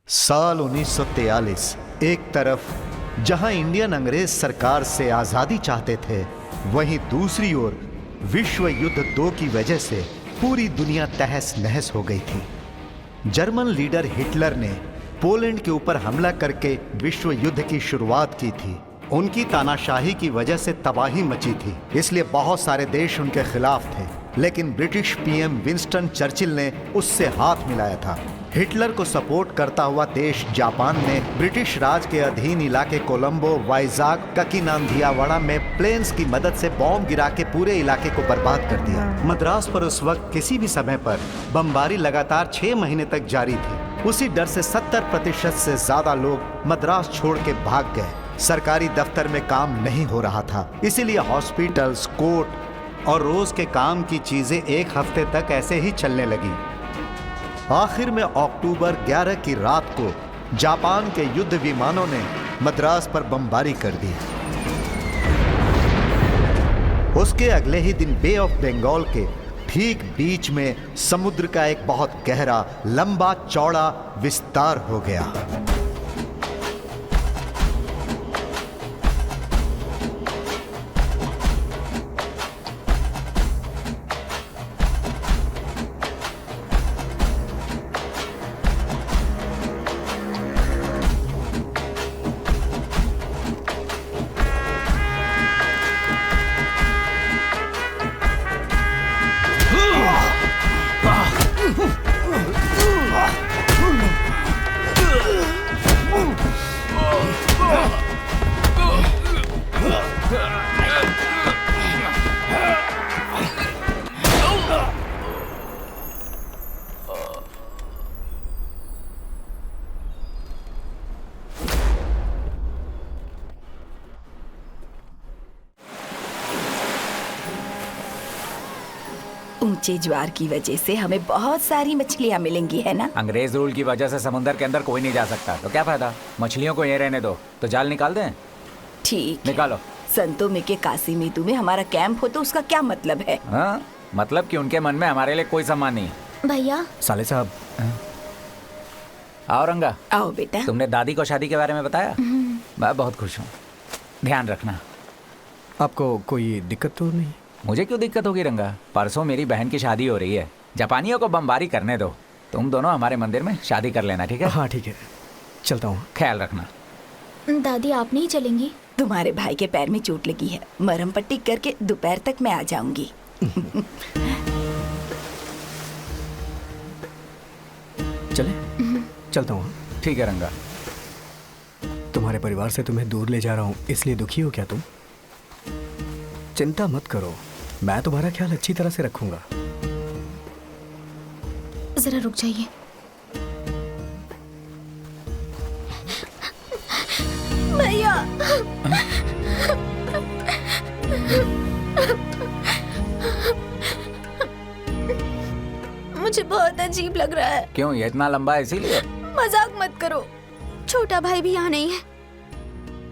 साल 1943। एक तरफ जहां इंडियन अंग्रेज सरकार से आजादी चाहते थे, वहीं दूसरी ओर विश्व युद्ध 2 की वजह से पूरी दुनिया तहस नहस हो गई थी। जर्मन लीडर हिटलर ने पोलैंड के ऊपर हमला करके विश्व युद्ध की शुरुआत की थी। उनकी तानाशाही की वजह से तबाही मची थी, इसलिए बहुत सारे देश उनके खिलाफ थे। लेकिन ब्रिटिश पीएम विंस्टन चर्चिल ने उससे हाथ मिलाया था। हिटलर को सपोर्ट करता हुआ देश जापान ने ब्रिटिश राज के अधीन इलाके कोलंबो, वाइजाग, ककिनांधियावाड़ा में प्लेन्स की मदद से बॉम्ब गिरा के पूरे इलाके को बर्बाद कर दिया। मद्रास पर उस वक्त किसी भी समय पर बमबारी लगातार 6 महीने तक जारी थी। उसी डर से 70% से ज्यादा लोग मद्रास छोड़ के भाग गए। सरकारी दफ्तर में काम नहीं हो रहा था, इसीलिए हॉस्पिटल्स, कोर्ट और रोज के काम की चीजें एक हफ्ते तक ऐसे ही चलने लगी। आखिर में अक्टूबर 11 की रात को जापान के युद्ध विमानों ने मद्रास पर बमबारी कर दी। उसके अगले ही दिन बे ऑफ बंगाल के ठीक बीच में समुद्र का एक बहुत गहरा, लंबा चौड़ा विस्तार हो गया। ऊंचे ज्वार की वजह से हमें बहुत सारी मछलियाँ मिलेंगी, है ना? अंग्रेज रूल की वजह से समुद्र के अंदर कोई नहीं जा सकता, तो क्या फायदा? मछलियों को ये रहने दो। तो जाल निकाल दें? ठीक निकालो। संतो में के कासीमीतू में हमारा कैंप हो तो उसका क्या मतलब है? हाँ, मतलब कि उनके मन में हमारे लिए कोई सम्मान नहीं। भैया साले साहब, आओ रंगा। आओ बेटा। तुमने दादी को शादी के बारे में बताया? मैं बहुत खुश हूँ। ध्यान रखना। आपको कोई दिक्कत तो नहीं? मुझे क्यों दिक्कत होगी रंगा? परसों मेरी बहन की शादी हो रही है। जापानियों को बमबारी करने दो। तुम दोनों हमारे मंदिर में शादी कर लेना, ठीक है? हाँ ठीक है, चलता हूँ। ख्याल रखना। दादी आप नहीं चलेंगी? तुम्हारे भाई के पैर में चोट लगी है, मरहम पट्टी करके दोपहर तक मैं आ जाऊंगी। चले? चलता हूँ। ठीक है रंगा। तुम्हारे परिवार से तुम्हें दूर ले जा रहा हूँ, इसलिए दुखी हो क्या तुम? चिंता मत करो, मैं तुम्हारा ख्याल अच्छी तरह से रखूंगा। जरा रुक जाइए। भैया मुझे बहुत अजीब लग रहा है। क्यों, ये इतना लंबा है इसीलिए? मजाक मत करो, छोटा भाई भी यहाँ नहीं है।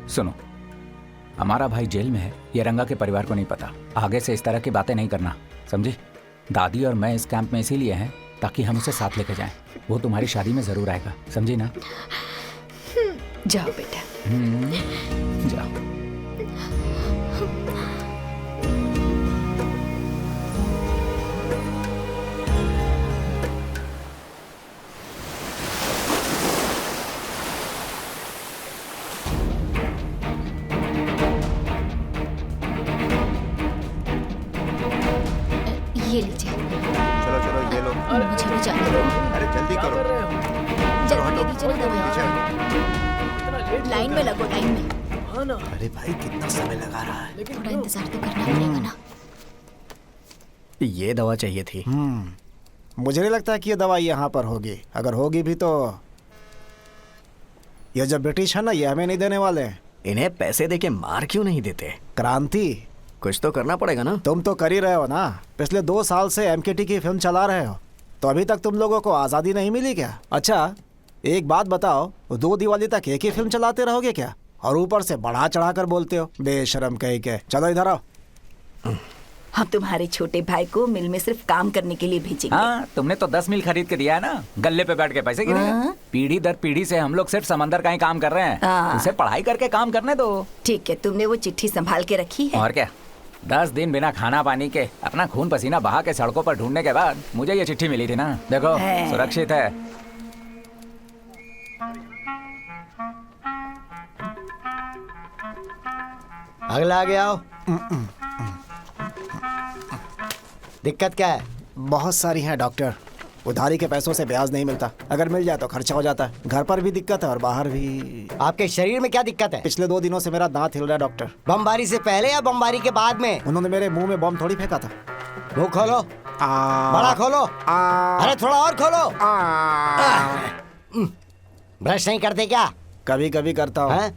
सुनो, हमारा भाई जेल में है, ये रंगा के परिवार को नहीं पता। आगे से इस तरह की बातें नहीं करना, समझी? दादी और मैं इस कैंप में इसीलिए हैं ताकि हम उसे साथ लेकर जाएं। वो तुम्हारी शादी में जरूर आएगा, समझी ना? जाओ बेटा। जाओ। ये लीजिए। चलो चलो, ये लो। मुझे भी जाने दो। अरे जल्दी करो। जल्दी ले लीजिए ना दवाई। लाइन में लगो, लाइन में। अरे भाई, कितना समय लगा रहा है। थोड़ा इंतजार तो करना पड़ेगा ना। ये दवा चाहिए थी। मुझे नहीं लगता कि ये दवा यहाँ पर होगी। अगर होगी भी तो ये जो ब्रिटिश है ना, ये हमें नहीं देने वाले हैं। इन्हें पैसे देके मार क्यों नहीं देते? क्रांति कुछ तो करना पड़ेगा ना। तुम तो कर ही रहे हो ना। पिछले 2 साल से एमकेटी की फिल्म चला रहे हो, तो अभी तक तुम लोगों को आज़ादी नहीं मिली क्या? अच्छा एक बात बताओ, 2 दिवाली तक एक ही फिल्म चलाते रहोगे क्या? और ऊपर से बढ़ा चढ़ा कर बोलते हो, बेशरम कहीं के। चलो इधर आओ। हम तुम्हारे छोटे भाई को मिल में सिर्फ काम करने के लिए भेजेंगे। हाँ, तुमने तो 10 मील खरीद के दिया है ना, गल्ले पे बैठ के पैसे गिनेगा। पीढ़ी दर पीढ़ी से हम लोग सिर्फ समंदर का ही काम कर रहे हैं, उसे पढ़ाई करके काम करने दो। ठीक है, तुमने वो चिट्ठी संभाल के रखी है? और क्या, 10 दिन बिना खाना पानी के अपना खून पसीना बहा के सड़कों पर ढूंढने के बाद मुझे ये चिट्ठी मिली थी ना, देखो सुरक्षित है। अगला आगे आओ। दिक्कत क्या है? बहुत सारी हैं डॉक्टर। उधारी के पैसों से ब्याज नहीं मिलता, अगर मिल जाए तो खर्चा हो जाता है। घर पर भी दिक्कत है और बाहर भी। आपके शरीर में क्या दिक्कत है? पिछले 2 दिनों से मेरा दांत हिल रहा है डॉक्टर। बमबारी से पहले या बमबारी के बाद में? उन्होंने मेरे मुंह में बम थोड़ी फेंका था। मुंह खोलो, बड़ा खोलो, अरे थोड़ा और खोलो। ब्रश नहीं करते क्या? कभी कभी करता हूँ।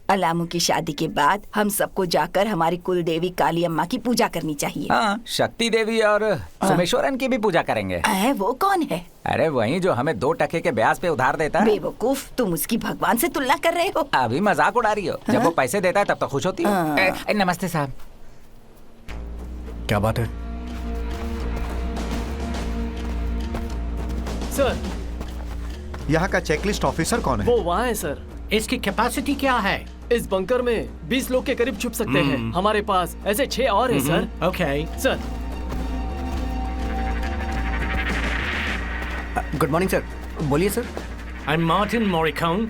अलामू की शादी के बाद हम सबको जाकर हमारी कुल देवी काली अम्मा की पूजा करनी चाहिए। हाँ, शक्ति देवी और सोमेश्वरन की भी पूजा करेंगे। वो कौन है? अरे वही जो हमें 2 टके के ब्याज पे उधार देता है। बेवकूफ, तुम उसकी भगवान से तुलना कर रहे हो। अभी मजाक उड़ा रही हो, जब वो पैसे देता है तब तो खुश होती हो। नमस्ते साहब। क्या बात है? सर, यहाँ का चेकलिस्ट ऑफिसर कौन है? वो वहाँ है सर। इसकी कैपेसिटी क्या है? इस बंकर में 20 लोग के करीब छुप सकते हैं। हमारे पास ऐसे 6 और हैं sir. Okay sir. Good morning sir, बोलिए sir. I am Martin Morrican,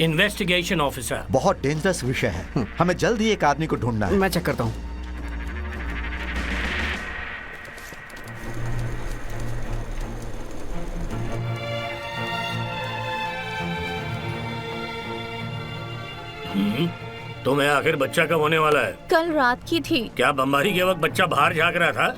investigation officer. बहुत डेंजरस विषय है, हमें जल्द ही एक आदमी को ढूंढना है। मैं चेक करता हूँ। तुम्हें आखिर बच्चा कब होने वाला है? कल रात की थी। क्या बमबारी के वक्त बच्चा बाहर झाँक रहा था?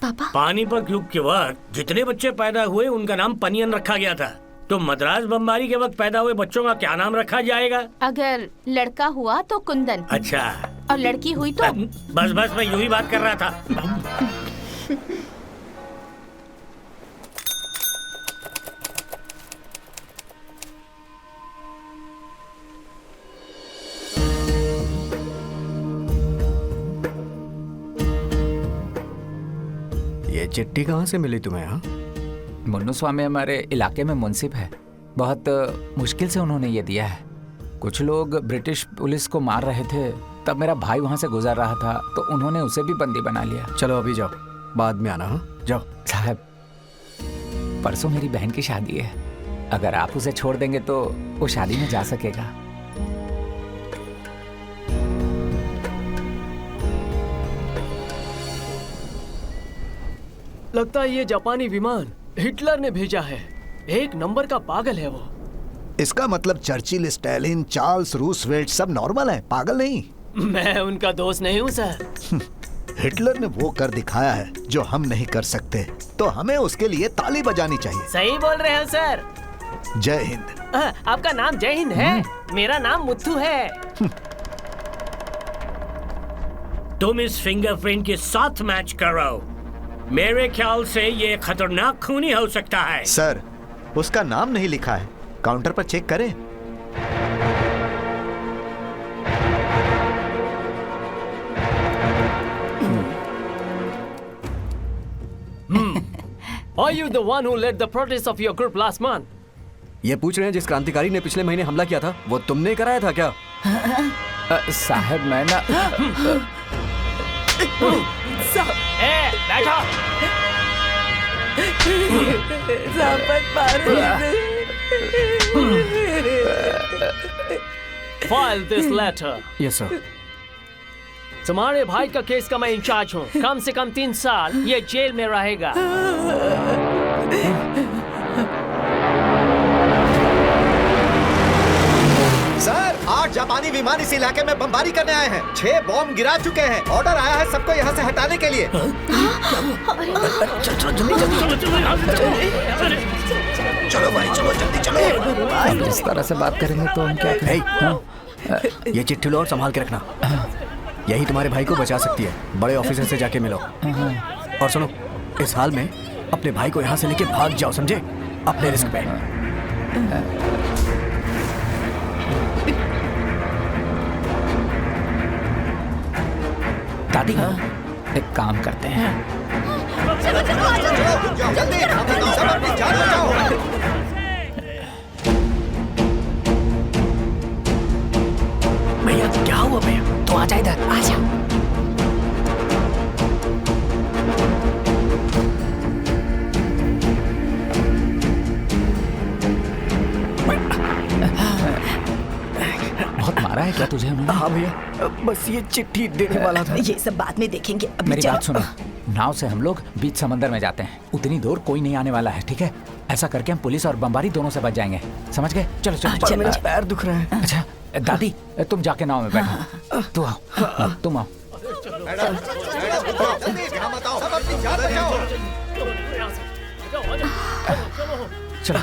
पापा, पानीपत युद्ध के वक्त जितने बच्चे पैदा हुए उनका नाम पनियन रखा गया था। तो मद्रास बमबारी के वक्त पैदा हुए बच्चों का क्या नाम रखा जाएगा? अगर लड़का हुआ तो कुंदन। अच्छा, और लड़की हुई तो? बस मैं यूं ही बात कर रहा था। ये चिट्ठी कहाँ से मिली तुम्हें? हाँ, मुन्नू स्वामी हमारे इलाके में मुंसिफ है, बहुत मुश्किल से उन्होंने ये दिया है। कुछ लोग ब्रिटिश पुलिस को मार रहे थे, तब मेरा भाई वहाँ से गुजर रहा था तो उन्होंने उसे भी बंदी बना लिया। चलो अभी जाओ, बाद में आना। हाँ जाओ। साहब, परसों मेरी बहन की शादी है, अगर आप उसे छोड़ देंगे तो वो शादी में जा सकेगा। लगता है ये जापानी विमान हिटलर ने भेजा है। 1 नंबर का पागल है वो। इसका मतलब चर्चिल, स्टैलिन, चार्ल्स रूसवेल्ट सब नॉर्मल है, पागल नहीं। मैं उनका दोस्त नहीं हूँ सर। हिटलर ने वो कर दिखाया है जो हम नहीं कर सकते, तो हमें उसके लिए ताली बजानी चाहिए। सही बोल रहे हैं सर। जय हिंद। आपका नाम जय हिंद है? मेरा नाम मुत्थू है। तुम इस फिंगरप्रिंट के साथ मैच करो। मेरे ख्याल से ये खतरनाक खूनी हो सकता है। सर, उसका नाम नहीं लिखा है, काउंटर पर चेक करें। Are you the one who led the protest of your group last month? ये पूछ रहे हैं जिस क्रांतिकारी ने पिछले महीने हमला किया था, वो तुमने कराया था क्या? साहब मैं ना बैठो। File this letter. Yes sir. तुम्हारे भाई का केस का मैं इंचार्ज हूँ। कम से कम 3 साल ये जेल में रहेगा। सर, 8 जापानी विमान इस इलाके में बमबारी करने आए हैं। 6 बॉम्ब गिरा चुके हैं। ऑर्डर आया है सबको यहाँ से हटाने के लिए। चलो भाई, चलो जल्दी चलो। इस तरह से बात करेंगे तो हम क्या करें? हाँ? ये चिट्ठी लो और संभाल के रखना, यही तुम्हारे भाई को बचा सकती है। बड़े ऑफिसर से जाके मिलो। और सुनो, इस हाल में अपने भाई को यहाँ से लेके भाग जाओ, समझे? अपने रिस्क पे। दादी एक काम करते हैं, भैया क्या हुआ भैया? तो आजा इधर, आजा। बहुत मारा है क्या तुझे उन्होंने? हाँ भैया, बस ये चिट्ठी देने वाला था। ये सब बाद में देखेंगे, अभी मेरी चलो। बात सुनो, नाव से हम लोग बीच समंदर में जाते हैं, उतनी दूर कोई नहीं आने वाला है, ठीक है? ऐसा करके हम पुलिस और बमबारी दोनों से बच जाएंगे, समझ गए? चलो चलो पर चलो। मेरा पैर दुख रहा है। अच्छा दादी तुम जाके नाव में बैठो, तू आओ, तुम आओ। चलो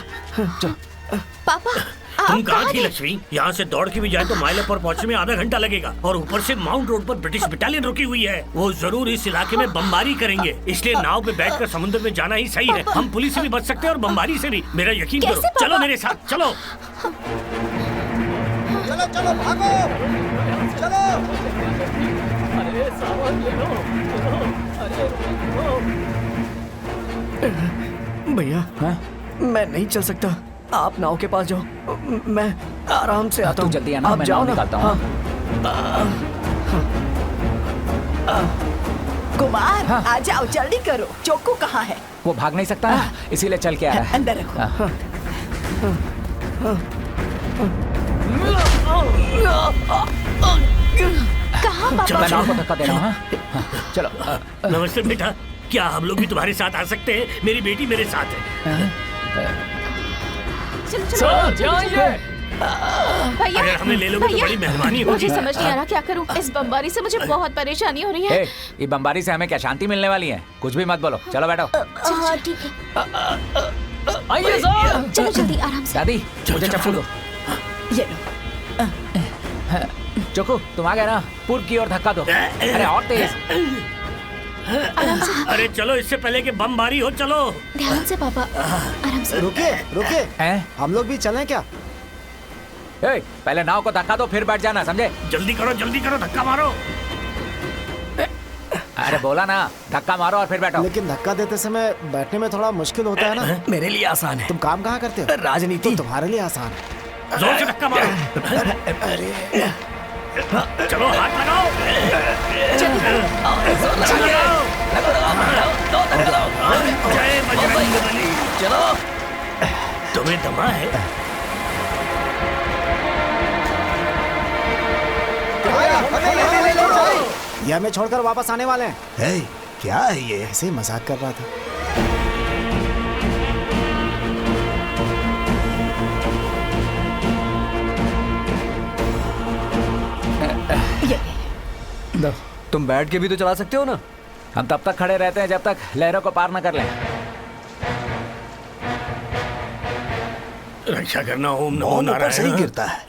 चलो। पापा तुम आप कहाँ कहाँ थी थे? लक्ष्मी? यहाँ से दौड़ के भी जाए तो माइल पर पहुँचने में आधा घंटा लगेगा, और ऊपर से माउंट रोड पर ब्रिटिश बटालियन रुकी हुई है। वो जरूर इस इलाके में बमबारी करेंगे, इसलिए नाव पे बैठकर समुद्र में जाना ही सही है। हम पुलिस से भी बच सकते हैं और बमबारी से भी, मेरा यकीन कैसे करो। पापा? चलो मेरे साथ, चलो। चलो चलो भागो चलो। अरे सामान ले लो, अरे भैया हाँ? मैं नहीं चल सकता, आप नाव के पास जाओ, मैं आराम से आता तू हूँ। जल्दी आना, आप मैं जाओ नाव ना। निकालता हूँ। कुमार हाँ। आ जाओ, जल्दी करो। चोकू कहाँ है? वो भाग नहीं सकता है, इसीलिए चल के आ रहा है। अंदर रखो। हाँ। कहाँ पापा? मैं नाव को धक्का दे रहा हूँ। हाँ? हाँ, चलो नमस्ते बेटा, क्या हम लोग भी तुम्हारे साथ आ सकते हैं? मेरी बेटी मेरे साथ है। चलो चलो जाइए। भैया अगर हमें ले लोगे तो भैया, बड़ी मेहरबानी मुझे होगी। समझ नहीं आ रहा क्या करूं। इस बमबारी से मुझे बहुत परेशानी हो रही है। ए, ये बमबारी से हमें क्या शांति मिलने वाली है? कुछ भी मत बोलो, चलो बैठो। हाँ ठीक है, आइए साहब। चलो जल्दी आराम से। दादी मुझे चप्पल दो। ये लो। चोकू तुम आ गए ना, पूर्व की ओर धक्का दो। अरे और तेज। अरे चलो, इससे पहले कि बमबारी हो, चलो। ध्यान से पापा, आराम से। रुकिए रुकिए, हैं? हम लोग भी चलें क्या? ए, पहले नाव को धक्का दो फिर बैठ जाना, समझे? जल्दी करो, धक्का मारो। अरे बोला ना, धक्का मारो और फिर बैठो। लेकिन धक्का देते समय बैठने में थोड़ा मुश्किल होता है ना। मेरे लिए आसान है। तुम काम कहाँ करते हो? राजनीति। तो तुम्हारे लिए आसान है। जोर से धक्का मारो। चलो हाथ लगाओ। जय बजरंगबली। चलो तुम्हें दमा है? ये हमें छोड़कर वापस आने वाले हैं। हे, क्या है ये? ऐसे ही मजाक कर रहा था। तुम बैठ के भी तो चला सकते हो ना। हम तब तक खड़े रहते हैं जब तक लहरों को पार न कर लें। रक्षा करना, ओम नमो बॉम्ब ऊपर नारायण। से ही गिरता है।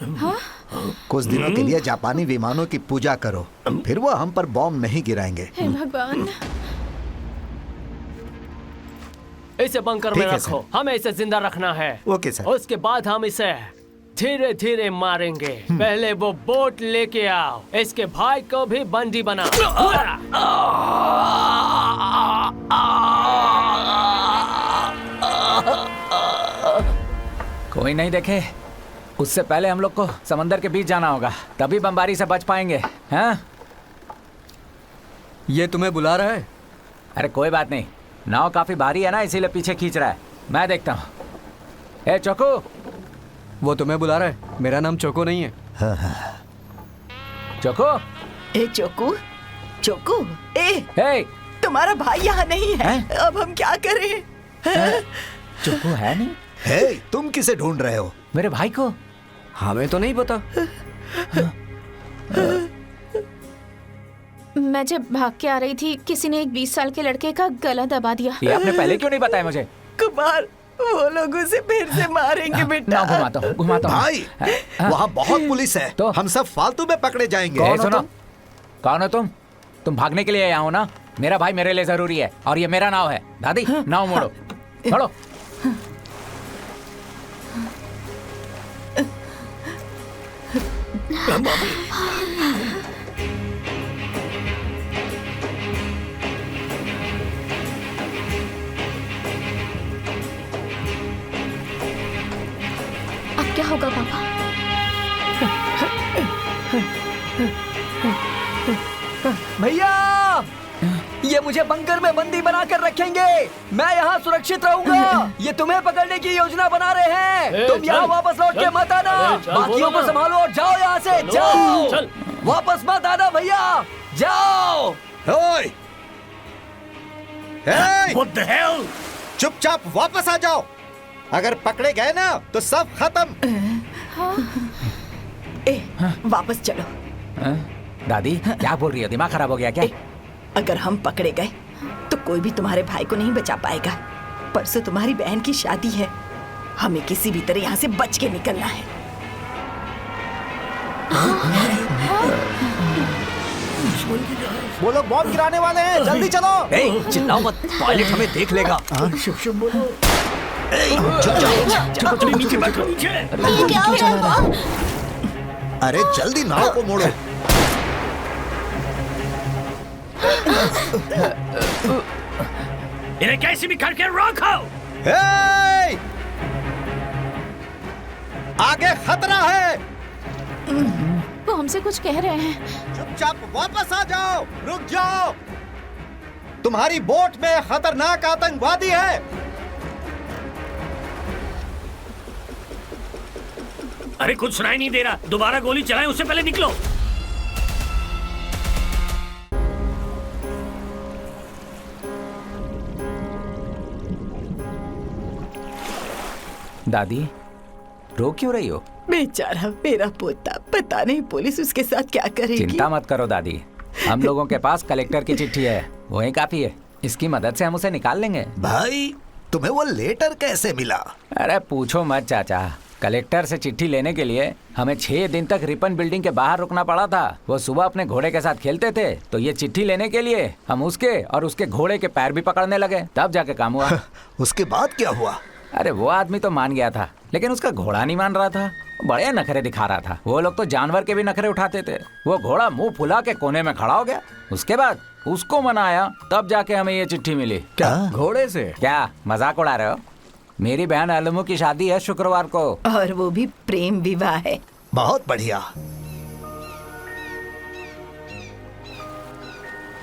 कुछ दिनों के लिए जापानी विमानों की पूजा करो, फिर वो हम पर बॉम्ब नहीं गिराएंगे। हे भगवान। इसे बंकर में ठीक है, रखो, हमें इसे जिंदा रखना है। Okay sir. उसके बाद हम इसे धीरे धीरे मारेंगे। पहले वो बोट लेके आओ, इसके भाई को भी बंदी बनाओ। कोई नहीं देखे, उससे पहले हम लोग को समंदर के बीच जाना होगा, तभी बमबारी से बच पाएंगे। हैं? ये तुम्हें बुला रहा है? अरे कोई बात नहीं, नाव काफी भारी है ना, इसीलिए पीछे खींच रहा है। मैं देखता हूँ। ए चोकू, वो तुम्हें बुला रहा है। मेरा नाम चोको नहीं है। चोकू, ए चोकू, चोकू, हे, तुम्हारा भाई यहाँ नहीं है। हैं? अब हम क्या करें? चोकू है नहीं? हे, तुम किसे ढूंढ रहे हो? मेरे भाई को। हमें तो नहीं पता। मैं जब भाग के आ रही थी, किसी ने एक 20 साल के लड़के का गला दबा दिया। ये आपने पहले क्यों नहीं बताया मुझे? कुमार, वो लोग उसे फिर से मारेंगे बेटा। ना घुमाता हूँ, घुमाता हूँ। भाई, वहाँ बहुत पुलिस है, तो? हम सब फालतू में पकड़े जाएंगे। ए, सुनो, कौन हो तुम? तुम भागने के लिए यहाँ हो ना? मेरा भाई मेरे लिए जरूरी है और ये मेरा नाव है। दादी नाव मोड़ो, मोड़ो। होगा पापा? भैया, ये मुझे बंकर में बंदी बना कर रखेंगे। मैं यहाँ सुरक्षित रहूंगा। ये तुम्हें पकड़ने की योजना बना रहे हैं। तुम यहाँ वापस लौट के मत आना। बाकियों को संभालो और जाओ यहाँ से। जाओ, वापस मत आना भैया, जाओ। ओए! Hey! What the hell? चुपचाप वापस आ जाओ। अगर पकड़े गए ना तो सब खत्म। वापस चलो। दादी क्या बोल रही हो? दिमाग खराब हो गया क्या? अगर हम पकड़े गए तो कोई भी तुम्हारे भाई को नहीं बचा पाएगा। परसों तुम्हारी बहन की शादी है। हमें किसी भी तरह यहाँ से बच के निकलना है। वो लोग बॉम्ब गिराने वाले हैं, जल्दी चलो। चिल्लाओ मत, पायलट हमें देख लेगा। शुभ बोलो। नीचे बैठो, नीचे। ये क्या हो रहा है? अरे जल्दी नाव को मोड़ो। इन्हें कैसे भी करके रोको। Hey! आगे खतरा है। वो हमसे कुछ कह रहे हैं। चुपचाप वापस आ जाओ। रुक जाओ, तुम्हारी बोट में खतरनाक आतंकवादी है। अरे कुछ सुनाई नहीं दे रहा। दोबारा गोली चलाएं, उससे पहले निकलो। दादी रो क्यों रही हो? बेचारा मेरा पोता, पता नहीं पुलिस उसके साथ क्या करेगी। चिंता मत करो दादी, हम लोगों के पास कलेक्टर की चिट्ठी है, वही काफी है। इसकी मदद से हम उसे निकाल लेंगे। भाई तुम्हें वो लेटर कैसे मिला? अरे पूछो मत चाचा, कलेक्टर से चिट्ठी लेने के लिए हमें 6 दिन तक रिपन बिल्डिंग के बाहर रुकना पड़ा था। वो सुबह अपने घोड़े के साथ खेलते थे, तो ये चिट्ठी लेने के लिए हम उसके और उसके घोड़े के पैर भी पकड़ने लगे, तब जाके काम हुआ। उसके बाद क्या हुआ? अरे वो आदमी तो मान गया था, लेकिन उसका घोड़ा नहीं मान रहा था। बड़े नखरे दिखा रहा था। वो लोग तो जानवर के भी नखरे उठाते थे। वो घोड़ा मुंह फुला के कोने में खड़ा हो गया। उसके बाद उसको मनाया, तब जाके हमें ये चिट्ठी मिली। क्या घोड़े से? क्या मजाक उड़ा रहे हो? मेरी बहन अलमू की शादी है शुक्रवार को, और वो भी प्रेम विवाह है। बहुत बढ़िया।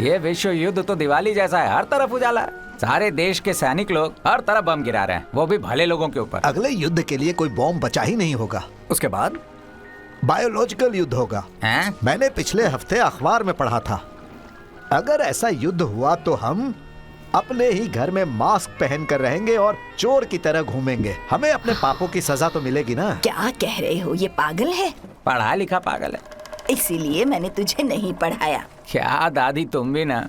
ये विश्व युद्ध तो दिवाली जैसा है, हर तरफ उजाला है। सारे देश के सैनिक लोग हर तरफ बम गिरा रहे हैं, वो भी भले लोगों के ऊपर। अगले युद्ध के लिए कोई बॉम्ब बचा ही नहीं होगा। उसके बाद बायोलॉजिकल युद्ध होगा। मैंने पिछले हफ्ते अखबार में पढ़ा था, अगर ऐसा युद्ध हुआ तो हम अपने ही घर में मास्क पहन कर रहेंगे और चोर की तरह घूमेंगे। हमें अपने पापों की सजा तो मिलेगी ना। क्या कह रहे हो? ये पागल है। पढ़ा लिखा पागल है, इसीलिए मैंने तुझे नहीं पढ़ाया। क्या दादी तुम भी ना।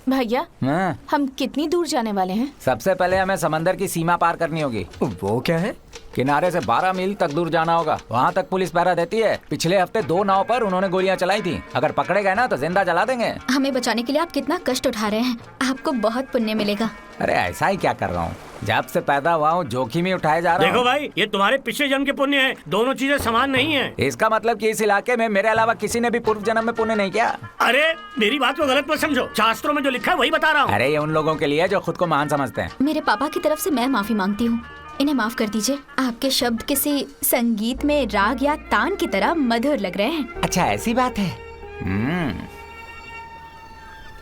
भैया हाँ। हम कितनी दूर जाने वाले हैं? सबसे पहले हमें समंदर की सीमा पार करनी होगी। वो क्या है? किनारे से 12 मील तक दूर जाना होगा। वहाँ तक पुलिस पहरा देती है। पिछले हफ्ते 2 नाव पर उन्होंने गोलियां चलाई थी। अगर पकड़े गए ना तो जिंदा जला देंगे। हमें बचाने के लिए आप कितना कष्ट उठा रहे हैं। आपको बहुत पुण्य मिलेगा। अरे ऐसा ही क्या कर रहा हूँ, जब से पैदा हुआ हूँ जोखिम ही उठाए जा रहा हूँ। देखो भाई, ये तुम्हारे पिछले जन्म के पुण्य है, दोनों चीजें समान नहीं है। इसका मतलब कि इस इलाके में मेरे अलावा किसी ने भी पूर्व जन्म में पुण्य नहीं किया। अरे मेरी बात को गलत मत समझो, शास्त्रों में जो लिखा है वही बता रहा हूँ। अरे ये उन लोगों के लिए जो खुद को महान समझते हैं। मेरे पापा की तरफ से मैं माफी मांगती हूँ। इन्हें माफ कर दीजिए। आपके शब्द किसी संगीत में राग या तान की तरह मधुर लग रहे हैं। अच्छा ऐसी बात है।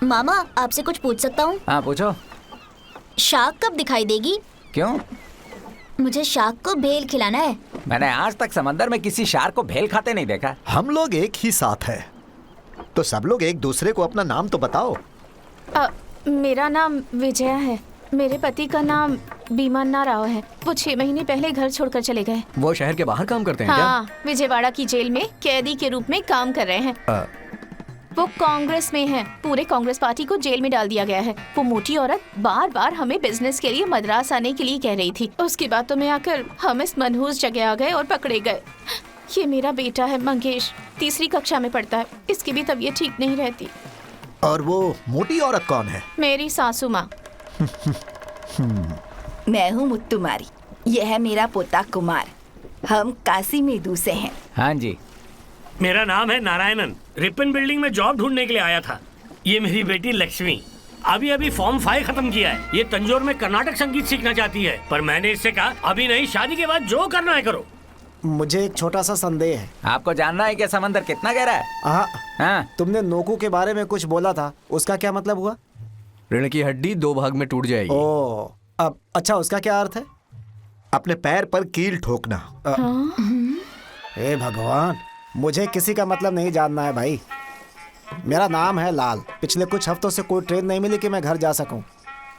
मामा आपसे कुछ पूछ सकता हूँ? हाँ पूछो। शार्क कब दिखाई देगी? क्यों? मुझे शार्क को भेल खिलाना है। मैंने आज तक समंदर में किसी शार्क को भेल खाते नहीं देखा। हम लोग एक ही साथ हैं, तो सब लोग एक दूसरे को अपना नाम तो बताओ। मेरा नाम विजया है। मेरे पति का नाम भीमन्ना राव है। वो 6 महीने पहले घर छोड़कर चले गए। वो शहर के बाहर काम करते हैं हाँ, विजयवाड़ा की जेल में कैदी के रूप में काम कर रहे हैं। वो कांग्रेस में है। पूरे कांग्रेस पार्टी को जेल में डाल दिया गया है। वो मोटी औरत बार बार हमें बिजनेस के लिए मद्रास आने के लिए कह रही थी। उसकी बातों में आकर हम इस मनहूस जगह आ गए और पकड़े गए। ये मेरा बेटा है मंगेश, 3री कक्षा में पढ़ता है। इसकी भी तबीयत ठीक नहीं रहती। और वो मोटी औरत कौन है? मेरी सासू माँ। मैं हूँ मुत्तुमारी, यह है मेरा पोता कुमार। हम काशी मेदू से हैं। हाँ जी। मेरा नाम है नारायणन। रिपन बिल्डिंग में जॉब ढूंढने के लिए आया था। ये मेरी बेटी लक्ष्मी। अभी अभी फॉर्म 5 खत्म किया है। ये तंजौर में कर्नाटक संगीत सीखना चाहती है, पर मैंने इससे कहा अभी नहीं, शादी के बाद जो करना है करो। मुझे एक छोटा सा संदेह है। आपको जानना है कि समंदर कितना गहरा है? हाँ। तुमने नोकू के बारे में कुछ बोला था, उसका क्या मतलब हुआ? ऋण की हड्डी 2 भाग में टूट जाएगी। ओ, अब अच्छा, उसका क्या अर्थ है? अपने पैर पर कील ठोकना। हे भगवान, मुझे किसी का मतलब नहीं जानना है भाई। मेरा नाम है लाल। पिछले कुछ हफ्तों से कोई ट्रेन नहीं मिली कि मैं घर जा सकूं।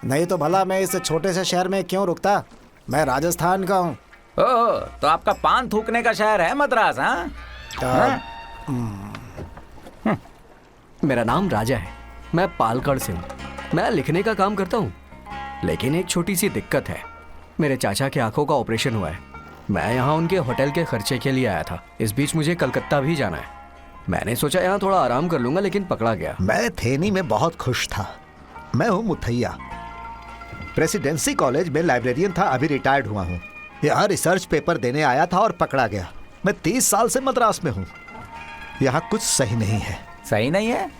नहीं तो भला मैं इस छोटे से शहर में क्यों रुकता? मैं राजस्थान का हूँ। ओह, तो आपका पान थूकने का शहर है मद्रास? हाँ? मेरा नाम राजा है। मैं पालकड़ से हूँ। मैं लिखने का काम करता हूँ, लेकिन एक छोटी सी दिक्कत है। मेरे चाचा के आंखों का ऑपरेशन हुआ है। मैं यहाँ उनके होटल के खर्चे के लिए आया था। इस बीच मुझे कलकत्ता भी जाना है। मैंने सोचा यहाँ थोड़ा आराम कर लूंगा, लेकिन पकड़ा गया। मैं थेनी में बहुत खुश था। मैं हूँ मुथैया, प्रेसिडेंसी कॉलेज में लाइब्रेरियन था, अभी रिटायर्ड हुआ हूँ। यहाँ रिसर्च पेपर देने आया था और पकड़ा गया। मैं 30 साल से मद्रास में हूँ। यहाँ कुछ सही नहीं है। सही नहीं है?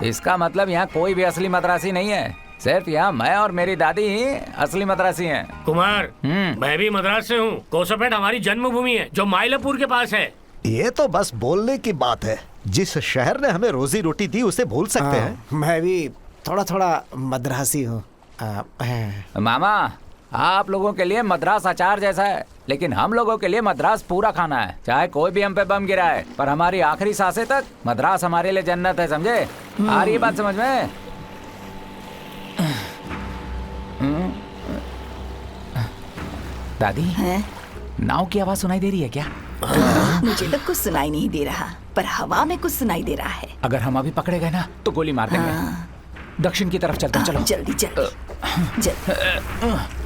इसका मतलब यहाँ कोई भी असली मद्रासी नहीं है। सिर्फ यहाँ मैं और मेरी दादी ही असली मद्रासी हैं। कुमार, मैं भी मद्रास से हूँ। कोसोपेट हमारी जन्मभूमि है, जो माइलापुर के पास है। ये तो बस बोलने की बात है। जिस शहर ने हमें रोजी रोटी दी उसे भूल सकते हैं। मैं भी थोड़ा थोड़ा मद्रासी हूँ। मामा, आप लोगों के लिए मद्रास अचार जैसा है, लेकिन हम लोगों के लिए मद्रास पूरा खाना है। चाहे कोई भी हम पे बम गिराए, पर हमारी आखिरी सांसें तक मद्रास हमारे लिए जन्नत है, समझे? आ रही है बात समझ में? दादी, नाव की आवाज सुनाई दे रही है क्या? मुझे तो कुछ सुनाई नहीं दे रहा, पर हवा में कुछ सुनाई दे रहा है। अगर हम अभी पकड़े गए ना तो गोली मार देंगे। दक्षिण की तरफ चलते हैं, चलो। जल्दी जल्दी जल्दी।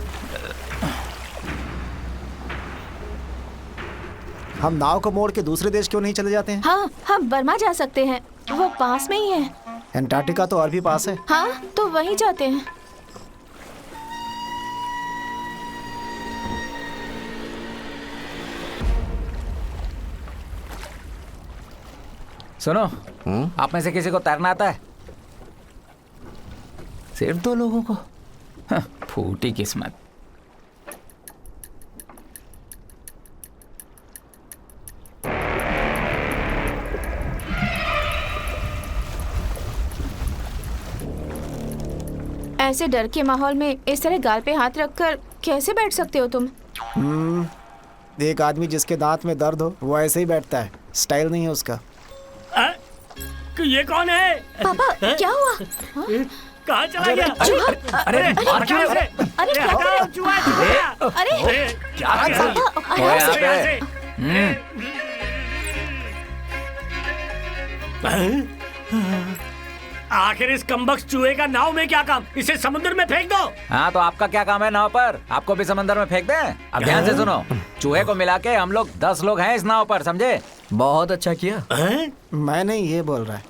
हम नाव को मोड़ के दूसरे देश क्यों नहीं चले जाते हैं? हाँ, हम बर्मा जा सकते हैं, वो पास में ही है। अंटार्कटिका तो और भी पास है। हाँ, तो वहीं जाते हैं। सुनो, आप में से किसी को तैरना आता है? सिर्फ 2 लोगों को? हाँ, फूटी किस्मत। ऐसे डर के माहौल में इस तरह गाल पे हाथ रखकर कैसे बैठ सकते हो तुम? एक आदमी जिसके दांत में दर्द हो वो ऐसे ही बैठता है। स्टाइल नहीं है उसका। ये कौन है? पापा, क्या हुआ? कहाँ चला गया? अरे अरे क्या कर रहे हो? अरे क्या आखिर इस कमबख्त चूहे का नाव में क्या काम? इसे समुद्र में फेंक दो। हाँ, तो आपका क्या काम है नाव पर? आपको भी समंदर में फेंक दें? अब ध्यान से सुनो, चूहे को मिला के हम लोग 10 लोग हैं इस नाव पर, समझे? बहुत अच्छा किया। मैं नहीं, ये बोल रहा है।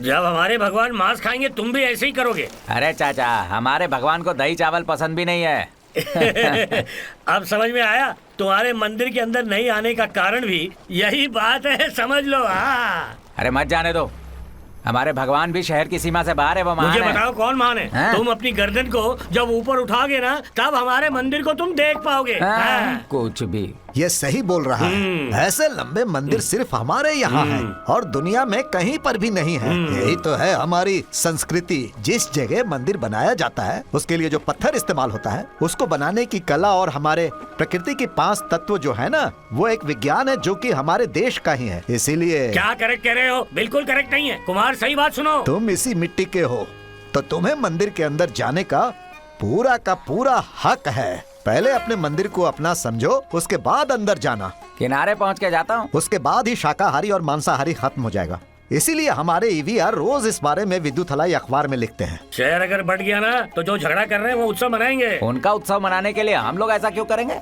जब हमारे भगवान मांस खाएंगे तुम भी ऐसे ही करोगे? अरे चाचा, हमारे भगवान को दही चावल पसंद भी नहीं है। अब समझ में आया। तुम्हारे मंदिर के अंदर नहीं आने का कारण भी यही बात है, समझ लो। हाँ, अरे मत जाने दो, हमारे भगवान भी शहर की सीमा से बाहर है। वो महान मुझे है। बताओ कौन महान है? हाँ? तुम अपनी गर्दन को जब ऊपर उठाओगे ना, तब हमारे मंदिर को तुम देख पाओगे। हाँ। कुछ भी। ये सही बोल रहा है। ऐसे लंबे मंदिर सिर्फ हमारे यहाँ हैं और दुनिया में कहीं पर भी नहीं है। यही तो है हमारी संस्कृति। जिस जगह मंदिर बनाया जाता है उसके लिए जो पत्थर इस्तेमाल होता है, उसको बनाने की कला और हमारे प्रकृति के 5 तत्व जो है ना, वो एक विज्ञान है जो कि हमारे देश का ही है। इसीलिए क्या करेक्ट कह रहे हो? बिल्कुल करेक्ट नहीं है कुमार, सही बात सुनो। तुम इसी मिट्टी के हो तो तुम्हें मंदिर के अंदर जाने का पूरा हक है। पहले अपने मंदिर को अपना समझो, उसके बाद अंदर जाना। किनारे पहुंच के जाता हूँ, उसके बाद ही शाकाहारी और मांसाहारी खत्म हो जाएगा। इसीलिए हमारे ईवीआर रोज इस बारे में विद्युत हलाई अखबार में लिखते हैं। शहर अगर बढ़ गया ना तो जो झगड़ा कर रहे हैं वो उत्सव मनाएंगे। उनका उत्सव मनाने के लिए हम लोग ऐसा क्यों करेंगे?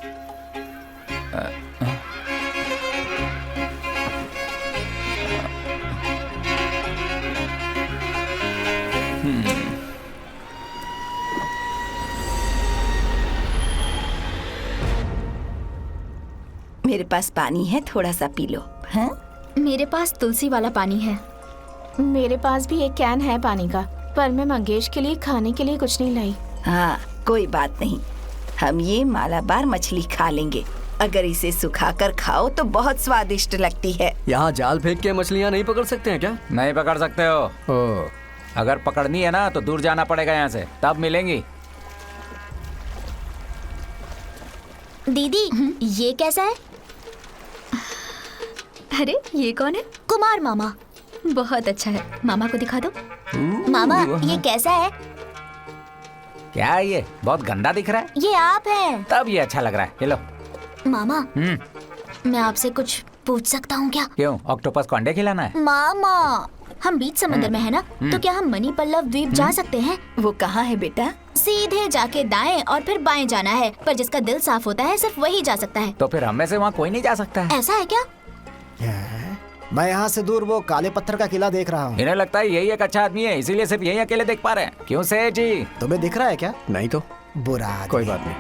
मेरे पास पानी है, थोड़ा सा पी लो। हाँ? मेरे पास तुलसी वाला पानी है। मेरे पास भी एक कैन है पानी का, पर मैं मंगेश के लिए खाने के लिए कुछ नहीं लाई। हाँ, कोई बात नहीं, हम ये मालाबार मछली खा लेंगे। अगर इसे सुखाकर खाओ तो बहुत स्वादिष्ट लगती है। यहाँ जाल फेंक के मछलियाँ नहीं पकड़ सकते हैं क्या? नहीं पकड़ सकते हो। अगर पकड़नी है ना तो दूर जाना पड़ेगा यहाँ से, तब मिलेंगी। दीदी ये कैसा है? अरे ये कौन है? कुमार मामा। बहुत अच्छा है, मामा को दिखा दो। मामा ये कैसा है? क्या है ये? बहुत गंदा दिख रहा है। ये आप हैं। तब ये अच्छा लग रहा है। ये लो। मामा मैं आपसे कुछ पूछ सकता हूँ क्या? क्यों, ऑक्टोपस को अंडे खिलाना है? मामा हम बीच समंदर में है ना, तो क्या हम मनी पल्लव द्वीप जा सकते हैं? वो कहाँ है बेटा? सीधे जाके दाएं और फिर बाएं जाना है, पर जिसका दिल साफ होता है सिर्फ वही जा सकता है। तो फिर हम में से वहाँ कोई नहीं जा सकता है? ऐसा है क्या? मैं यहाँ से दूर वो काले पत्थर का किला देख रहा हूँ। इन्हें लगता है यही एक अच्छा आदमी है, इसीलिए सिर्फ यही अकेले देख पा रहे हैं। क्यों सेठ जी? तुम्हें दिख रहा है क्या? नहीं तो बुरा आदमी। कोई बात नहीं।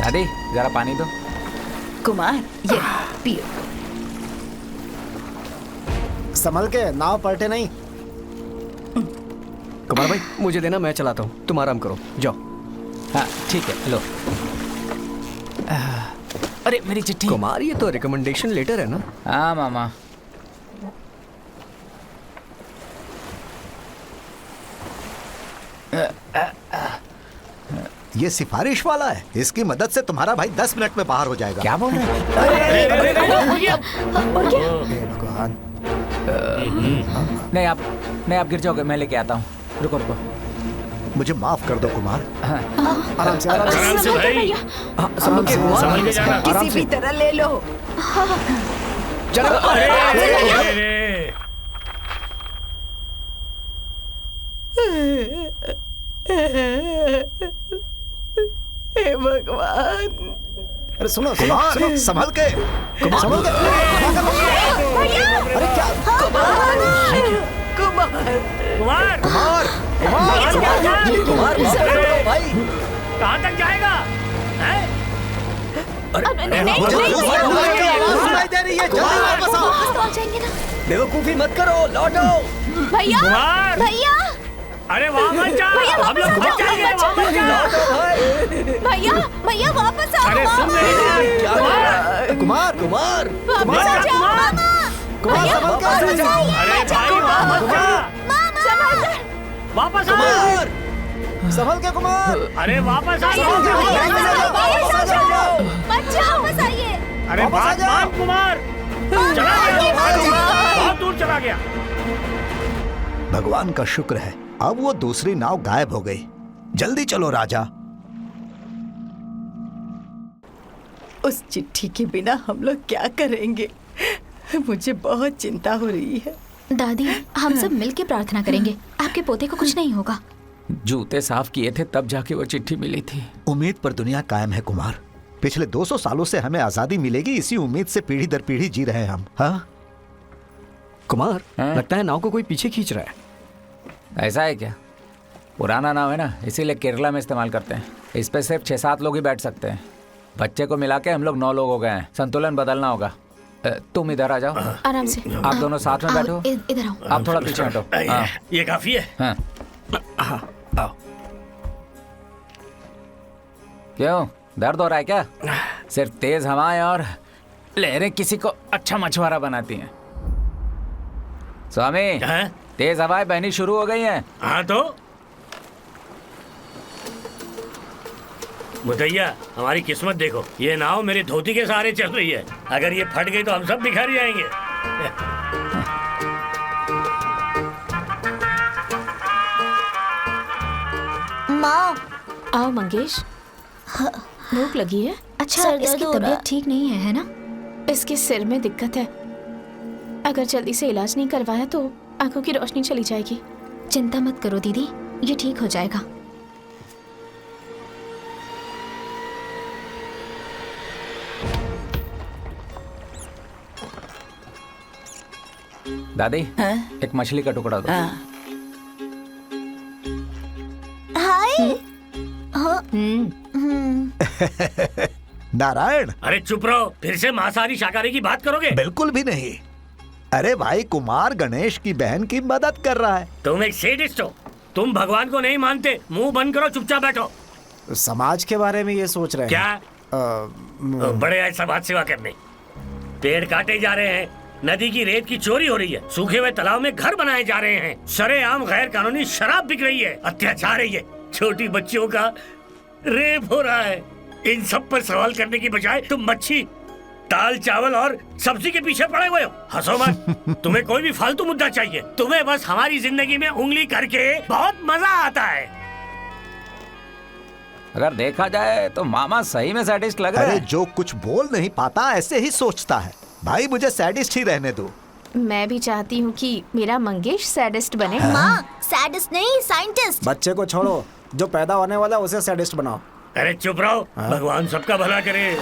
दादी जरा पानी दो। कुमार ये पियो। संभल के, नाव पलटे नहीं। कुमार भाई मुझे देना, मैं चलाता हूँ, तुम आराम करो, जाओ। हाँ ठीक है, लो। अरे मेरी चिट्ठी। कुमार ये तो रिकमेंडेशन लेटर है ना? हाँ मामा। ये सिफारिश वाला है, इसकी मदद से तुम्हारा भाई 10 मिनट में बाहर हो जाएगा। क्या बोल रहे हैं? भगवान। नहीं आप गिर जाओगे, मैं लेके आता हूँ। रुको रुको। मुझे माफ कर दो कुमार। आराम से आराम से भाई, संभल के जाना। किसी भी तरह ले लो। हे भगवान। अरे सुनो कुमार, सुनो, संभल के। संभल के। अरे क्या? कुमार कुमार भाई कहाँ तक जाएगा? सुनाई दे रही है, जल्दी वापस आओ। आ जाएंगे ना। बेवकूफी मत करो, लौटो। भैया कुमार, भैया अरे वहाँ मत जा, हम लोग फंस जाएंगे, वहाँ मत जा। भैया वापस आओ। अरे सुन मेरी बात। कुमार कुमार वापस आ जाओ मामा। कुमार संभल के। अरे भाई वहाँ मत जा, वापस आ। संभल के कुमार। अरे वापस आ। वापस आइए। अरे बात मान कुमार, चला गया, बहुत दूर चला गया। भगवान का शुक्र है, अब वो दूसरी नाव गायब हो गई। जल्दी चलो राजा। उस चिट्ठी के बिना हम लोग क्या करेंगे? मुझे बहुत चिंता हो रही है। दादी हम सब मिलके प्रार्थना करेंगे, आपके पोते को कुछ नहीं होगा। जूते साफ किए थे तब जाके वो चिट्ठी मिली थी। उम्मीद पर दुनिया कायम है कुमार। पिछले 200 सालों से हमें आजादी मिलेगी, इसी उम्मीद से पीढ़ी दर पीढ़ी जी रहे हैं हम। हाँ कुमार हाँ? लगता है नाव को कोई पीछे खींच रहा है। ऐसा है क्या? पुराना नाव है ना, इसीलिए केरला में इस्तेमाल करते हैं। इस पे सिर्फ 6-7 लोग ही बैठ सकते हैं। बच्चे को मिला के हम लोग 9 लोग हो गए हैं। संतुलन बदलना होगा। तुम इधर आ जाओ। आराम से। आप दोनों साथ में बैठो। इधर आओ। आप थोड़ा पीछे हटो। हाँ ये काफी है। हाँ। आओ। क्यों, दर्द हो रहा है क्या? सिर्फ तेज हवाएं और लहरें किसी को अच्छा मछुआरा बनाती हैं। स्वामी, हाँ? तेज हवाएं बहनी शुरू हो गई हैं। हाँ तो मुदैया, हमारी किस्मत देखो, ये नाव मेरे धोती के सहारे चल रही है। अगर ये फट गई तो हम सब बिखर जाएंगे। माँ। आओ मंगेश, भूख लगी है? अच्छा इसकी तबीयत ठीक नहीं है ना? इसके सिर में दिक्कत है, अगर जल्दी से इलाज नहीं करवाया तो आंखों की रोशनी चली जाएगी। चिंता मत करो दीदी, ये ठीक हो जाएगा। दादी, हाँ? एक मछली का टुकड़ा दो। हाँ। हाय। नारायण, अरे चुप रहो, फिर से मांसाहारी शाकाहारी की बात करोगे? बिल्कुल भी नहीं। अरे भाई, कुमार गणेश की बहन की मदद कर रहा है। तुम एक सेडिस्ट हो, तुम भगवान को नहीं मानते, मुंह बंद करो, चुपचाप बैठो। समाज के बारे में ये सोच रहे हैं क्या? बड़े आए समाज सेवा करने। पेड़ काटे जा रहे हैं, नदी की रेत की चोरी हो रही है, सूखे हुए तालाब में घर बनाए जा रहे हैं, सरेआम गैर कानूनी शराब बिक रही है, अत्याचार है, छोटी बच्चियों का रेप हो रहा है। इन सब पर सवाल करने की बजाय तुम मच्छी, दाल, चावल और सब्जी के पीछे पड़े हुए हो। हंसो मत। तुम्हें कोई भी फालतू मुद्दा चाहिए, तुम्हें बस हमारी जिंदगी में उंगली करके बहुत मजा आता है। अगर देखा जाए तो मामा सही में सैडिस्ट लग रहा है। अरे जो कुछ बोल नहीं पाता ऐसे ही सोचता है। भाई मुझे सैडिस्ट ही रहने दो। मैं भी चाहती हूँ कि मेरा मंगेश सैडिस्ट बने। माँ, सैडिस्ट नहीं, साइंटिस्ट। बच्चे को छोड़ो, जो पैदा होने वाला है उसे सैडिस्ट बनाओ। अरे चुप रहो, भगवान सबका भला करे।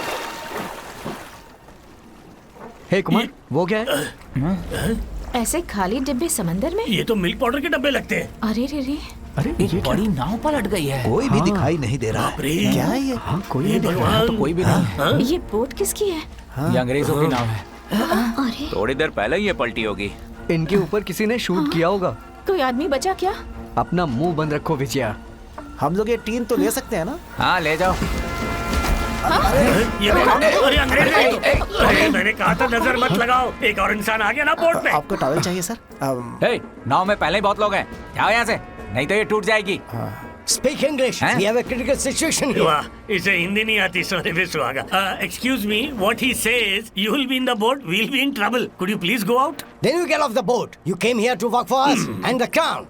हे कुमार, वो क्या है? ऐसे खाली डिब्बे समंदर में? ये तो मिल्क पाउडर के डब्बे लगते हैं। अरे रे रे, अरे एक बड़ी नाव पलट गई है। कोई भी दिखाई नहीं दे रहा है। क्या है ये? हाँ, कोई नहीं देख रहा। भगवान, तो कोई भी नहीं। ये बोट किसकी है? ये अंग्रेजों की नाव है। अरे थोड़ी देर पहले ये पलटी होगी। इनके ऊपर किसी ने शूट किया होगा। कोई आदमी बचा क्या? अपना मुंह बंद रखो विजया। हम लोग ये टीन तो ले सकते हैं ना? हाँ ले जाओ। ये अरे अंग्रेज है ये तो। अरे मैंने कहा था नजर मत लगाओ, एक और इंसान आ गया ना बोट में। आपको टॉवल चाहिए सर? हे, नाव में पहले ही बहुत लोग हैं, जाओ यहाँ से, नहीं तो ये टूट जाएगी। Speak English. Huh? We have a critical situation here. वाह, इसे हिंदी नहीं आती, सोने पे सुहागा। Excuse me, what he says, you will be in the boat, we'll be in trouble. Could you please go out? Then you get off the boat. You came here to work for us and the crown.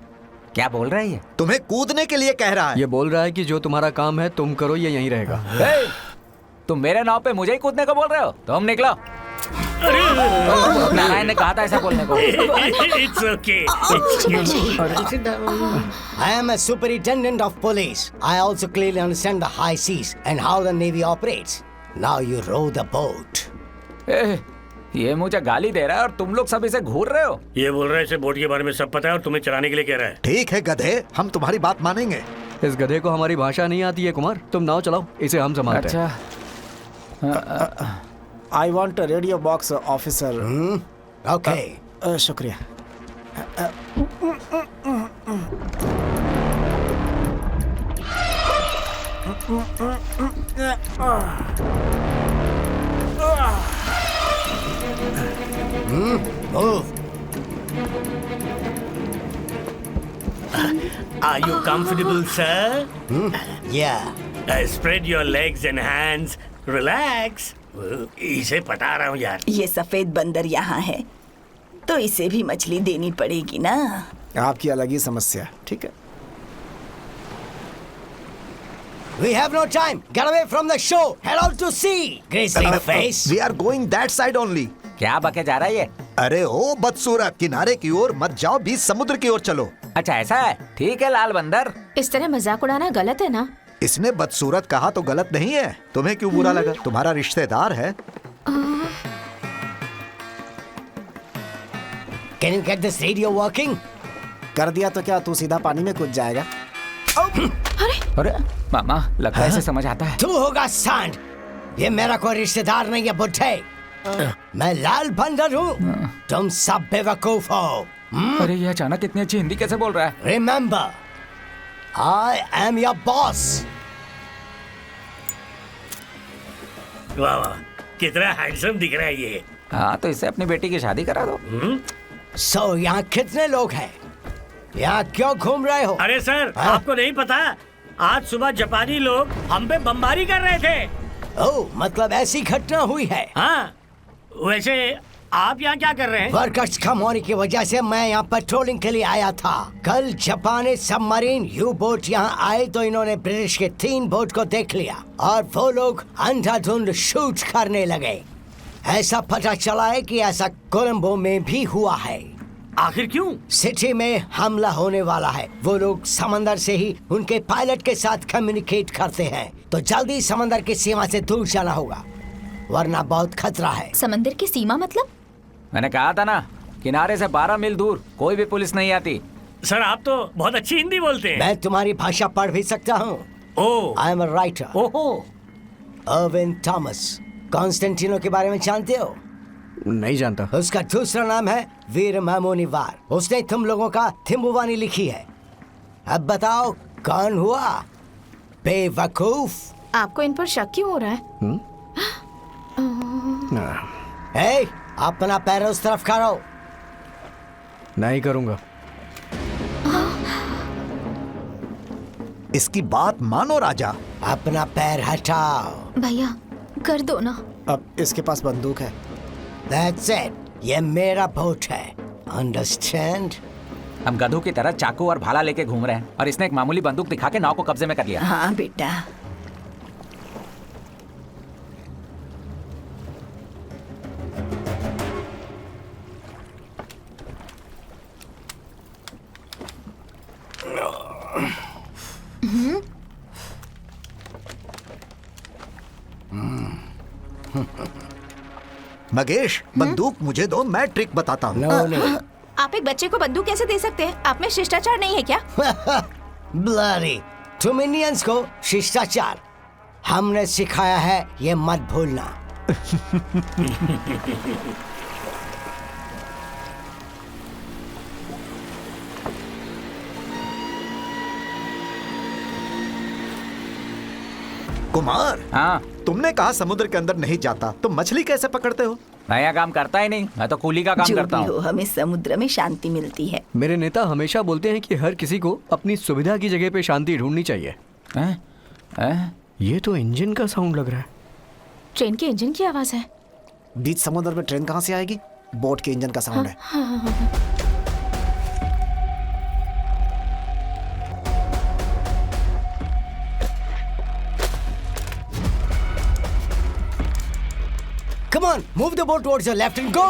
क्या बोल रहा है ये? तुम्हें कूदने के लिए कह रहा है। ये बोल रहा है कि जो तुम्हारा काम है तुम करो, ये यहीं रहेगा। हे, तुम मेरे नाव पे मुझे ही कूदने को बोल रहे हो? तुम निकलो। नारायण ने कहा था ऐसा बोलने को। It's okay. I am a superintendent of police. I also clearly understand the high seas and how the navy operates. Now you row the boat. ए, ये मुझे गाली दे रहा है और तुम लोग सब इसे घूर रहे हो। ये बोल रहा है इसे बोट के बारे में सब पता है और तुम्हें चलाने के लिए कह रहा है। ठीक है गधे, हम तुम्हारी बात मानेंगे। इस गधे को हमारी भाषा नहीं आती है कुमार, तुम नाव चलाओ, इसे हम संभालते हैं। अच्छा, I want radio box officer. Okay. शुक्रिया। Move. Are you comfortable, sir? Yeah. Spread your legs and hands. Relax. इसे पटा रहा हूँ यार। ये सफेद बंदर यहाँ है तो इसे भी मछली देनी पड़ेगी ना। आपकी अलग ही समस्या। ठीक है। We have no time. Get away from the shore. Head out to sea. Greasy face. We are going that side only. क्या बके जा रहा है ये? अरे ओ बदसूरत, किनारे की ओर मत जाओ, बीच समुद्र की ओर चलो। अच्छा ऐसा है, ठीक है लाल बंदर। इस तरह मजाक उड़ाना गलत है ना? इसने बदसूरत कहा तो गलत नहीं है। तुम्हें क्यों बुरा लगा? तुम्हारा रिश्तेदार है। Can you get this radio working? कर दिया तो क्या तू सीधा पानी में कूद जाएगा? अरे मामा, लगता है इसे समझ आता है। तू होगा सांड। ये मेरा कोई रिश्तेदार नहीं है बुड्ढे। मैं लाल बंदर हूँ, तुम सब बेवकूफ हो। अरे ये अचानक इतनी अच्छी हिंदी कैसे बोल रहा है? Remember, I am your boss. वाह वाह, कितना हैंडसम दिख रहा है ये। हाँ तो इससे अपनी बेटी की शादी करा दो। So यहाँ कितने लोग हैं? यहाँ क्यों घूम रहे हो? अरे सर, आपको नहीं पता, आज सुबह जापानी लोग हम पे बमबारी कर रहे थे। ओह, मतलब ऐसी घटना हुई है। हाँ, वैसे आप यहाँ क्या कर रहे हैं? वर्कर्स कम होने की वजह से मैं यहाँ पेट्रोलिंग के लिए आया था। कल जापानी सबमरीन यू बोट यहाँ आए तो इन्होंने ब्रिटिश के 3 बोट को देख लिया और वो लोग अंधाधुंध शूट करने लगे। ऐसा पता चला है कि ऐसा कोलंबो में भी हुआ है। आखिर क्यों? सिटी में हमला होने वाला है। वो लोग समंदर से ही उनके पायलट के साथ कम्युनिकेट करते हैं, तो जल्दी समंदर की सीमा से दूर जाना होगा, वरना बहुत खतरा है। समंदर की सीमा मतलब? मैंने कहा था ना, किनारे से 12 मील दूर कोई भी पुलिस नहीं आती। सर आप तो बहुत अच्छी हिंदी बोलते हैं। मैं तुम्हारी भाषा पढ़ भी सकता हूँ। ओह, आई एम अ राइटर। ओहो, अर्विन थॉमस। कॉन्स्टेंटिनो के बारे में जानते हो? नहीं जानता। उसका दूसरा नाम है वीर मामुनिवार। उसने तुम लोगों का थिम्बुवानी लिखी है। अब बताओ कौन हुआ बेवकूफ? आपको इन पर शक क्यों हो रहा है? ए, अपना पैर उस तरफ करो। नहीं करूंगा। इसकी बात मानो राजा। अपना पैर हटाओ। भैया कर दो ना। अब इसके पास बंदूक है। That's it. ये मेरा बोट है। Understand? हम गधों की तरह चाकू और भाला लेके घूम रहे हैं और इसने एक मामूली बंदूक दिखा के नाव को कब्जे में कर लिया। हाँ बेटा। मगेश, बंदूक मुझे दो, मैं ट्रिक बताता हूँ। No, no. आप एक बच्चे को बंदूक कैसे दे सकते हैं? आप में शिष्टाचार नहीं है क्या? Bloody. तुम इंडियंस को शिष्टाचार हमने सिखाया है, ये मत भूलना। कुमार, हाँ, तुमने कहा समुद्र के अंदर नहीं जाता, तुम मछली कैसे पकड़ते हो? नया काम करता ही नहीं, मैं तो कूली का काम जो करता भी हो, हूँ। हमें समुद्र में शांति मिलती है। मेरे नेता हमेशा बोलते हैं कि हर किसी को अपनी सुविधा की जगह पे शांति ढूंढनी चाहिए। ये तो इंजन का साउंड लग रहा है। ट्रेन के इंजन की आवाज है। बीच समुद्र में ट्रेन कहाँ से आएगी? बोट के इंजन का साउंड है। Come on, move the boat towards your left and go.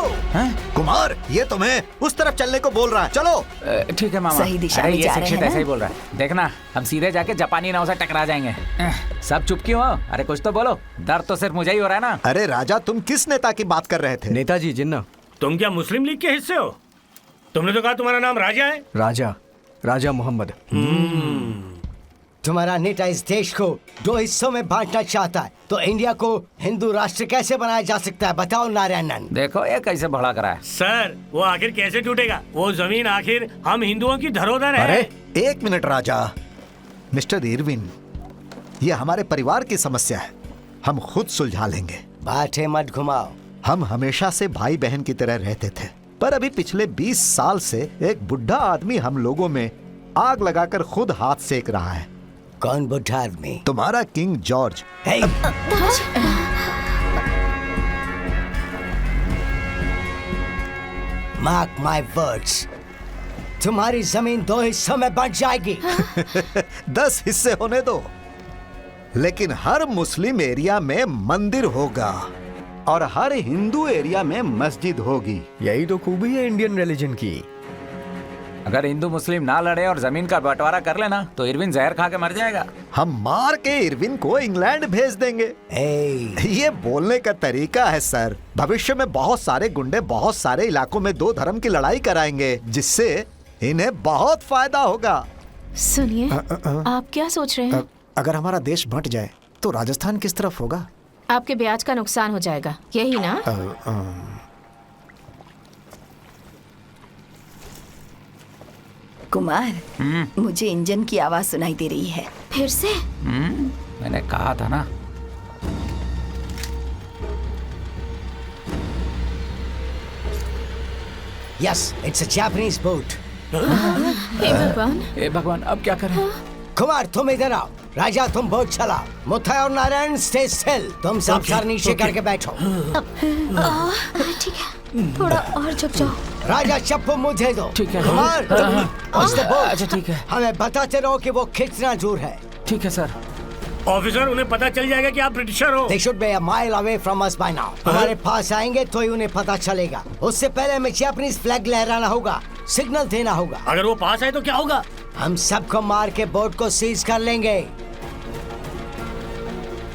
Kumar, ये तुम्हें उस तरफ चलने को बोल रहा है, चलो। ठीक है मामा। सही दिशा अरे में ये जा रहे शिक्षित हैं ऐसा ही ना? बोल रहा है। देखना, हम सीधे जाके जापानी नाव से टकरा जाएंगे। सब चुप क्यों हो? अरे कुछ तो बोलो। दर्द तो सिर्फ मुझे ही हो रहा है ना। अरे राजा, तुम किस नेता की बात कर रहे थे? नेताजी जिन्ना। तुम क्या मुस्लिम लीग के हिस्से हो? तुमने तो कहा तुम्हारा नाम राजा है। राजा मोहम्मद। तुम्हारा नेता इस देश को दो हिस्सों में बांटना चाहता है, तो इंडिया को हिंदू राष्ट्र कैसे बनाया जा सकता है? बताओ नारायणन। देखो ये कैसे भड़ा करा है। सर, वो आखिर कैसे टूटेगा? वो जमीन आखिर हम हिंदुओं की धरोहर है। अरे एक मिनट राजा। मिस्टर इरविन, ये हमारे परिवार की समस्या है, हम खुद सुलझा लेंगे। बातें मत घुमाओ। हम हमेशा से भाई बहन की तरह रहते थे, पर अभी पिछले 20 साल से एक बुढ़ा आदमी हम लोगों में आग लगाकर खुद हाथ सेक रहा है। कौन बुढ़ा आदमी? तुम्हारा king George. Hey! Mark my words. तुम्हारी जमीन दो हिस्सों में बंट जाएगी। 10 हिस्से होने दो, लेकिन हर मुस्लिम एरिया में मंदिर होगा और हर हिंदू एरिया में मस्जिद होगी। यही तो खूबी है इंडियन रिलीजन की। अगर हिंदू मुस्लिम ना लड़े और जमीन का बंटवारा कर लेना तो इरविन जहर खा के मर जाएगा। हम मार के इरविन को इंग्लैंड भेज देंगे। ये बोलने का तरीका है सर। भविष्य में बहुत सारे गुंडे बहुत सारे इलाकों में दो धर्म की लड़ाई कराएंगे, जिससे इन्हें बहुत फायदा होगा। सुनिए, आप क्या सोच रहे हैं? अगर हमारा देश बंट जाए तो राजस्थान किस तरफ होगा? आपके ब्याज का नुकसान हो जाएगा, यही ना? कुमार, मुझे इंजन की आवाज सुनाई दे रही है। फिर से? मैंने कहा था ना। Yes, it's a Japanese boat. हे भगवान। ए भगवान, अब क्या करें? कुमार, तुम इधर आओ। राजा, तुम बोट चलाओ। मुथाई और नारायण स्टे स्टिल। तुम सब सर नीचे करके बैठो। ठीक है, थोड़ा और झुक जाओ। राजा, चप्पू मुझे दो। ठीक है। कुमार, अच्छा ठीक है। हमें बताते रहो कि वो कितना दूर है। ठीक है सर। ऑफिसर, उन्हें पता चल जाएगा कि आप ब्रिटिशर हो। They should be a mile away from us by now. हमारे पास आएंगे तो ही उन्हें पता चलेगा। उससे पहले हमें जापानीज फ्लैग लहराना होगा, सिग्नल देना होगा। अगर वो पास आए तो क्या होगा? हम सबको मार के बोट को सीज कर लेंगे।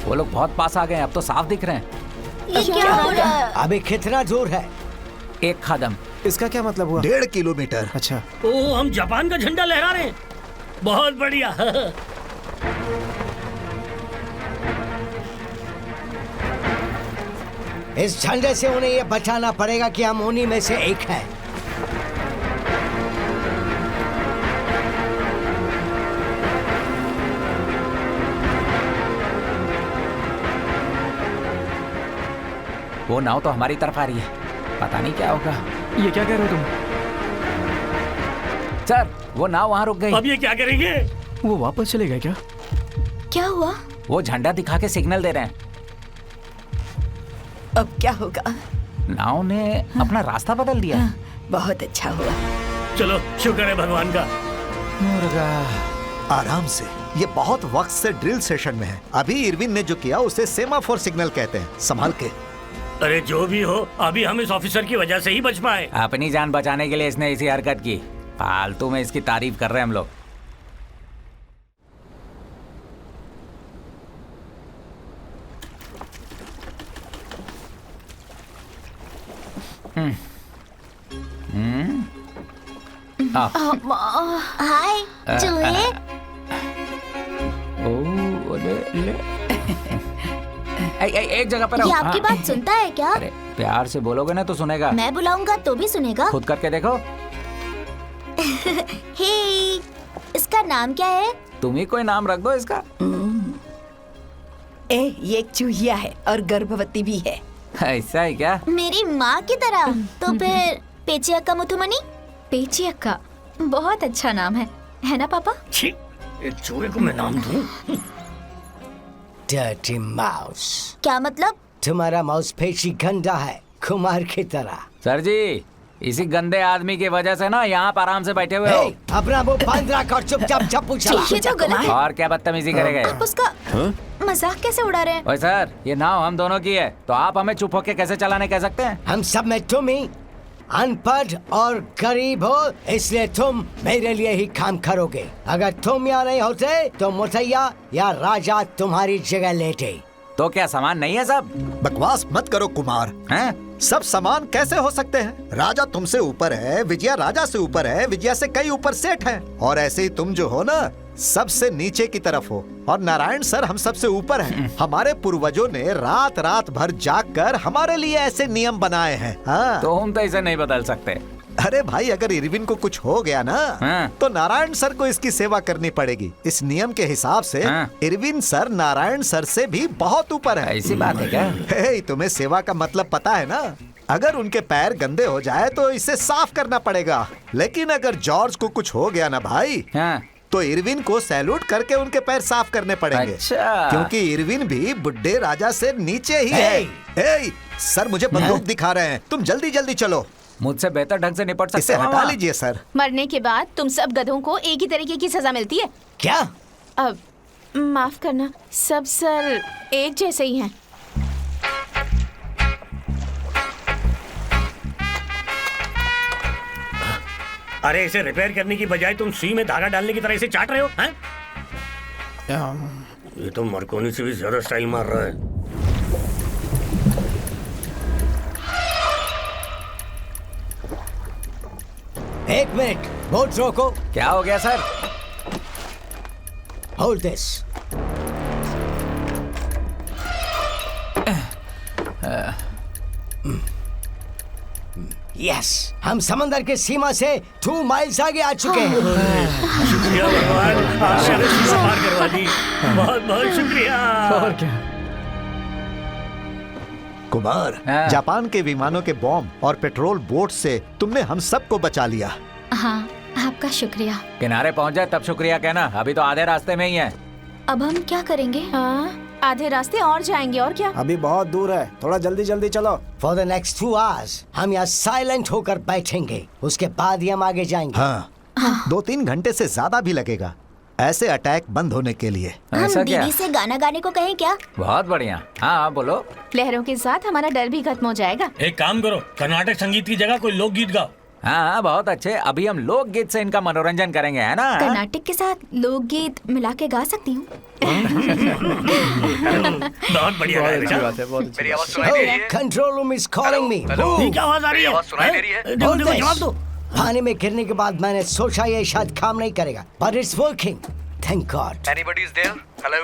वो लोग बहुत पास आ गए, अब तो साफ दिख रहे हैं। ये क्या हो रहा है? अभी कितना दूर है? 1 कदम। इसका क्या मतलब हुआ? 1.5 किलोमीटर। अच्छा, ओह, हम जापान का झंडा लहरा रहे हैं। बहुत बढ़िया। इस झंडे से उन्हें ये बचाना पड़ेगा कि हम उन्हीं में से एक हैं। वो नाव तो हमारी तरफ आ रही है, पता नहीं क्या होगा। ये क्या कह रहे हो तुम? सर वो नाव वहाँ रुक गई। अब ये क्या करेंगे? वो वापस चले गए क्या? क्या हुआ? वो झंडा दिखा के सिग्नल दे रहे हैं। अब क्या होगा? नाव ने अपना रास्ता बदल दिया। बहुत अच्छा हुआ। चलो शुक्र है भगवान का। मुर्गा आराम से, ये बहुत वक्त से ड्रिल सेशन में है। अभी इरविन ने जो किया उसे सेमाफोर सिग्नल कहते हैं। संभाल के। अरे जो भी हो, अभी हम इस ऑफिसर की वजह से ही बच पाए। अपनी जान बचाने के लिए इसने ऐसी हरकत की। फालतू में इसकी तारीफ कर रहे हैं हम लोग। हाय चूहे। एक जगह पर ये आपकी बात सुनता है क्या? अरे प्यार से बोलोगे ना तो सुनेगा। मैं बुलाऊंगा तो भी सुनेगा। खुद करके देखो। हे, इसका नाम क्या है? तुम ही कोई नाम रख दो इसका। ये एक चूहिया है और गर्भवती भी है। ऐसा है क्या? मेरी माँ की तरह। तो फिर पेचियक्का मुथुमनी? पेचियक्का बहुत अच्छा नाम है ना पापा? छी, एक चूहे को मैं नाम दूं? Dirty mouse. क्या मतलब? तुम्हारा माउस पेशी गंदा है, कुमार की तरह। सर जी, इसी गंदे आदमी की वजह से ना यहाँ पर आराम से बैठे हुए हो। अपना वो बंद रख और चुपचाप चप्पू चला। ये तो गलत है। और क्या बदतमीजी करेंगे? आप उसका मजाक कैसे उड़ा रहे हैं? ओए सर, ये नाव हम दोनों की है, तो आप हमें चुप होके कैसे चलाने कह सकते हैं? हम सब में तुम ही अनपढ़ और गरीब हो, इसलिए तुम मेरे लिए ही काम करोगे। अगर तुम यहाँ नहीं होते तो मुथैया या राजा तुम्हारी जगह लेते। तो क्या सामान नहीं है सब? बकवास मत करो कुमार। हैं? सब समान कैसे हो सकते हैं? राजा तुमसे ऊपर है, विजया राजा से ऊपर है, विजया से कई ऊपर सेठ है, और ऐसे ही तुम जो हो ना सबसे नीचे की तरफ हो, और नारायण सर हम सबसे ऊपर हैं। हमारे पूर्वजों ने रात रात भर जागकर हमारे लिए ऐसे नियम बनाए हैं। हाँ। तो हम तो इसे नहीं बदल सकते। अरे भाई, अगर इरविन को कुछ हो गया ना हाँ। तो नारायण सर को इसकी सेवा करनी पड़ेगी। इस नियम के हिसाब से हाँ। इरविन सर नारायण सर से भी बहुत ऊपर है। ऐसी बात है क्या? हे, तुम्हें सेवा का मतलब पता है ना? अगर उनके पैर गंदे हो जाए तो इसे साफ करना पड़ेगा, लेकिन अगर जॉर्ज को कुछ हो गया ना भाई, हाँ। तो इरविन को सैल्यूट करके उनके पैर साफ करने पड़ेंगे। अच्छा। क्योंकि इरविन भी बुड्ढे राजा से नीचे ही है। हे, सर मुझे बंदूक दिखा रहे हैं, तुम जल्दी जल्दी चलो। मुझसे बेहतर ढंग से निपट सकते इसे हो हटा मामा। लीजिए सर। मरने के बाद तुम सब गधों को एक ही तरीके की सजा मिलती है क्या? अब माफ करना, सब सर एक जैसे ही हैं। अरे इसे रिपेयर करने की बजाय तुम सुई में धागा डालने की तरह इसे चाट रहे हो हैं? ये तो मरकोनी से भी ज्यादा स्टाइल मार रहा है। एक मिनट, बोट रोको। क्या हो गया सर? Hold this. यस, हम समंदर के सीमा से 2 माइल्स आगे आ चुके हैं। शुक्रिया भगवान, आपने सीमा पार करवा दी। बहुत बहुत शुक्रिया। और क्या? कुमार, हाँ। जापान के विमानों के बॉम्ब और पेट्रोल बोट से तुमने हम सबको बचा लिया। हाँ, आपका शुक्रिया। किनारे पहुंच जाए तब शुक्रिया कहना, अभी तो आधे रास्ते में ही है। अब हम क्या करेंगे? हाँ, आधे रास्ते और जाएंगे और क्या। अभी बहुत दूर है, थोड़ा जल्दी जल्दी चलो। फॉर द नेक्स्ट 2 hours हम यहाँ साइलेंट होकर बैठेंगे, उसके बाद ही हम आगे जाएंगे। हाँ, 2-3 घंटे से ज्यादा भी लगेगा ऐसे अटैक बंद होने के लिए। हम ऐसा क्या? दीदी से गाना गाने को कहें क्या? बहुत बढ़िया। हाँ हाँ बोलो। लहरों के साथ हमारा डर भी खत्म हो जाएगा। एक काम करो, कर्नाटक संगीत की जगह कोई लोकगीत गाओ। हाँ हाँ बहुत अच्छे। अभी हम लोकगीत से इनका मनोरंजन करेंगे, है ना? कर्नाटक के साथ लोकगीत मिला के गा सकती हूँ। बहुत बढ़िया गाया बेटा। मेरी आवाज सुनाई दे रही है? Control room is calling me. ये क्या आवाज आ रही है? आवाज सुनाई दे रही है? देखो देखो, जवाब दो। पानी में गिरने के बाद मैंने सोचा ये शायद काम नहीं करेगा, but it's working, thank God. Anybody is there? Hello?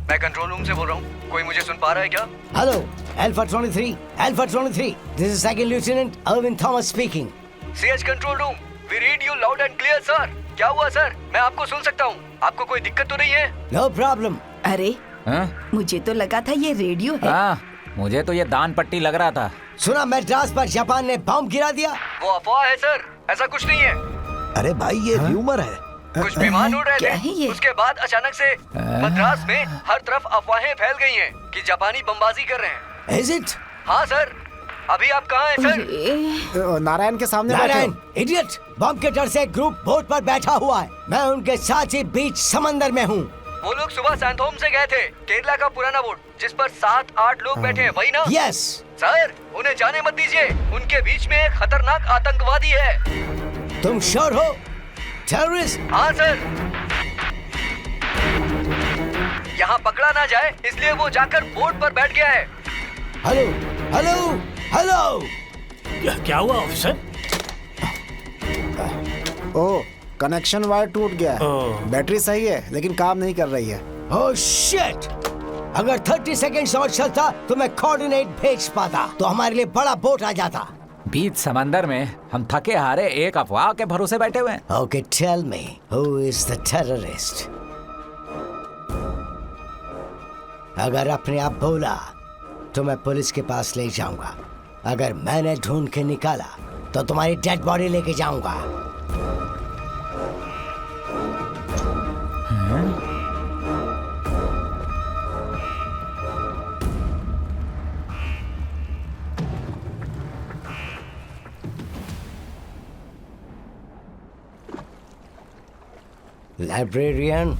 मैं कंट्रोल रूम से बोल रहा हूँ। कोई मुझे सुन पा रहा है क्या? Hello, Alpha 23, this is Second Lieutenant Irvin Thomas speaking. CH control room, we read you loud and clear, sir. क्या हुआ सर? मैं आपको सुन सकता हूँ। आपको कोई दिक्कत तो नहीं है? No problem. अरे हाँ? मुझे तो लगा था ये रेडियो है। हाँ, मुझे तो ये दान पट्टी लग रहा था। सुना मैड्रास पर जापान ने बम गिरा दिया। वो अफवाह है सर, ऐसा कुछ नहीं है। अरे भाई ये र्यूमर है। कुछ विमान उड़ रहे क्या है ये? थे, उसके बाद अचानक से मद्रास में हर तरफ अफवाहें फैल गई हैं कि जापानी बमबाजी कर रहे हैं। Is it? हाँ सर, अभी आप कहाँ हैं सर? नारायण के सामने बैठे नारायण, हो। इडियट! बम के डर से एक ग्रुप बोट पर बैठा हुआ है। मैं उनके साथ ही बीच समंदर में हूँ। वो लोग सुबह सैंथोम से गए थे, केरला का पुराना बोट जिस पर 7-8 लोग बैठे हैं, वही ना? यस। सर, उन्हें जाने मत दीजिए, उनके बीच में एक खतरनाक आतंकवादी है। तुम श्योर हो? टेररिस्ट? हाँ सर, यहाँ पकड़ा ना जाए इसलिए वो जाकर बोट पर बैठ गया है। Hello, hello, hello! क्या हुआ ऑफिसर? ओ, कनेक्शन वायर टूट गया है। बैटरी सही है लेकिन काम नहीं कर रही है। Oh shit! अगर 30 सेकंड और चलता तो मैं कोऑर्डिनेट भेज पाता, तो हमारे लिए बड़ा बोट आ जाता। बीच समंदर में हम थके हारे एक अफवाह के भरोसे बैठे हुए हैं। Okay, tell me, who is the terrorist? अगर अपने आप बोला तो मैं पुलिस के पास ले जाऊंगा। अगर मैंने ढूंढ के निकाला तो तुम्हारी डेड बॉडी लेके जाऊंगा। लाइब्रेरियन,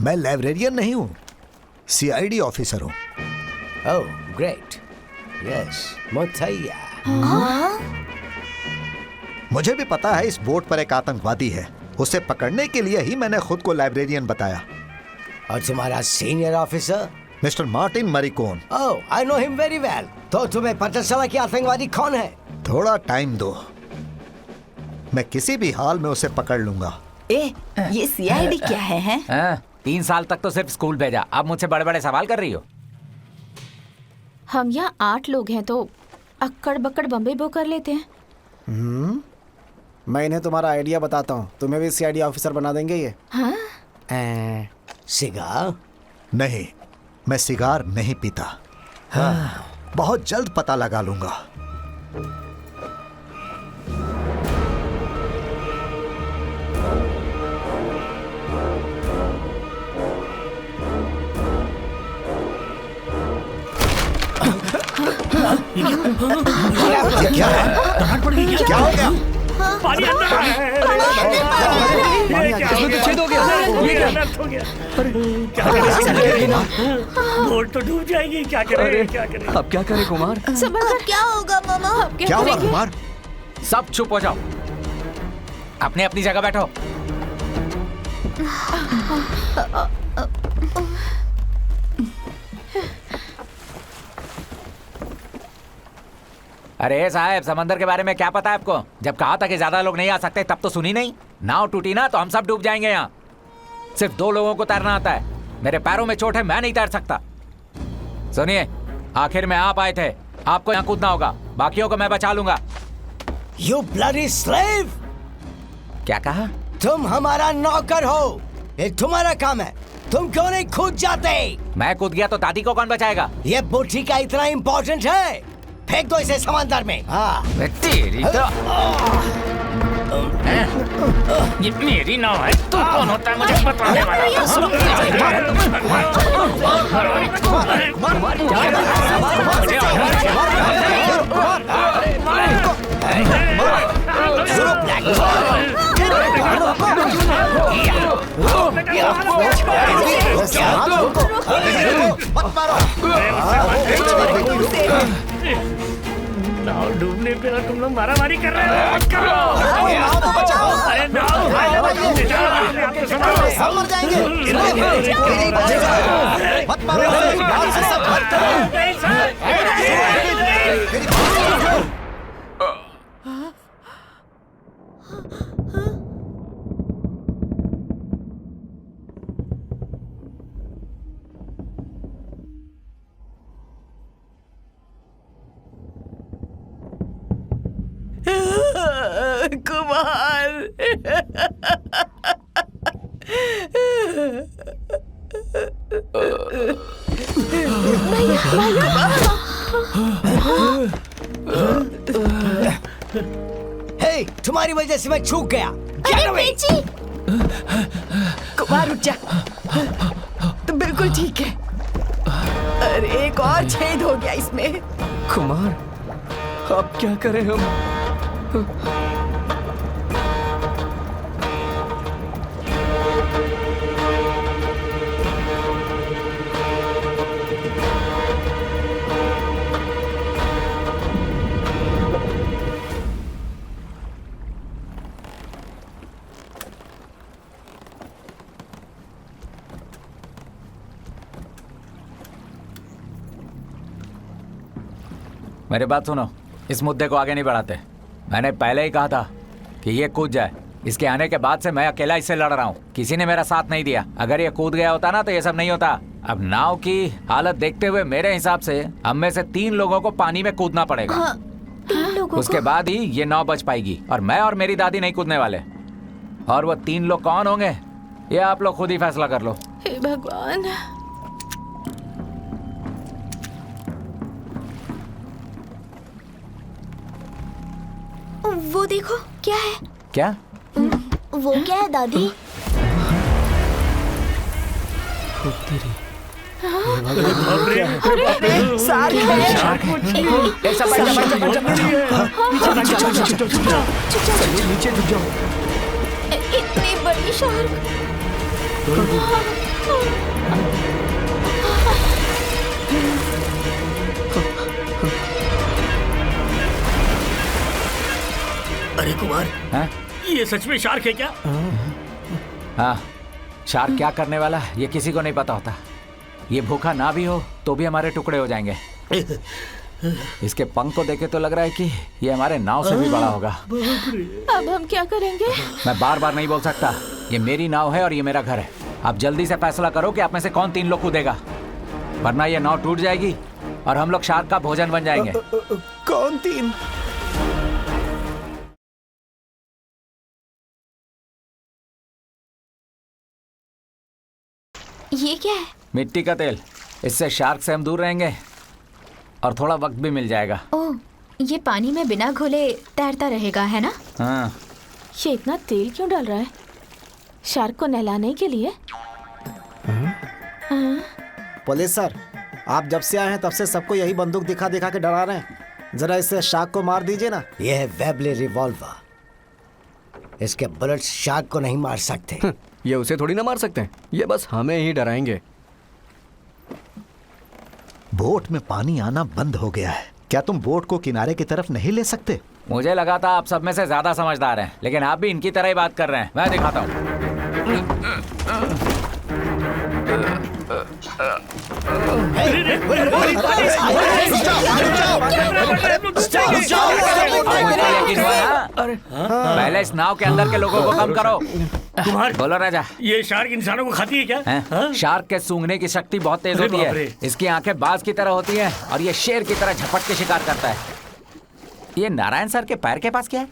मैं लाइब्रेरियन नहीं हूँ, सीआईडी ऑफिसर हूँ। Oh great, yes, Muttiah. मुझे भी पता है इस बोट पर एक आतंकवादी है। उसे पकड़ने के लिए ही मैंने खुद को लाइब्रेरियन बताया। और तुम्हारा senior officer? Mister Martin Morricone. Oh, I know him very well. तो तुम्हें पता चला कि आतंकवादी कौन है? थोड़ा टाइम दो, मैं किसी भी हाल में उसे पकड़ लूंगा। ये सीआईडी क्या है, हैं? 3 साल तक तो सिर्फ स्कूल भेजा, अब मुझसे बड़े बड़े सवाल कर रही हो। हम यहाँ 8 लोग हैं तो अक्कड़ बक्कड़ बम्बे बो कर लेते हैं। मैं इन्हें तुम्हारा आइडिया बताता हूँ, तुम्हें भी सीआईडी ऑफिसर बना देंगे ये। हाँ? सिगार? नहीं, मैं सिगार नहीं पीता। बहुत जल्द पता लगा लूंगा। क्या है? पड़ गई क्या? क्या हो गया? पानी अंदर छेद हो गया। बोट तो डूब जाएगी, क्या करें? क्या करें? अब क्या करें कुमार? अब क्या होगा मामा? क्या हुआ कुमार? सब चुप हो जाओ, अपने अपनी जगह बैठो। अरे साहब, समंदर के बारे में क्या पता है आपको? जब कहा था कि ज्यादा लोग नहीं आ सकते तब तो सुनी नहीं। नाव टूटी ना तो हम सब डूब जाएंगे। यहाँ सिर्फ 2 लोगों को तैरना आता है। मेरे पैरों में चोट है, मैं नहीं तैर सकता। सुनिए, आखिर में आप आए थे, आपको यहाँ कूदना होगा, बाकियों को मैं बचा लूंगा। You bloody slave! क्या कहा? तुम हमारा नौकर हो, ये तुम्हारा काम है। तुम क्यों नहीं कूद जाते? मैं कूद गया तो दादी को कौन बचाएगा? ये बुढ़ी का इतना इम्पोर्टेंट है? फेंक दो इसे समंदर में। हाँ। तेरी तो ये मेरी नाव है, तू कौन होता है मुझे बताने नाव डूबने पे और तुम लोग मारामारी कर रहे हो। मत करो। अरे नाव सब मर जाएंगे। मत मारो। तुम्हारी वजह से मैं चूक गया। अरे पेची, कुमार उठ जा। तो बिल्कुल ठीक है। अरे एक और छेद हो गया इसमें। कुमार, अब क्या करें हम? मेरी बात सुनो, इस मुद्दे को आगे नहीं बढ़ाते। मैंने पहले ही कहा था कि ये कूद जाए। इसके आने के बाद से मैं अकेला इससे लड़ रहा हूँ, किसी ने मेरा साथ नहीं दिया। अगर ये कूद गया होता ना तो ये सब नहीं होता। अब नाव की हालत देखते हुए मेरे हिसाब से हम में से 3 लोगों को पानी में कूदना पड़ेगा। हाँ, 3 लोगों उसके बाद ही ये नाव बच पाएगी, और मैं और मेरी दादी नहीं कूदने वाले। और वो 3 लोग कौन होंगे ये आप लोग खुद ही फैसला कर लो। हे भगवान, वो देखो क्या है। क्या? वो क्या है दादी? इतनी बड़ी शार्क। अरे कुमार, हाँ? ये सच में शार्क है क्या? हाँ, शार्क क्या करने वाला है ये किसी को नहीं पता होता। ये भूखा ना भी हो तो भी हमारे टुकड़े हो जाएंगे। इसके पंख को देखे तो लग रहा है कि ये हमारे नाव से भी बड़ा होगा। अब हम क्या करेंगे? मैं बार बार नहीं बोल सकता। ये मेरी नाव है और ये मेरा घर है। आप जल्दी से फैसला करो कि आप में से कौन 3 लोग कूदेगा, वरना ये नाव टूट जाएगी और हम लोग शार्क का भोजन बन जाएंगे। कौन 3? ये क्या है? मिट्टी का तेल। इससे शार्क से हम दूर रहेंगे और थोड़ा वक्त भी मिल जाएगा। ओह, ये पानी में बिना घुले तैरता रहेगा, है ना? हाँ। ये इतना तेल क्यों डाल रहा है? शार्क को नहलाने के लिए? पुलिस सर, आप जब से आए हैं तब से सबको यही बंदूक दिखा दिखा के डरा रहे हैं। जरा इससे शार्क को मार दीजिए ना। ये है वेबले रिवॉल्वर। इसके बुलेट शार्क को नहीं मार सकते। ये उसे थोड़ी ना मार सकते हैं, ये बस हमें ही डराएंगे। बोट में पानी आना बंद हो गया है। क्या तुम बोट को किनारे की तरफ नहीं ले सकते? मुझे लगा था आप सब में से ज्यादा समझदार हैं, लेकिन आप भी इनकी तरह ही बात कर रहे हैं। मैं दिखाता हूँ। पहले इस नाव के अंदर के लोगों को कम करो। कुमार, बोलो राजा। ये शार्क इंसानों को खाती है क्या? हाँ? शार्क के सूंघने की शक्ति बहुत तेज होती है। इसकी आंखें बाज की तरह होती हैं और ये शेर की तरह झपट के शिकार करता है। ये नारायण सर के पैर के पास क्या है?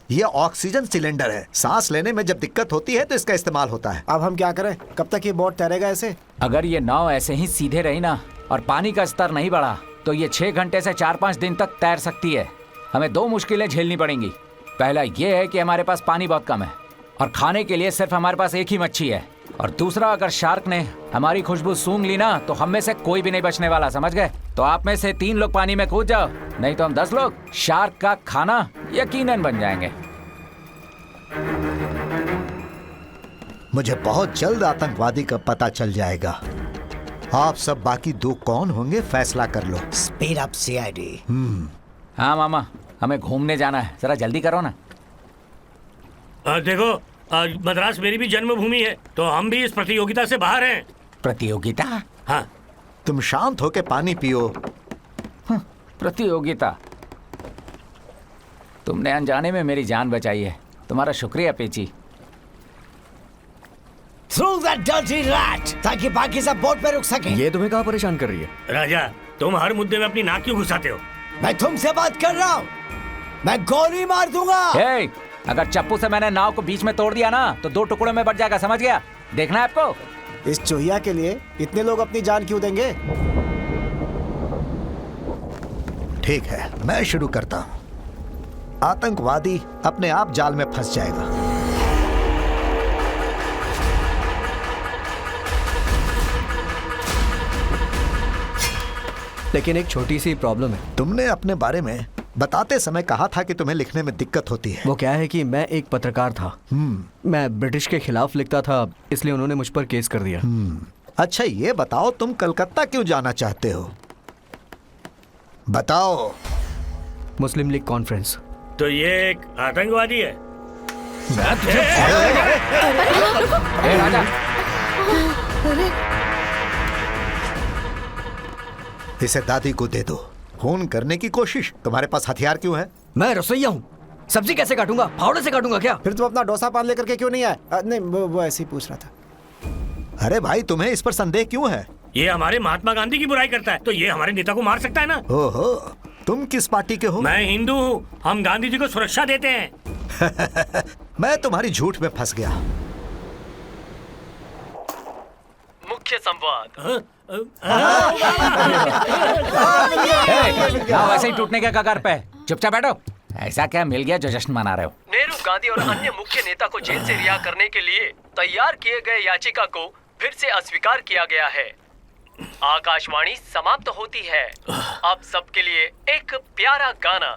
ये ऑक्सीजन सिलेंडर है। सांस लेने में जब दिक्कत होती है तो इसका इस्तेमाल होता है। अब हम क्या करें? कब तक ये बोट तैरेगा ऐसे? अगर ये नाव ऐसे ही सीधे रही ना और पानी का स्तर नहीं बढ़ा तो ये 6 घंटे से 4-5 दिन तक तैर सकती है। हमें 2 मुश्किलें झेलनी पड़ेंगी। पहला ये है कि हमारे पास पानी बहुत कम है और खाने के लिए सिर्फ हमारे पास एक ही मच्छी है। और दूसरा, अगर शार्क ने हमारी खुशबू सूंघ ली ना तो हम में से कोई भी नहीं बचने वाला, समझ गए? तो आप में से 3 लोग पानी में कूद जाओ, नहीं तो हम 10 लोग शार्क का खाना यकीनन बन जाएंगे। मुझे बहुत जल्द आतंकवादी का पता चल जाएगा। आप सब बाकी 2 कौन होंगे फैसला कर लो। Speed up CID. हाँ मामा, हमें घूमने जाना है, जरा जल्दी करो ना। देखो, मद्रास मेरी भी जन्मभूमि है, तो हम भी इस प्रतियोगिता से बाहर हैं। प्रतियोगिता? हाँ। तुम शांत होके पानी पियो। प्रतियोगिता? तुमने अनजाने में मेरी जान बचाई है, तुम्हारा शुक्रिया पेची। Throw that dirty rat, ताकि बाकी सब बोट पे रुक सके। ये तुम्हें कहाँ परेशान कर रही है? राजा, तुम हर मुद्दे में अपनी नाक क्यों घुसाते हो? मैं तुमसे बात कर रहा हूँ। मैं गोली मार दूंगा। हे, अगर चप्पू से मैंने नाव को बीच में तोड़ दिया ना तो 2 टुकड़ों में बट जाएगा, समझ गया? देखना है आपको? इस चूहिया के लिए इतने लोग अपनी जान क्यों देंगे? ठीक है, मैं शुरू करता हूँ। आतंकवादी अपने आप जाल में फंस जाएगा। लेकिन एक छोटी सी प्रॉब्लम है। तुमने अपने बारे में बताते समय कहा था कि तुम्हें लिखने में दिक्कत होती है। वो क्या है कि मैं एक पत्रकार था। मैं ब्रिटिश के खिलाफ लिखता था, इसलिए उन्होंने मुझ पर केस कर दिया। अच्छा ये बताओ, तुम कलकत्ता क्यों जाना चाहते हो? बताओ। मुस्लिम लीग कॉन्फ्रेंस। तो ये एक आतंकवादी है। राजा, इसे दादी को दे दो। खून करने की कोशिश। तुम्हारे पास हथियार क्यों है? मैं रसोइया हूँ, सब्जी कैसे काटूंगा? फावड़े से काटूंगा क्या? फिर तुम अपना डोसा पान लेकर के क्यों नहीं आए? नहीं वो ऐसे ही पूछ रहा था। अरे भाई, तुम्हें इस पर संदेह क्यों है? ये हमारे महात्मा गांधी की बुराई करता है, तो ये हमारे नेता को मार सकता है ना? ओहो, तुम किस पार्टी के हो? मैं हिंदू हूँ, हम गांधी जी को सुरक्षा देते हैं। मैं तुम्हारी झूठ में फंस गया। मुख्य संवाद। ना वैसे ही टूटने के कगार पे। चुपचाप बैठो। ऐसा क्या मिल गया जो जश्न मना रहे हो? नेहरू, गांधी और अन्य मुख्य नेता को जेल से रिहा करने के लिए तैयार किए गए याचिका को फिर से अस्वीकार किया गया है। आकाशवाणी समाप्त होती है। आप सबके लिए एक प्यारा गाना,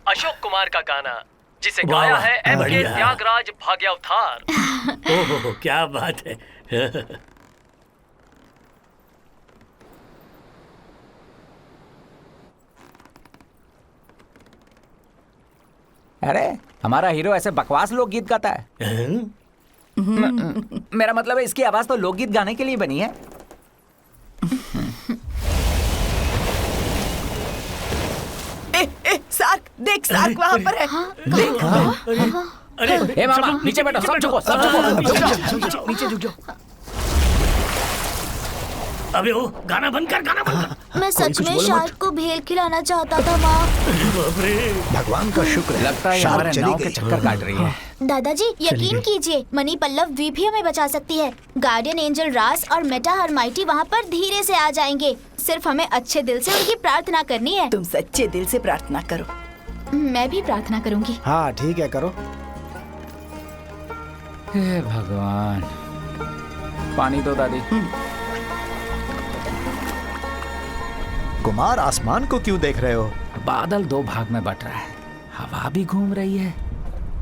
अशोक कुमार का गाना, जिसे गाया है M.K. त्यागराज भाग्यावतार। ओहो, क्या बात है। अरे हमारा हीरो ऐसे बकवास लोकगीत गाता है। मेरा मतलब है इसकी आवाज तो लोकगीत गाने के लिए बनी है। सार्क देख, सार्क वहाँ पर है। अरे मामा, नीचे बैठो, सब झुको, सब झुको। नीचे झुक जाओ। अबे वो गाना बंद कर, गाना बंद कर। मैं सच में शार्क को भेल खिलाना चाहता था माँ। भगवान का शुक्र है, लगता है शार्क हमारे चली नाव के गई। चक्कर काट रही है। दादाजी यकीन कीजिए, मनी पल्लव द्वीप ही हमें बचा सकती है। गार्डियन एंजल रास और मेटा हरमाइटी वहाँ पर धीरे से आ जाएंगे। सिर्फ हमें अच्छे दिल से उनकी प्रार्थना करनी है। तुम सच्चे दिल से प्रार्थना करो। मैं भी प्रार्थना करूँगी। हाँ ठीक है, करो। हे भगवान, पानी दो दादी। कुमार, आसमान को क्यों देख रहे हो? बादल दो भाग में बट रहा है, हवा भी घूम रही है।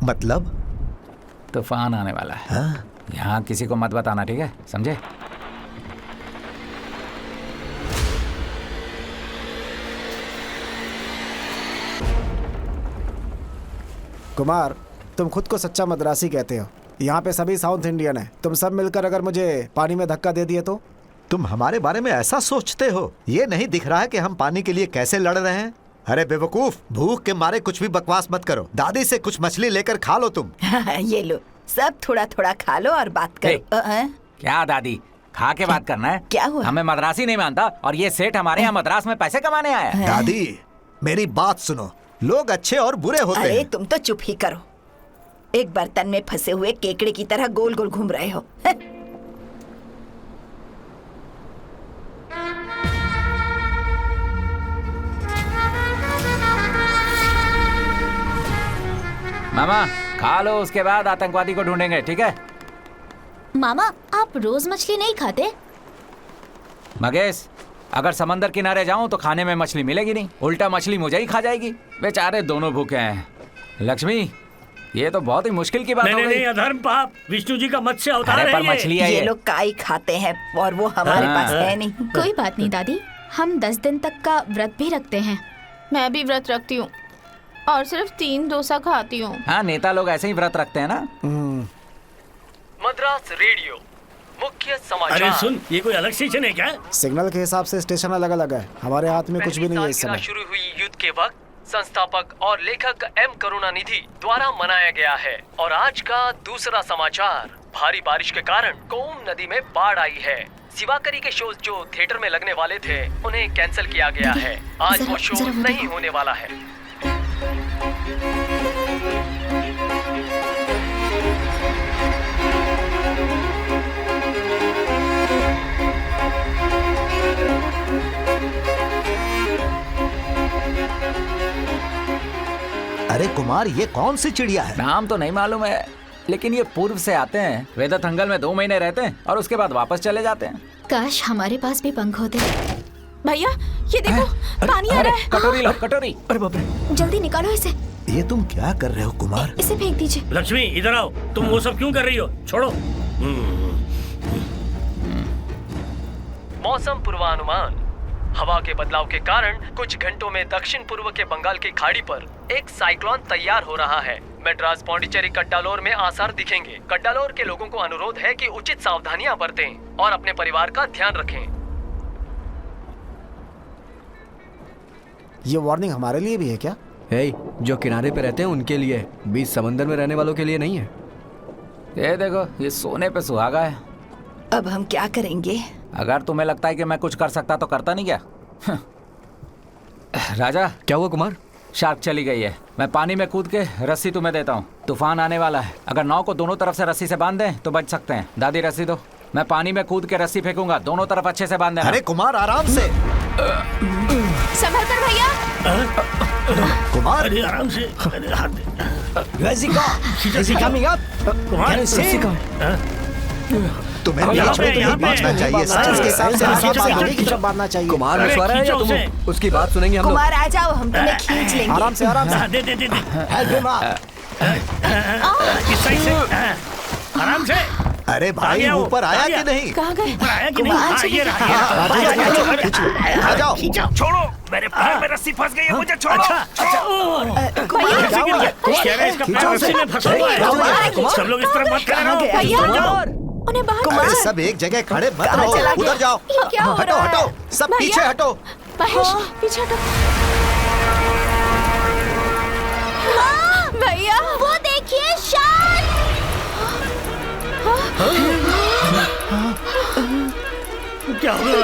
मतलब? तूफान आने वाला है। हाँ? यहाँ किसी को मत बताना, ठीक है? समझे? कुमार, तुम खुद को सच्चा मद्रासी कहते हो। यहाँ पे सभी साउथ इंडियन हैं। तुम सब मिलकर अगर मुझे पानी में धक्का दे दिए तो? तुम हमारे बारे में ऐसा सोचते हो? ये नहीं दिख रहा है कि हम पानी के लिए कैसे लड़ रहे हैं? अरे बेवकूफ, भूख के मारे कुछ भी बकवास मत करो। दादी से कुछ मछली लेकर खा लो तुम। ये लो, सब थोड़ा थोड़ा खा लो और बात करो। क्या दादी, खा के बात करना है? क्या हुआ? हमें मद्रासी नहीं मानता और ये सेठ हमारे यहाँ मद्रास में पैसे कमाने आया है। दादी मेरी बात सुनो, लोग अच्छे और बुरे होते अरे हैं। तुम तो चुप ही करो। एक बर्तन में फंसे हुए केकड़े की तरह गोल गोल घूम रहे हो। मामा खा लो, उसके बाद आतंकवादी को ढूंढेंगे, ठीक है? मामा, आप रोज मछली नहीं खाते? मगेश, अगर समंदर किनारे जाऊं तो खाने में मछली मिलेगी नहीं, उल्टा मछली मुझे ही खा जाएगी। बेचारे दोनों भूखे हैं। लक्ष्मी, ये तो बहुत ही मुश्किल की बात हो गई। नहीं, अधर्म पाप, विष्णु जी का मत्स्य अवतार अरे है पर मछली है ये लोग काई खाते हैं और वो हमारे पास है नहीं। कोई बात नहीं दादी, हम 10 दिन तक का व्रत भी रखते हैं। मैं भी व्रत रखती हूँ और सिर्फ 3 डोसा खाती हूँ। हाँ, नेता लोग ऐसे ही व्रत रखते हैं ना। मद्रास रेडियो मुख्य समाचार। अरे सुन, ये कोई अलग स्टेशन है क्या? सिग्नल के हिसाब से स्टेशन अलग अलग है। हमारे हाथ में कुछ भी नहीं है इस सालगिरह समय। शुरू हुई युद्ध के वक्त संस्थापक और लेखक M करुणानिधि द्वारा मनाया गया है। और आज का दूसरा समाचार, भारी बारिश के कारण कोम नदी में बाढ़ आई है। शिवाकरी के शोज जो थिएटर में लगने वाले थे उन्हें कैंसिल किया गया है। आज वो शो नहीं होने वाला है। अरे कुमार, ये कौन सी चिड़िया है? नाम तो नहीं मालूम है, लेकिन ये पूर्व से आते हैं, वेदथंगल में 2 महीने रहते हैं और उसके बाद वापस चले जाते हैं। काश हमारे पास भी पंख होते। भैया ये देखो, पानी आ रहा है। कटोरी लो, कटोरी। अरे बाप रे, जल्दी निकालो इसे। ये तुम क्या कर रहे हो कुमार? इसे फेंक दीजिए। लक्ष्मी इधर आओ, तुम वो सब क्यों कर रही हो? छोड़ो। मौसम पूर्वानुमान। हवा के बदलाव के कारण कुछ घंटों में दक्षिण पूर्व के बंगाल की खाड़ी पर एक साइक्लोन तैयार हो रहा है। मद्रास, पौंडीचेरी, कड्डालोर में आसार दिखेंगे। कड्डालोर के लोगों को अनुरोध है कि उचित सावधानियां बरतें और अपने परिवार का ध्यान रखें। ये वार्निंग हमारे लिए भी है क्या? हे, जो किनारे पे रहते हैं उनके लिए है, बीच समंदर में रहने वालों के लिए नहीं है। ये देखो, ये सोने पे सुहागा है। अब हम क्या करेंगे? अगर तुम्हें लगता है कि मैं कुछ कर सकता तो करता नहीं क्या? राजा, क्या हुआ कुमार? शार्क चली गई है। मैं पानी में कूद के रस्सी तुम्हें देता हूँ। तूफान आने वाला है, अगर नाव को दोनों तरफ से रस्सी से बांध दें तो बच सकते हैं। दादी रस्सी दो। मैं पानी में कूद के रस्सी फेंकूंगा, दोनों तरफ अच्छे से बांध देना। अरे कुमार, आराम से। संभल कर भैया। कुमार, अरे आराम से। अरे हाथ दे। Jessica, is he coming up? Kumar, Can you see him? तुम्हें यहाँ बीच में पे, तो यहाँ नहीं बीचना पे। चाहिए। सच के हिसाब से खींचो, आसाम खींचो, बांधने की तरफ बांधना चाहिए। कुमार अरे, मशवरा है या खींचो तुम उसे। उसकी बात सुनेंगे हम लोग? कुमार आ जाओ, हम तुम्हें खींच लेंगे। आराम से, आराम से। हाँ, दे दे दे दे। Help him up. इस साइड से। हाँ, आराम से। अरे आ भाई, गया वो, ऊपर आ आया गया। कि नहीं? कहाँ गए? ऊपर आया कि नहीं? कुमार, हाँ, ये रहा, ये हाँ, रहा। खींच लो, आ जाओ। छोड़ो, मेरे पैर में रस्सी फंस गई है, मुझे छोड़ो। अच्छा, कुमार, कैसे गिर गया? कह रहे हैं इसका पैर रस्सी में फंसा हुआ है। सब लोग इस तरफ मत कहाँ करो। गया? तुम जाओ। उन्हें बाहर अरे सब एक जगह खड़े मत कहाँ रहो, चला गया? उधर जाओ। ये क्या हो हटो रहा है? हटो, सब पीछे भैया। हटो। महेश, पीछे हटो। भैया वो देखिए शार्क। क्या हुआ?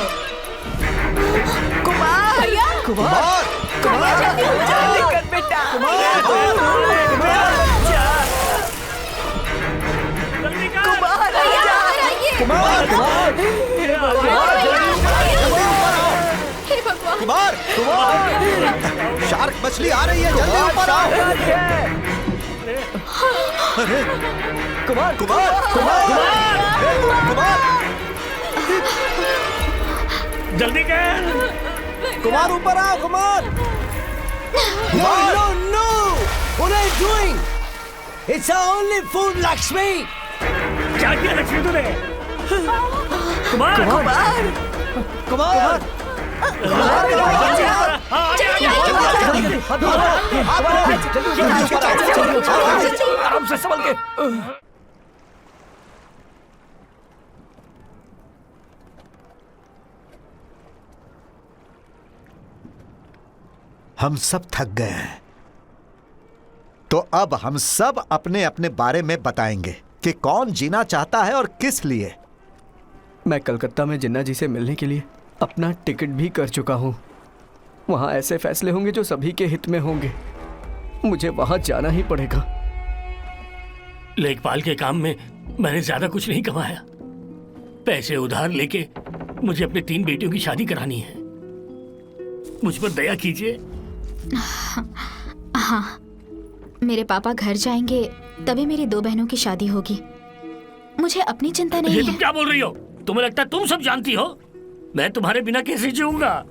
कुमार, कुमार, जल्दी कर बेटा। जल्दी कर। कुमार, हे भगवान। कुमार, शार्क मछली आ रही है, जल्दी ऊपर आओ। अरे कुमार, कुमार, कुमार, कुमार, जल्दी कर। कुमार ऊपर आओ, Kumar. No, no, no! What are you doing? It's our only food, Lakshmi. क्या किया लक्ष्मी तूने? कुमार, कुमार, कुमार, आराम से संभल के। हम सब थक गए हैं, तो अब हम सब अपने अपने बारे में बताएंगे कि कौन जीना चाहता है और किस लिए। मैं कलकत्ता में जिन्ना जी से मिलने के लिए अपना टिकट भी कर चुका हूँ। वहाँ ऐसे फैसले होंगे जो सभी के हित में होंगे। मुझे वहाँ जाना ही पड़ेगा। लेखपाल के काम में मैंने ज्यादा कुछ नहीं कमाया। पैसे उधार लेके मुझे अपने 3 बेटियों की शादी करानी है। मुझ पर दया कीजिए। हाँ, मेरे पापा घर जाएंगे तभी मेरी 2 बहनों की शादी होगी। मुझे अपनी चिंता नहीं ये है। तुम क्या बोल रही हो? तुम्हें लगता है तुम सब जानती हो? मैं तुम्हारे बिना कैसे जीऊंगा?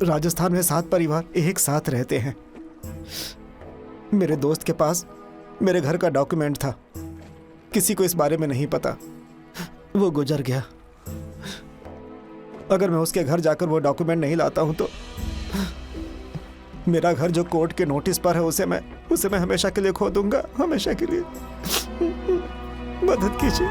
राजस्थान में 7 परिवार एक साथ रहते हैं। मेरे दोस्त के पास मेरे घर का डॉक्यूमेंट था। किसी को इस बारे में नहीं पता। वो गुजर गया। अगर मैं उसके घर जाकर वो डॉक्यूमेंट नहीं लाता हूं तो मेरा घर जो कोर्ट के नोटिस पर है उसे मैं हमेशा के लिए खो दूंगा। हमेशा के लिए। मदद कीजिए।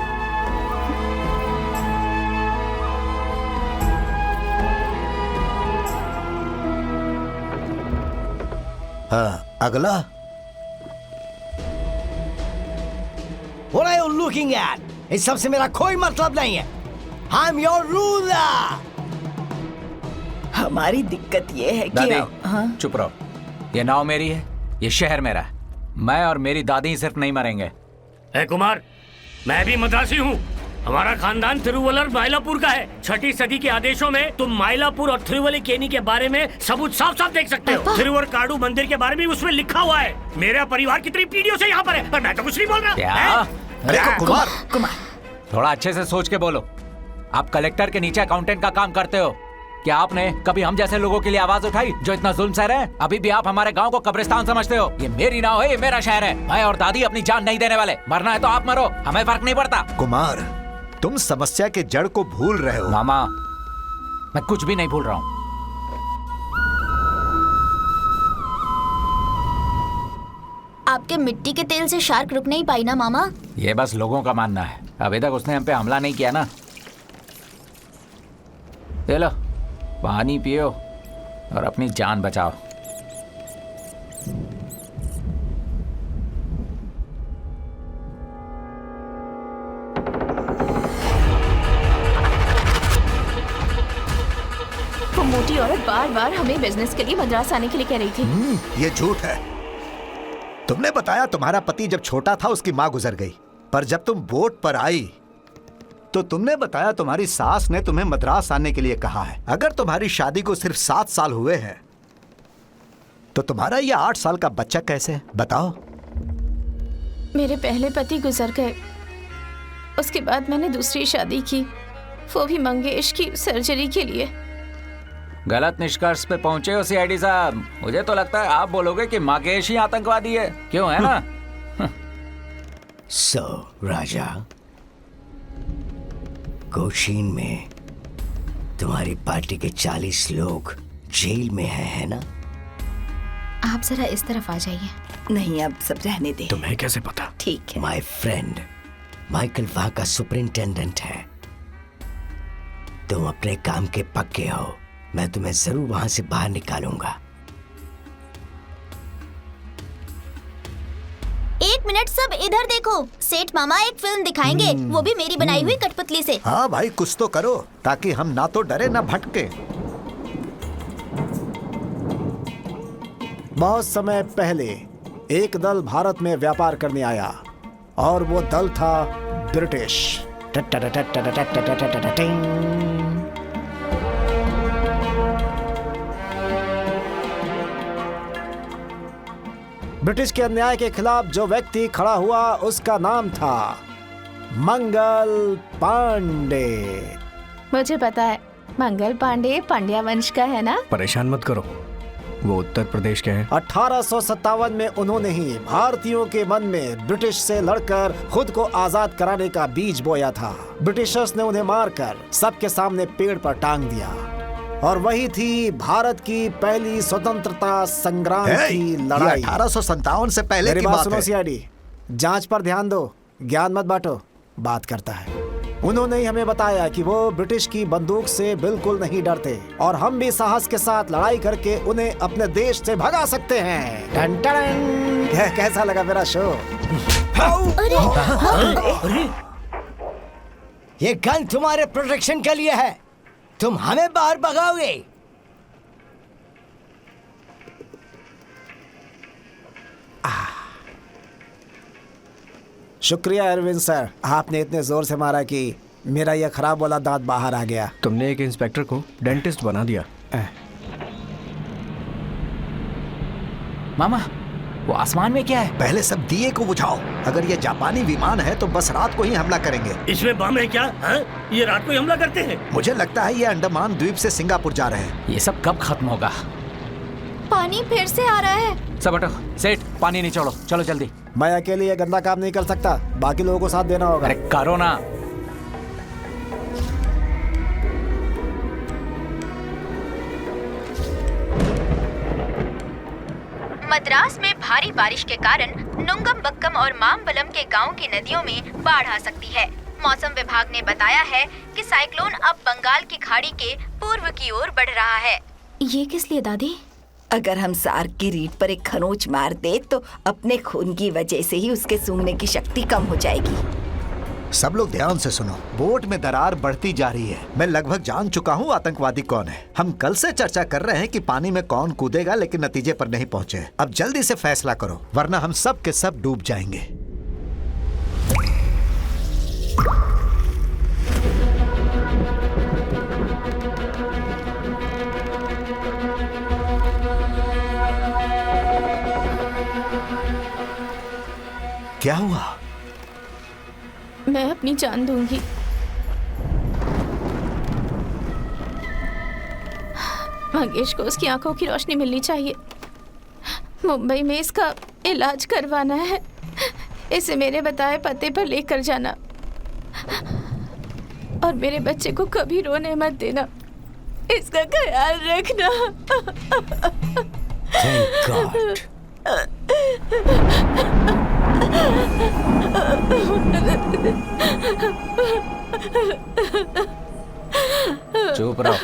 हाँ, अगला। What are you looking at? इस सब से मेरा कोई मतलब नहीं है। I'm your ruler. हमारी दिक्कत ये है कि दादी, चुप रहो। ये नाव मेरी है, ये शहर मेरा है। मैं और मेरी दादी सिर्फ नहीं मरेंगे। ए कुमार, मैं भी मद्रासी हूँ। हमारा खानदान तिरुवल्लर माइलापुर का है। 6ठी सदी के आदेशों में तुम माइलापुर और तिरुवल्लिकेनी के बारे में सबूत साफ साफ देख सकते हो। तिरुवरकाडु मंदिर के बारे में उसमें लिखा हुआ है। मेरा परिवार कितनी पीढ़ियों से यहाँ पर है, पर मैं तो कुछ नहीं बोल रहा। अरे कुमार, थोड़ा अच्छे से सोच के बोलो। आप कलेक्टर के नीचे अकाउंटेंट का काम करते हो। क्या आपने कभी हम जैसे लोगों के लिए आवाज उठाई जो इतना जुल्म सह रहे हैं? अभी भी आप हमारे गांव को कब्रिस्तान समझते हो। ये मेरी नाव है, ये मेरा शहर है। मैं और दादी अपनी जान नहीं देने वाले। मरना है तो आप मरो, हमें फर्क नहीं पड़ता। कुमार, तुम समस्या के जड़ को भूल रहे हो। मामा, मैं कुछ भी नहीं भूल रहा हूँ। आपके मिट्टी के तेल से शार्क रुक नहीं पाई ना मामा? ये बस लोगों का मानना है। अभी तक उसने हम पे हमला नहीं किया ना। ले लो, पानी पियो और अपनी जान बचाओ। वो मोटी औरत बार बार हमें बिजनेस के लिए मद्रास आने के लिए कह रही थी। ये झूठ है। तुमने बताया तुम्हारा पति जब छोटा था उसकी माँ गुजर गई, पर जब तुम बोट पर आई तो तुमने बताया तुम्हारी सास ने तुम्हें मद्रास आने के लिए कहा है। अगर तुम्हारी शादी को सिर्फ 7 साल हुए हैं तो तुम्हारा ये 8 साल का बच्चा कैसे, बताओ? मेरे पहले पति गुजर गए, उसके बाद मैंने दूसरी शादी की, वो भी मंगेश की सर्जरी के लिए। गलत निष्कर्ष पे पहुंचे हो सीआईडी साहब। मुझे तो लगता है आप बोलोगे कि मंगेश ही आतंकवादी है, क्यों है ना? सो राजा, कोचीन में तुम्हारी पार्टी के 40 लोग जेल में है ना? आप जरा इस तरफ आ जाइए। नहीं, अब सब रहने दे। तुम्हें कैसे पता? ठीक है। माय फ्रेंड माइकल वहां का सुपरिंटेंडेंट है। तुम अपने काम के पक्के हो, मैं तुम्हें जरूर वहां से बाहर निकालूंगा। 1 मिनट, सब इधर देखो। सेठ मामा एक फिल्म दिखाएंगे, वो भी मेरी बनाई हुई कठपुतली से। हाँ भाई, कुछ तो करो ताकि हम ना तो डरे ना भटके। बहुत समय पहले एक दल भारत में व्यापार करने आया और वो दल था ब्रिटिश। ब्रिटिश के अन्याय के खिलाफ जो व्यक्ति खड़ा हुआ उसका नाम था मंगल पांडे। मुझे पता है, मंगल पांडे पांड्या वंश का है ना? परेशान मत करो, वो उत्तर प्रदेश के हैं। 1857 में उन्होंने ही भारतीयों के मन में ब्रिटिश से लड़कर खुद को आजाद कराने का बीज बोया था। ब्रिटिशर्स ने उन्हें मारकर सबके सामने पेड़ पर टांग दिया और वही थी भारत की पहली स्वतंत्रता संग्राम की लड़ाई। 1857 से पहले की बात है। सीआईडी, जांच पर ध्यान दो, ज्ञान मत बांटो। बात करता है। उन्होंने ही हमें बताया कि वो ब्रिटिश की बंदूक से बिल्कुल नहीं डरते और हम भी साहस के साथ लड़ाई करके उन्हें अपने देश से भगा सकते हैं। टन टन। कैसा लगा मेरा शो? ये गन तुम्हारे प्रोटेक्शन के लिए है, तुम हमें बाहर भगाओगे। शुक्रिया अरविंद सर, आपने इतने जोर से मारा कि मेरा यह खराब वाला दांत बाहर आ गया। तुमने एक इंस्पेक्टर को डेंटिस्ट बना दिया। मामा, वो आसमान में क्या है? पहले सब दिए को बुझाओ। अगर ये जापानी विमान है तो बस रात को ही हमला करेंगे। इसमें बम है क्या? है? ये रात को ही हमला करते हैं? मुझे लगता है ये अंडमान द्वीप से सिंगापुर जा रहे हैं। ये सब कब खत्म होगा? पानी फिर से आ रहा है। सब हटो, सेठ पानी नहीं छोड़ो, चलो जल्दी। मैं अकेले ये गंदा काम नहीं कर सकता, बाकी लोगों को साथ देना होगा। अरे करो ना। मद्रास में भारी बारिश के कारण नुंगम बक्कम और मामबलम के गांव की नदियों में बाढ़ आ सकती है। मौसम विभाग ने बताया है कि साइक्लोन अब बंगाल की खाड़ी के पूर्व की ओर बढ़ रहा है। ये किस लिए दादी? अगर हम सार्क की रीढ़ पर एक खरोंच मार दे तो अपने खून की वजह से ही उसके सूंघने की शक्ति कम हो जाएगी। सब लोग ध्यान से सुनो। बोट में दरार बढ़ती जा रही है। मैं लगभग जान चुका हूँ आतंकवादी कौन है। हम कल से चर्चा कर रहे हैं कि पानी में कौन कूदेगा, लेकिन नतीजे पर नहीं पहुँचे। अब जल्दी से फैसला करो, वरना हम सब के सब डूब जाएंगे। क्या हुआ? मैं अपनी जान दूंगी। मंगेश को उसकी आंखों की रोशनी मिलनी चाहिए। मुंबई में इसका इलाज करवाना है। इसे मेरे बताए पते पर लेकर जाना और मेरे बच्चे को कभी रोने मत देना। इसका ख्याल रखना। Thank God. चुप रहो।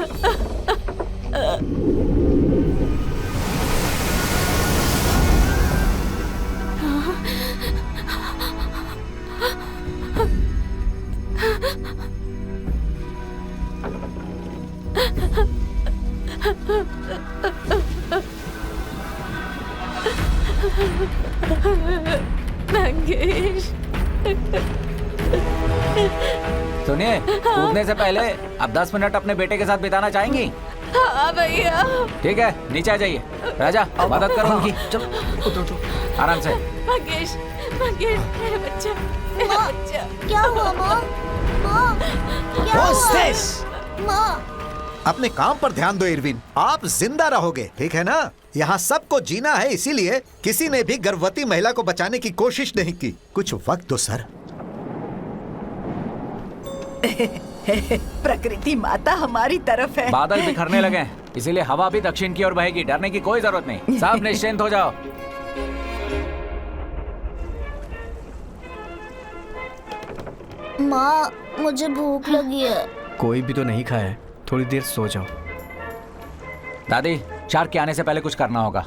मंगेश, सुनिए, कूदने से पहले आप 10 मिनट अपने बेटे के साथ बिताना चाहेंगी? हाँ भैया। ठीक है, नीचे आ जाइए। राजा, मदद करो उनकी। चलो उतरो। आराम से। मंगेश, मंगेश, मेरा बच्चा, मेरा बच्चा। क्या हुआ माँ? माँ, क्या What's हुआ? this? माँ, अपने काम पर ध्यान दो इरविन, आप जिंदा रहोगे, ठीक है ना? यहाँ सबको जीना है, इसीलिए किसी ने भी गर्भवती महिला को बचाने की कोशिश नहीं की। कुछ वक्त दो सर। प्रकृति माता हमारी तरफ है। बादल बिखरने लगे हैं, इसीलिए हवा भी दक्षिण की ओर बहेगी। डरने की कोई जरूरत नहीं। सब निश्चिंत हो जाओ। माँ, मुझे भूख लगी है। कोई भी तो नहीं खाया है, थोड़ी देर सो जाओ। दादी, शार्क के आने से पहले कुछ करना होगा।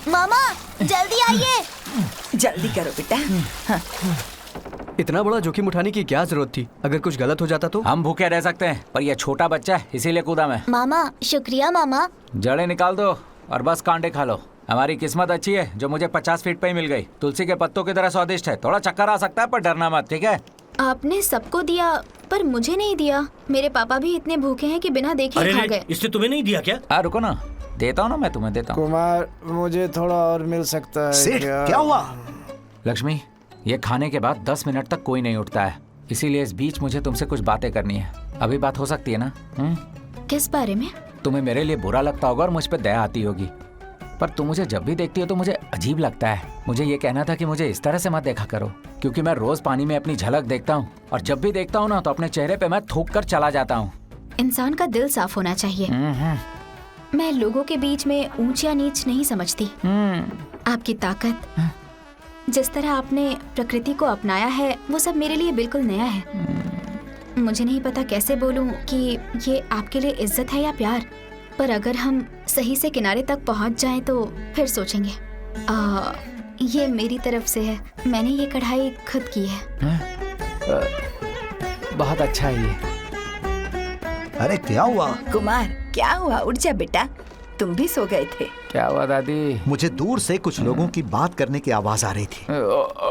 मामा, जल्दी आइए। जल्दी करो बेटा। हाँ। इतना बड़ा जोखिम उठाने की क्या जरूरत थी? अगर कुछ गलत हो जाता तो? हम भूखे रह सकते हैं, पर यह छोटा बच्चा है, इसीलिए कूदा मैं। मामा, शुक्रिया मामा। जड़ें निकाल दो और बस कांटे खा लो। हमारी किस्मत अच्छी है जो मुझे 50 फीट पे ही मिल गई। तुलसी के पत्तों की तरह स्वादिष्ट है। थोड़ा चक्कर आ सकता है, पर डरना मत, ठीक है? आपने सबको दिया पर मुझे नहीं दिया। मेरे पापा भी इतने भूखे हैं कि बिना देखे अरे ही खा गए। इसने तुम्हें नहीं दिया क्या? रुको ना, देता हूँ ना, मैं तुम्हें देता हूँ। कुमार, मुझे थोड़ा और मिल सकता है सेठ, क्या हुआ? लक्ष्मी, ये खाने के बाद 10 मिनट तक कोई नहीं उठता है, इसीलिए इस बीच मुझे तुमसे कुछ बातें करनी है। अभी बात हो सकती है ना? किस बारे में? तुम्हें मेरे लिए बुरा लगता होगा और मुझ पे दया आती होगी, पर तुम मुझे जब भी देखती हो तो मुझे अजीब लगता है। मुझे ये कहना था कि मुझे इस तरह से मत देखा करो, क्योंकि मैं रोज पानी में अपनी झलक देखता हूँ और जब भी देखता हूँ ना तो अपने चेहरे पे मैं थूक कर चला जाता हूँ। इंसान का दिल साफ होना चाहिए। मैं लोगों के बीच में ऊंच या नीच नहीं समझती। आपकी ताकत, जिस तरह आपने प्रकृति को अपनाया है, वो सब मेरे लिए बिल्कुल नया है। मुझे नहीं पता कैसे बोलूं कि ये आपके लिए इज्जत है या प्यार, पर अगर हम सही से किनारे तक पहुंच जाएं तो फिर सोचेंगे। ये मेरी तरफ से है, मैंने ये कढ़ाई खुद की है। बहुत अच्छा है ये। अरे क्या हुआ? कुमार, क्या हुआ? उठ जा बेटा, तुम भी सो गए थे। क्या हुआ दादी? मुझे दूर से कुछ लोगों की बात करने की आवाज आ रही थी।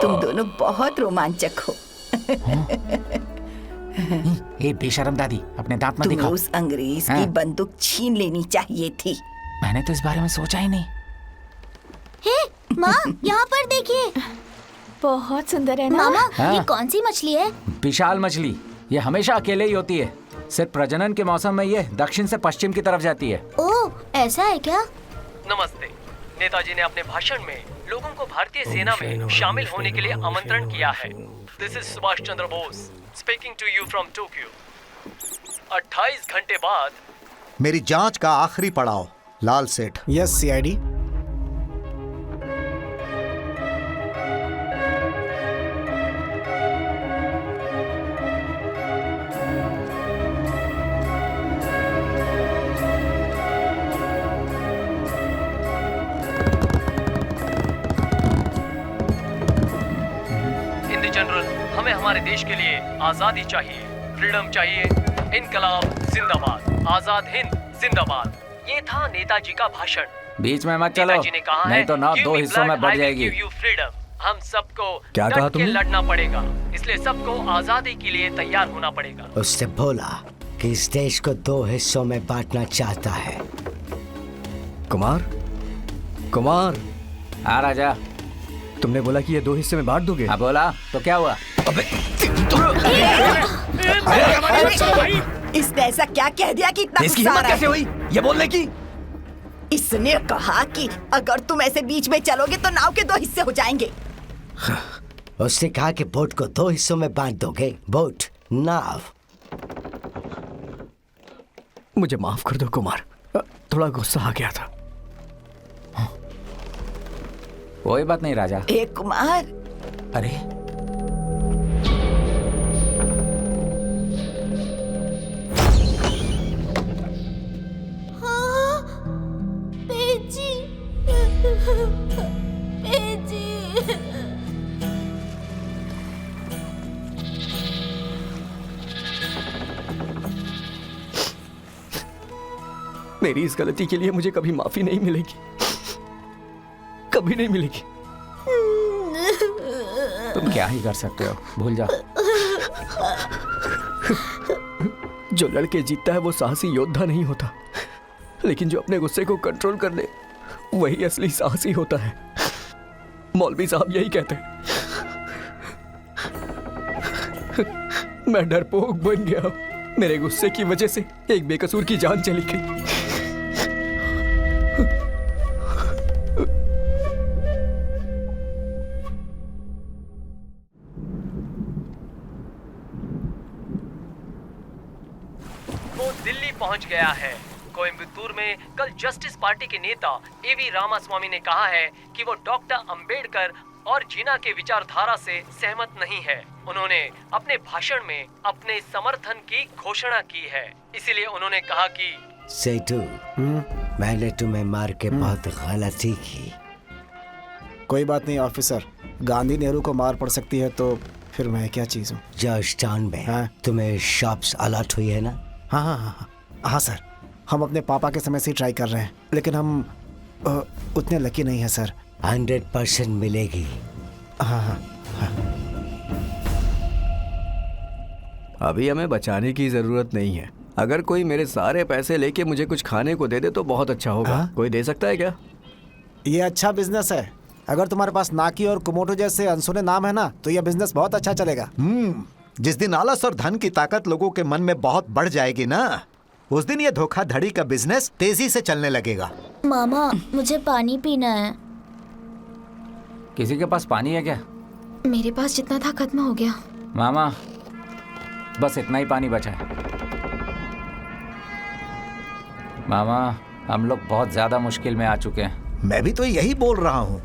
तुम दोनों बहुत रोमांचक हो। ये बेशरम दादी, अपने दांत मत तुम्हें दिखाओ। उस अंग्रेज की बंदूक छीन लेनी चाहिए थी। मैंने तो इस बारे में सोचा ही नहीं। हे माँ, यहाँ पर देखिए। बहुत सुंदर है ना? मामा, ये कौन सी मछली है? विशाल मछली, ये हमेशा अकेले ही होती है। सिर्फ प्रजनन के मौसम में ये दक्षिण से पश्चिम की तरफ जाती है। ओह, ऐसा है क्या? नमस्ते। नेताजी ने अपने भाषण में लोगों को भारतीय सेना में शामिल होने के लिए आमंत्रण किया है। This is Subhash Chandra Bose speaking to you from Tokyo. 28 घंटे बाद मेरी जांच का आखिरी पड़ाव, लाल सेठ। Yes CID. जनरल, हमें हमारे देश के लिए आजादी चाहिए, फ्रीडम चाहिए। इनकलाब जिंदाबाद, आजाद हिंद जिंदाबाद। ये था नेताजी का भाषण। बीच में मत चलो, नेताजी ने कहा नहीं है, तो नाव "Give 2 me हिस्सों में blood, बढ़ I will जाएगी। give you freedom." हम सबको क्या कहा डट के तुमने? लड़ना पड़ेगा, इसलिए सबको आजादी के लिए तैयार होना पड़ेगा। उससे बोला कि इस देश को 2 हिस्सों में बांटना चाहता है। कुमार, कुमार, हाँ राजा, तुमने बोला कि ये 2 हिस्से में बांट दोगे? हाँ बोला, तो क्या हुआ? इसने ऐसा क्या कह दिया कि इतना इसकी गुस्सा आ हिम्मत रहा कैसे है? हुई ये बोलने की? इसने कहा कि अगर तुम ऐसे बीच में चलोगे तो नाव के 2 हिस्से हो जाएंगे। उसने कहा कि बोट को 2 हिस्सों में बांट दोगे। बोट, नाव। मुझे माफ कर दो कुमार, थोड़ा गुस्सा आ गया था। कोई बात नहीं राजा। कुमार, अरे मेरी इस गलती के लिए मुझे कभी माफी नहीं मिलेगी, कभी नहीं मिलेगी। तुम क्या ही कर सकते हो, भूल जाओ। जो लड़के जीतता है वो साहसी योद्धा नहीं होता, लेकिन जो अपने गुस्से को कंट्रोल कर ले वही असली साहसी होता है। मौलवी साहब यही कहते हैं। मैं डरपोक बन गया, मेरे गुस्से की वजह से एक बेकसूर की जान चली गई। वो दिल्ली पहुंच गया है। कोयम्बतूर में कल जस्टिस पार्टी के नेता एवी रामास्वामी ने कहा है कि वो डॉक्टर अंबेडकर और जिन्ना के विचारधारा से सहमत नहीं है। उन्होंने अपने भाषण में अपने समर्थन की घोषणा की है। इसीलिए उन्होंने कहा कि सेठू, मैंने तुम्हें मार के बहुत गलती की। कोई बात नहीं ऑफिसर, गांधी नेहरू को मार पड़ सकती है तो फिर मैं क्या चीज हूँ। जॉर्जटाउन में हाँ? तुम्हें शॉप्स अलॉट हुई है ना? हाँ हाँ हाँ हाँ सर, हम अपने पापा के समय से ही ट्राई कर रहे हैं, लेकिन हम उतने लकी नहीं है सर। 100% मिलेगी। हाँ हाँ हाँ। अभी हमें बचाने की जरूरत नहीं है। अगर कोई मेरे सारे पैसे लेके मुझे कुछ खाने को दे दे तो बहुत अच्छा होगा। हाँ? कोई दे सकता है क्या? ये अच्छा बिजनेस है। अगर तुम्हारे पास नाकी और कुमोटो जैसे अनसुने नाम है ना, तो यह बिजनेस बहुत अच्छा चलेगा। जिस दिन आलस और धन की ताकत लोगों के मन में बहुत बढ़ जाएगी ना, उस दिन ये धोखाधड़ी का बिजनेस तेजी से चलने लगेगा। मामा, मुझे पानी पीना है। किसी के पास पानी है क्या? मेरे पास जितना था खत्म हो गया। मामा, बस इतना ही पानी बचा है। मामा, हम लोग बहुत ज्यादा मुश्किल में आ चुके हैं। मैं भी तो यही बोल रहा हूँ।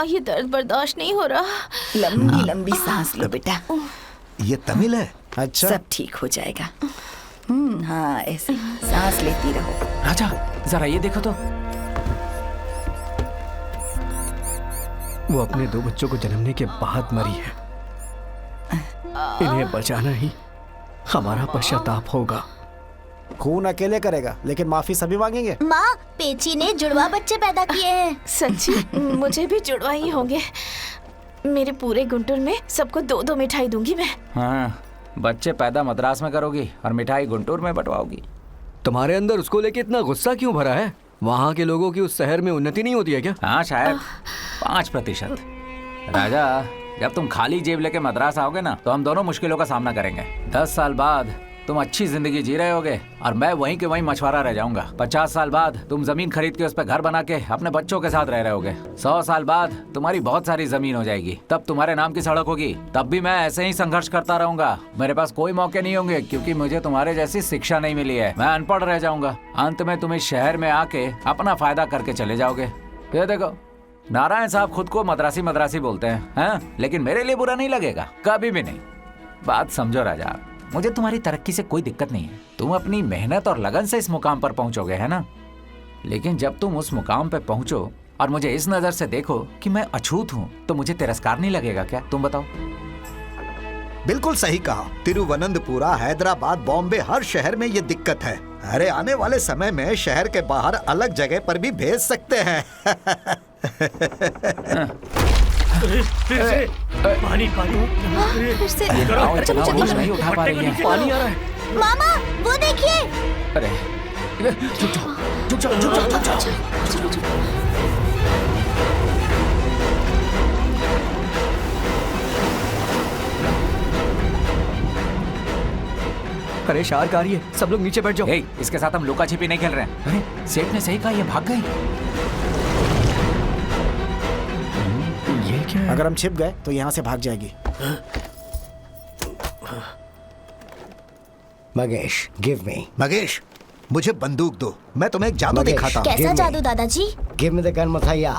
ये दर्द बर्दाश्त नहीं हो रहा। लंबी लंबी सांस लो बेटा, ये तमिल है। अच्छा, सब ठीक हो जाएगा। हाँ, ऐसे सांस लेती रहो। राजा, जरा ये देखो तो। वो अपने 2 बच्चों को जन्मने के बाद मरी है। इन्हें बचाना ही हमारा पश्चाताप होगा। खून अकेले करेगा, लेकिन माफी सभी मांगेंगे। माँ, पेची ने जुड़वा बच्चे पैदा किए हैं। सच्ची? मुझे भी जुड़वा ही होंगे। मेरे पूरे गुंटूर में सबको 2-2 मिठाई दूंगी मैं। हाँ, बच्चे पैदा मद्रास में करोगी और मिठाई गुंटूर में बंटवाओगी। तुम्हारे अंदर उसको लेके इतना गुस्सा क्यों भरा है? वहाँ के लोगों की उस शहर में उन्नति नहीं होती है क्या? हाँ, शायद 5%। राजा, जब तुम खाली जेब लेके मद्रास आओगे ना, तो हम दोनों मुश्किलों का सामना करेंगे। 10 साल बाद तुम अच्छी जिंदगी जी रहे होगे और मैं वहीं के वहीं मछुआरा रह जाऊंगा। 50 साल बाद तुम जमीन खरीद के उस पर घर बना के अपने बच्चों के साथ रह रहे होगे। 100 साल बाद तुम्हारी बहुत सारी जमीन हो जाएगी, तब तुम्हारे नाम की सड़क होगी। तब भी मैं ऐसे ही संघर्ष करता रहूंगा। मेरे पास कोई मौके नहीं होंगे, क्योंकि मुझे तुम्हारे जैसी शिक्षा नहीं मिली है। मैं अनपढ़ रह जाऊंगा। अंत में तुम इस शहर में आके अपना फायदा करके चले जाओगे। ये देखो, नारायण साहब खुद को मद्रासी मद्रासी बोलते हैं, लेकिन मेरे लिए बुरा नहीं लगेगा, कभी भी नहीं। बात समझो राजा, मुझे तुम्हारी तरक्की से कोई दिक्कत नहीं है। तुम अपनी मेहनत और लगन से इस मुकाम पर पहुंचोगे, है ना? लेकिन जब तुम उस मुकाम पर पहुंचो और मुझे इस नजर से देखो कि मैं अछूत हूँ, तो मुझे तिरस्कार नहीं लगेगा क्या? तुम बताओ। बिल्कुल सही कहा। तिरुवनंतपुरा, हैदराबाद, बॉम्बे, हर शहर में ये दिक्कत है। अरे आने वाले समय में शहर के बाहर अलग जगह पर भी भेज सकते हैं। फिर से पानी पानी फिर से नहीं उठा पा रही है। पानी आ रहा है। मामा वो देखिए। अरे चुप जाओ। अरे शार्क आ रही है, सब लोग नीचे बैठ जाओ। इसके साथ हम लुका छिपी नहीं खेल रहे हैं। अरे सेठ ने सही कहा, ये भाग गई। ये क्या है? अगर हम छिप गए तो यहाँ से भाग जाएगी। Magesh, give me. मगेश, मुझे बंदूक दो, मैं तुम्हें एक जादू मगेश, दिखाता हूँ। कैसा Give me. जादू दादाजी? Give me the gun Mathaiya.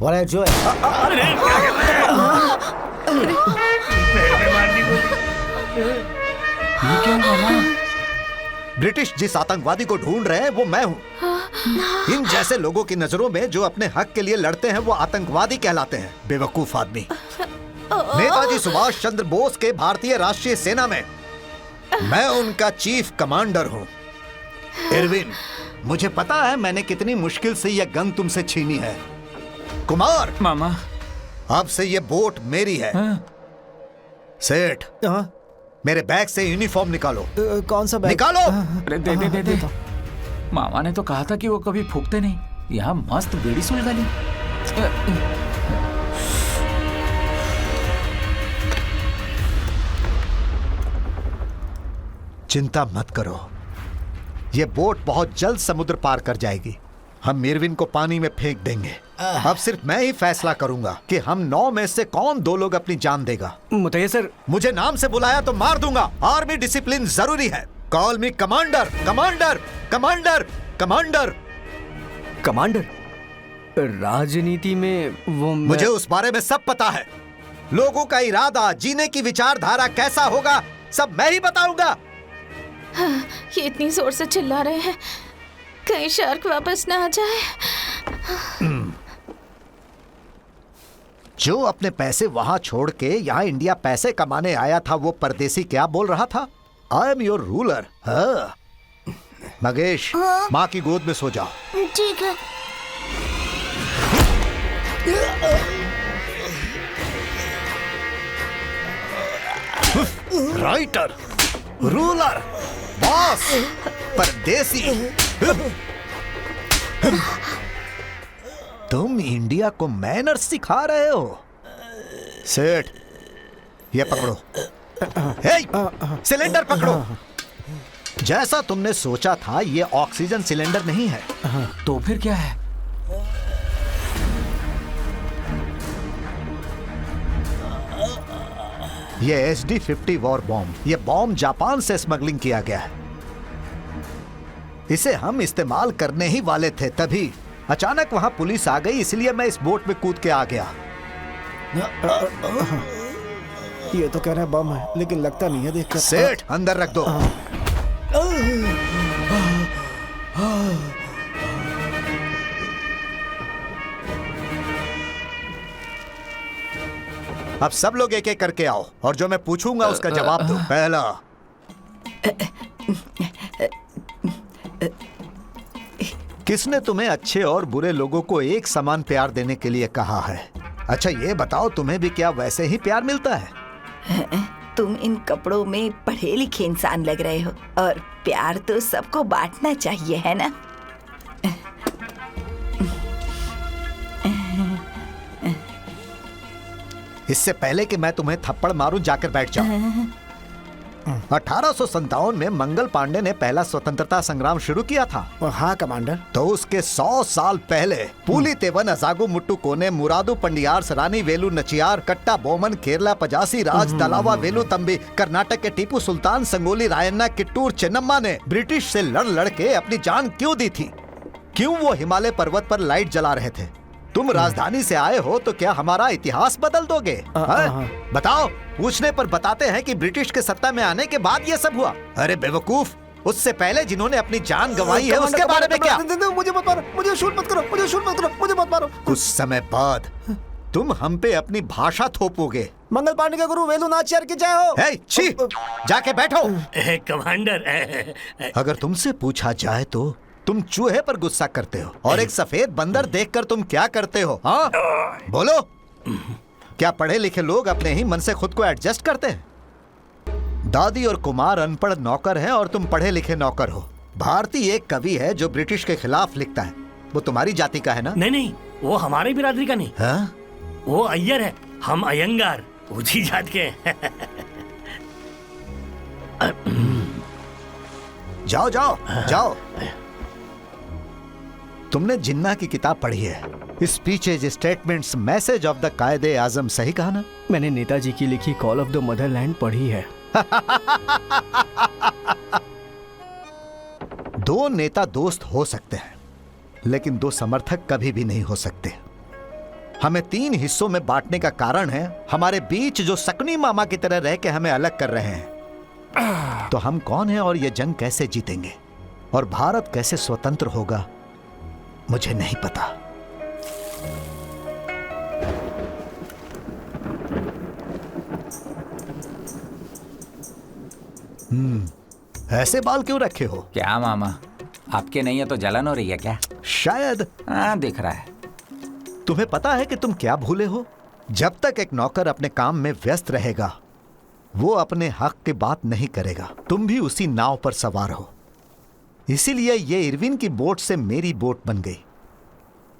What are you doing? अरे क्या कर रहे हैं? मारनी को ये क्या हुआ? ब्रिटिश जिस आतंकवादी को ढूंढ रहे हैं वो मैं हूँ। इन जैसे लोगों की नजरों में जो अपने हक के लिए लड़ते हैं वो आतंकवादी कहलाते हैं। बेवकूफ आदमी। नेताजी सुभाष चंद्र बोस के भारतीय राष्ट्रीय सेना में मैं उनका चीफ कमांडर हूँ। इरविन, मुझे पता है मैंने कितनी मुश्किल से यह गन तुमसे छीनी है। कुमार, मामा, अब से ये बोट मेरी है। सेठ, मेरे बैग से यूनिफॉर्म निकालो। कौन सा बैग? निकालो। अरे दे। मामा ने तो कहा था कि वो कभी फूकते नहीं। यहाँ मस्त बीड़ी सुलगा ली। चिंता मत करो, ये बोट बहुत जल्द समुद्र पार कर जाएगी। हम मिरविन को पानी में फेंक देंगे। अब सिर्फ मैं ही फैसला करूंगा कि हम 9 में से कौन 2 लोग अपनी जान देगा। मुतैया सर, मुझे नाम से बुलाया तो मार दूंगा। आर्मी डिसिप्लिन जरूरी है। कॉल मी commander, commander, commander, commander. Commander? राजनीति में वो मुझे उस बारे में सब पता है। लोगों का इरादा, जीने की विचारधारा कैसा होगा, सब मैं ही बताऊंगा। ये इतनी जोर से चिल्ला रहे हैं, कहीं शार्क वापस ना आ जाए। जो अपने पैसे वहां छोड़ के यहाँ इंडिया पैसे कमाने आया था वो परदेसी क्या बोल रहा था? I am your ruler. Magesh, माँ की गोद में सो जाओ। ठीक है। राइटर, रूलर, बॉस, परदेसी। तुम इंडिया को मैनर्स सिखा रहे हो? सेठ, ये पकड़ो। सिलेंडर पकड़ो। जैसा तुमने सोचा था ये ऑक्सीजन सिलेंडर नहीं है। तो फिर क्या है? ये SD-50 वॉर बॉम्ब। ये बॉम्ब जापान से स्मगलिंग किया गया है। इसे हम इस्तेमाल करने ही वाले थे, तभी अचानक वहां पुलिस आ गई, इसलिए मैं इस बोट में कूद के आ गया। ये तो कह रहे हैं बम है, लेकिन लगता नहीं है देखकर। सेठ, अंदर रख दो। अब सब लोग एक एक करके आओ और जो मैं पूछूंगा उसका जवाब दो। पहला, किसने तुम्हें अच्छे और बुरे लोगों को एक समान प्यार देने के लिए कहा है? अच्छा ये बताओ, तुम्हें भी क्या वैसे ही प्यार मिलता है? तुम इन कपड़ों में पढ़े लिखे इंसान लग रहे हो, और प्यार तो सबको बांटना चाहिए, है ना? इससे पहले कि मैं तुम्हें थप्पड़ मारूं, जाकर बैठ जाओ। 1857 में मंगल पांडे ने पहला स्वतंत्रता संग्राम शुरू किया था। हाँ कमांडर। तो उसके 100 साल पहले पुलितेवन अजागु मुट्टू कोने, मुरादू पंडियार, रानी वेलु नचियार, कट्टा बोमन, केरला पजासी राज, तलावा वेलु तंबी, कर्नाटक के टीपू सुल्तान, संगोली रायन्ना, किट्टूर चेन्नम्मा ने ब्रिटिश से लड़ के अपनी जान क्यों दी थी? क्यों वो हिमालय पर्वत पर लाइट जला रहे थे? तुम राजधानी से आए हो तो क्या हमारा इतिहास बदल दोगे? बताओ। पूछने पर बताते हैं कि ब्रिटिश के सत्ता में आने के बाद ये सब हुआ। अरे बेवकूफ, उससे पहले जिन्होंने अपनी जान गंवाई है उसके बारे में क्या? मुझे मत मारो, मुझे शूट मत करो, मुझे शूट मत करो, मुझे मत मारो। कुछ समय बाद तुम हम पे अपनी भाषा थोपोगे। मंगल पांडे के गुरु वेलू नाचियार की जय हो। हे, छी, जाके बैठो। कमांडर, अगर तुमसे पूछा जाए तो तुम चूहे पर गुस्सा करते हो और एक सफेद बंदर देखकर तुम क्या करते हो? हाँ, बोलो। क्या पढ़े लिखे लोग अपने ही मन से खुद को एडजस्ट करते हैं? दादी और कुमार अनपढ़ नौकर हैं और तुम पढ़े लिखे नौकर हो। भारती एक कवि है जो ब्रिटिश के खिलाफ लिखता है। वो तुम्हारी जाति का है ना? नहीं, वो हमारी बिरादरी का नहीं। हाँ? वो अय्यर है, हम अयंगार, ऊंची जात के। जाओ जाओ जाओ। तुमने जिन्ना की किताब पढ़ी है? Speeches, statements, message of the कायदे आजम, सही कहा ना? मैंने नेताजी की लिखी कॉल ऑफ द मदरलैंड पढ़ी है। दो नेता दोस्त हो सकते हैं, लेकिन दो समर्थक कभी भी नहीं हो सकते। हमें 3 हिस्सों में बांटने का कारण है हमारे बीच जो सकनी मामा की तरह रह के हमें अलग कर रहे हैं। तो हम कौन हैं और ये जंग कैसे जीतेंगे और भारत कैसे स्वतंत्र होगा, मुझे नहीं पता। ऐसे बाल क्यों रखे हो? क्या मामा, आपके नहीं है तो जलन हो रही है क्या? शायद। हाँ, दिख रहा है। तुम्हें पता है कि तुम क्या भूले हो? जब तक एक नौकर अपने काम में व्यस्त रहेगा, वो अपने हक की बात नहीं करेगा। तुम भी उसी नाव पर सवार हो। इसीलिए ये इरविन की बोट से मेरी बोट बन गई।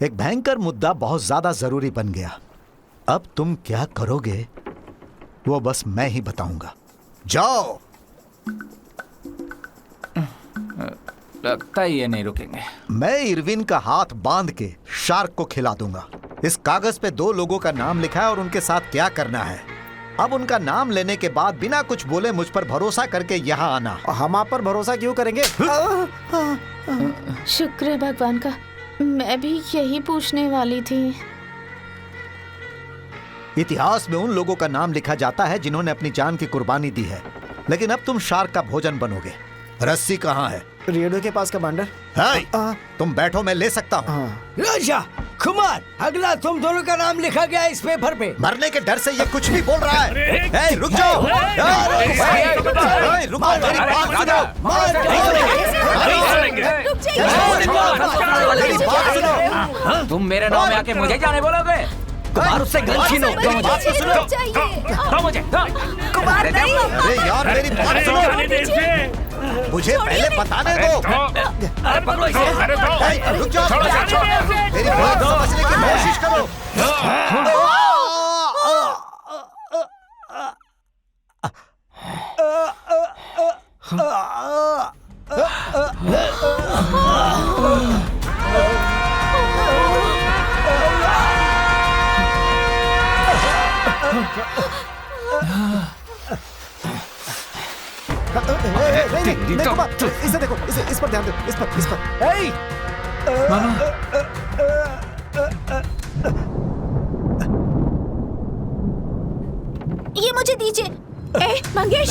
एक भयंकर मुद्दा बहुत ज्यादा जरूरी बन गया। अब तुम क्या करोगे वो बस मैं ही बताऊंगा। जाओ। लगता है ये नहीं रुकेंगे। मैं इरविन का हाथ बांध के शार्क को खिला दूंगा। इस कागज पे 2 लोगों का नाम लिखा है और उनके साथ क्या करना है। अब उनका नाम लेने के बाद बिना कुछ बोले मुझ पर भरोसा करके यहाँ आना। हम आप पर भरोसा क्यों करेंगे? शुक्र है भगवान का, मैं भी यही पूछने वाली थी। इतिहास में उन लोगों का नाम लिखा जाता है जिन्होंने अपनी जान की कुर्बानी दी है, लेकिन अब तुम शार्क का भोजन बनोगे। रस्सी कहाँ है? रेडियो के पास कमांडर। तुम बैठो, मैं ले सकता हूँ। राजा कुमार, अगला तुम दोनों का नाम लिखा गया इस पेपर पे। मरने के डर से ये कुछ भी बोल रहा है। रुक जाओ। रुक जाओ, मेरी बात सुनो। तुम मेरे नाम में आके मुझे जाने बोलोगे? कुमार, उससे गन छीनो। कुमार नहीं। अरे यार, मेरी बात सुनो। मुझे पहले बताने दो। रुक जाओ, मेरी बात समझने की कोशिश करो। नहीं, कुमार, इसे देखो, इस पर ध्यान दो, इस पर। ये मुझे दीजिए। मंगेश,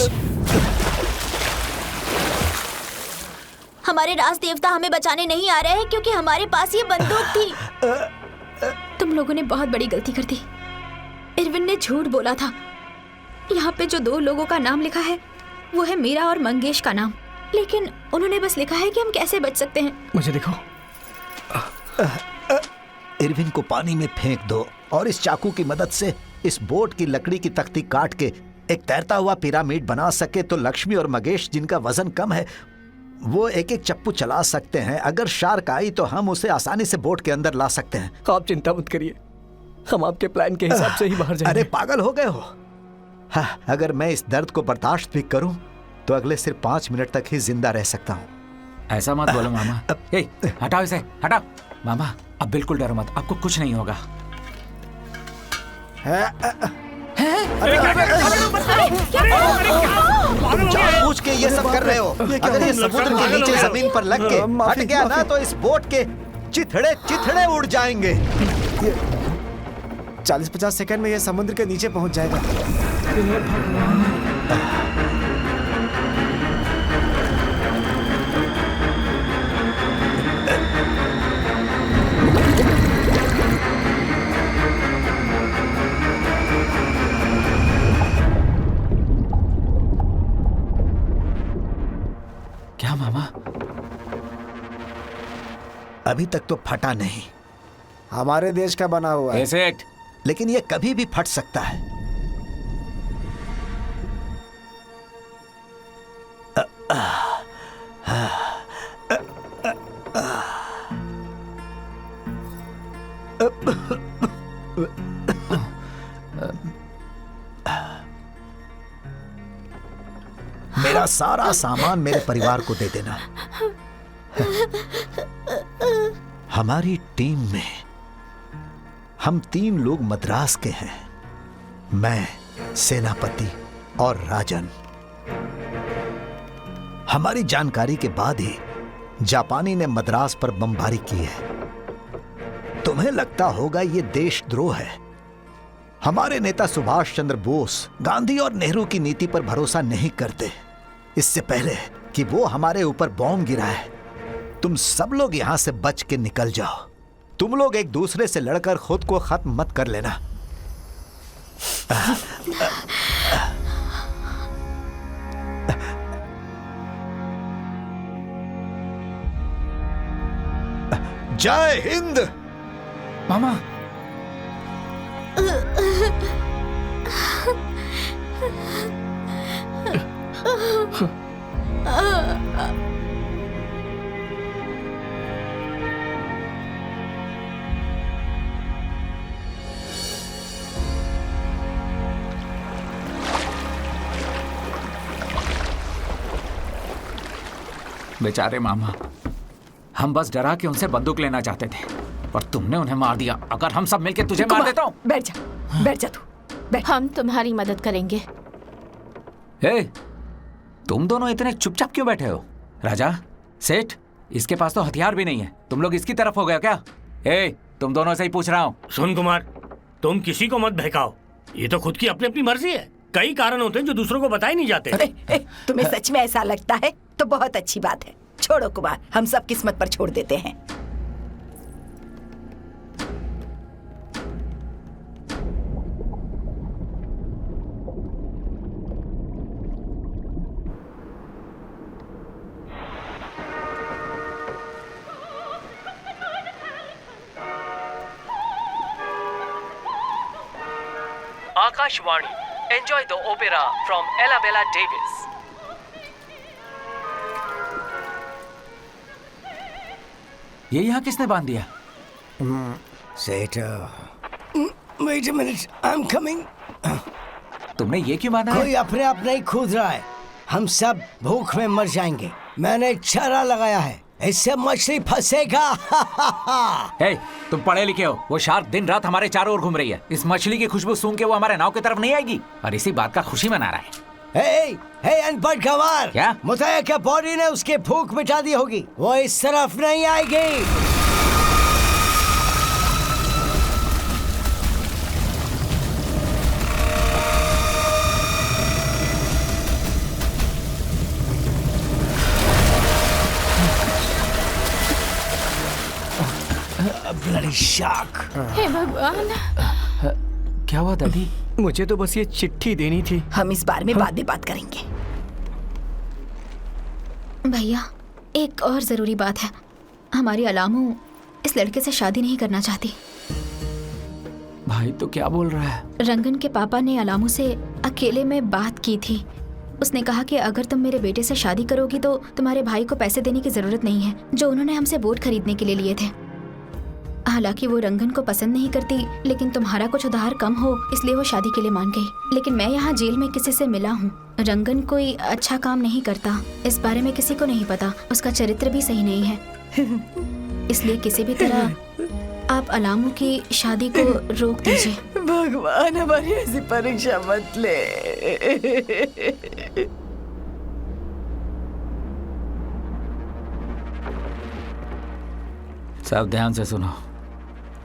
हमारे राज देवता हमें बचाने नहीं आ रहे हैं क्योंकि हमारे पास ये बंदूक थी। तुम लोगों ने बहुत बड़ी गलती कर दी। इरविन ने झूठ बोला था। यहाँ पे जो 2 लोगों का नाम लिखा है वो है मेरा और मंगेश का नाम, लेकिन उन्होंने बस लिखा है कि हम कैसे बच सकते हैं। मुझे दिखाओ। इरविन को पानी में फेंक दो और इस चाकू की मदद से इस बोट की लकड़ी की तख्ती काट के एक तैरता हुआ पिरामिड बना सके तो लक्ष्मी और मगेश, जिनका वजन कम है, वो एक एक चप्पू चला सकते हैं। अगर शार्क आई तो हम उसे आसानी से बोट के अंदर ला सकते हैं। आप चिंता मत करिए, हम आपके प्लान के हिसाब से ही बाहर जाएंगे। अरे पागल हो गए हो? हाँ, अगर मैं इस दर्द को बर्दाश्त भी करूं तो अगले सिर्फ 5 मिनट तक ही जिंदा रह सकता हूं। ऐसा मत बोलो मामा। हटाओ इसे, हटाओ। मामा, अब बिल्कुल डरो मत, आपको कुछ नहीं होगा। तुम जानबूझ के ये सब कर रहे हो। अगर ये समुद्र के नीचे जमीन पर लग के हट गया ना तो इस बोट के चिथड़े चिथड़े उड़ जाएंगे। 40-50 सेकंड में ये समुद्र के नीचे पहुंच जाएगा। अभी तक तो फटा नहीं। हमारे देश का बना हुआ है। सेठ, लेकिन ये कभी भी फट सकता है। मेरा सारा सामान मेरे परिवार को दे देना। हमारी टीम में हम 3 लोग मद्रास के हैं, मैं, सेनापति और राजन। हमारी जानकारी के बाद ही जापानी ने मद्रास पर बमबारी की है। तुम्हें लगता होगा ये देशद्रोह है। हमारे नेता सुभाष चंद्र बोस गांधी और नेहरू की नीति पर भरोसा नहीं करते। इससे पहले कि वो हमारे ऊपर बॉम्ब गिराए, तुम सब लोग यहां से बच के निकल जाओ। तुम लोग एक दूसरे से लड़कर खुद को खत्म मत कर लेना। जय हिंद। मामा, बेचारे मामा, हम बस डरा के उनसे बंदूक लेना चाहते थे और तुमने उन्हें मार दिया। अगर हम सब मिलके तुझे मार देता हूँ। बैठ जा तू बैठ। हम तुम्हारी मदद करेंगे। हे, तुम दोनों इतने चुपचाप क्यों बैठे हो? राजा, सेठ, इसके पास तो हथियार भी नहीं है। तुम लोग इसकी तरफ हो गए क्या? हे, तुम दोनों से ही पूछ रहा हूँ। सुन कुमार, तुम किसी को मत बहकाओ। ये तो खुद की अपनी अपनी मर्जी है। कई कारण होते हैं जो दूसरों को बताए नहीं जाते। तुम्हें सच में ऐसा लगता है तो बहुत अच्छी बात है। छोड़ो कुमार, हम सब किस्मत पर छोड़ देते हैं। Akashvani, enjoy the opera from Elabella Davis. ये यहाँ किसने बांध दिया? सेठ, wait a minute, I am coming. तुमने ये क्यों बांधा कोई है? अपने आप नहीं कूद रहा है। हम सब भूख में मर जाएंगे। मैंने चारा लगाया है, इससे मछली फंसेगा। हे, तुम पढ़े लिखे हो। वो शार्क दिन रात हमारे चारों ओर घूम रही है। इस मछली की खुशबू सूंघ के वो हमारे नाव की तरफ नहीं आएगी और इसी बात का खुशी मना रहा है। हे अनपढ़ गंवार, क्या? मुतैया के बॉडी ने उसकी भूख मिटा दी होगी। वो इस तरफ नहीं आएगी। Bloody shark. हे भगवान, क्या हुआ दादी? मुझे तो बस ये चिट्ठी देनी थी। हम इस बारे में बाद में बात करेंगे। भैया, एक और जरूरी बात है। हमारी अलामू इस लड़के से शादी नहीं करना चाहती। भाई तो क्या बोल रहा है? रंगन के पापा ने अलामू से अकेले में बात की थी। उसने कहा कि अगर तुम मेरे बेटे से शादी करोगी तो तुम्हारे भाई को पैसे देने की जरूरत नहीं है जो उन्होंने हमसे बोट खरीदने के लिए लिए थे। हालांकि वो रंगन को पसंद नहीं करती, लेकिन तुम्हारा कुछ उधार कम हो इसलिए वो शादी के लिए मान गई। लेकिन मैं यहाँ जेल में किसी से मिला हूँ। रंगन कोई अच्छा काम नहीं करता, इस बारे में किसी को नहीं पता। उसका चरित्र भी सही नहीं है। इसलिए किसी भी तरह आप अलामू की शादी को रोक दीजिए। भगवान हमारी ऐसी परीक्षा मत ले। सब ध्यान से सुनो,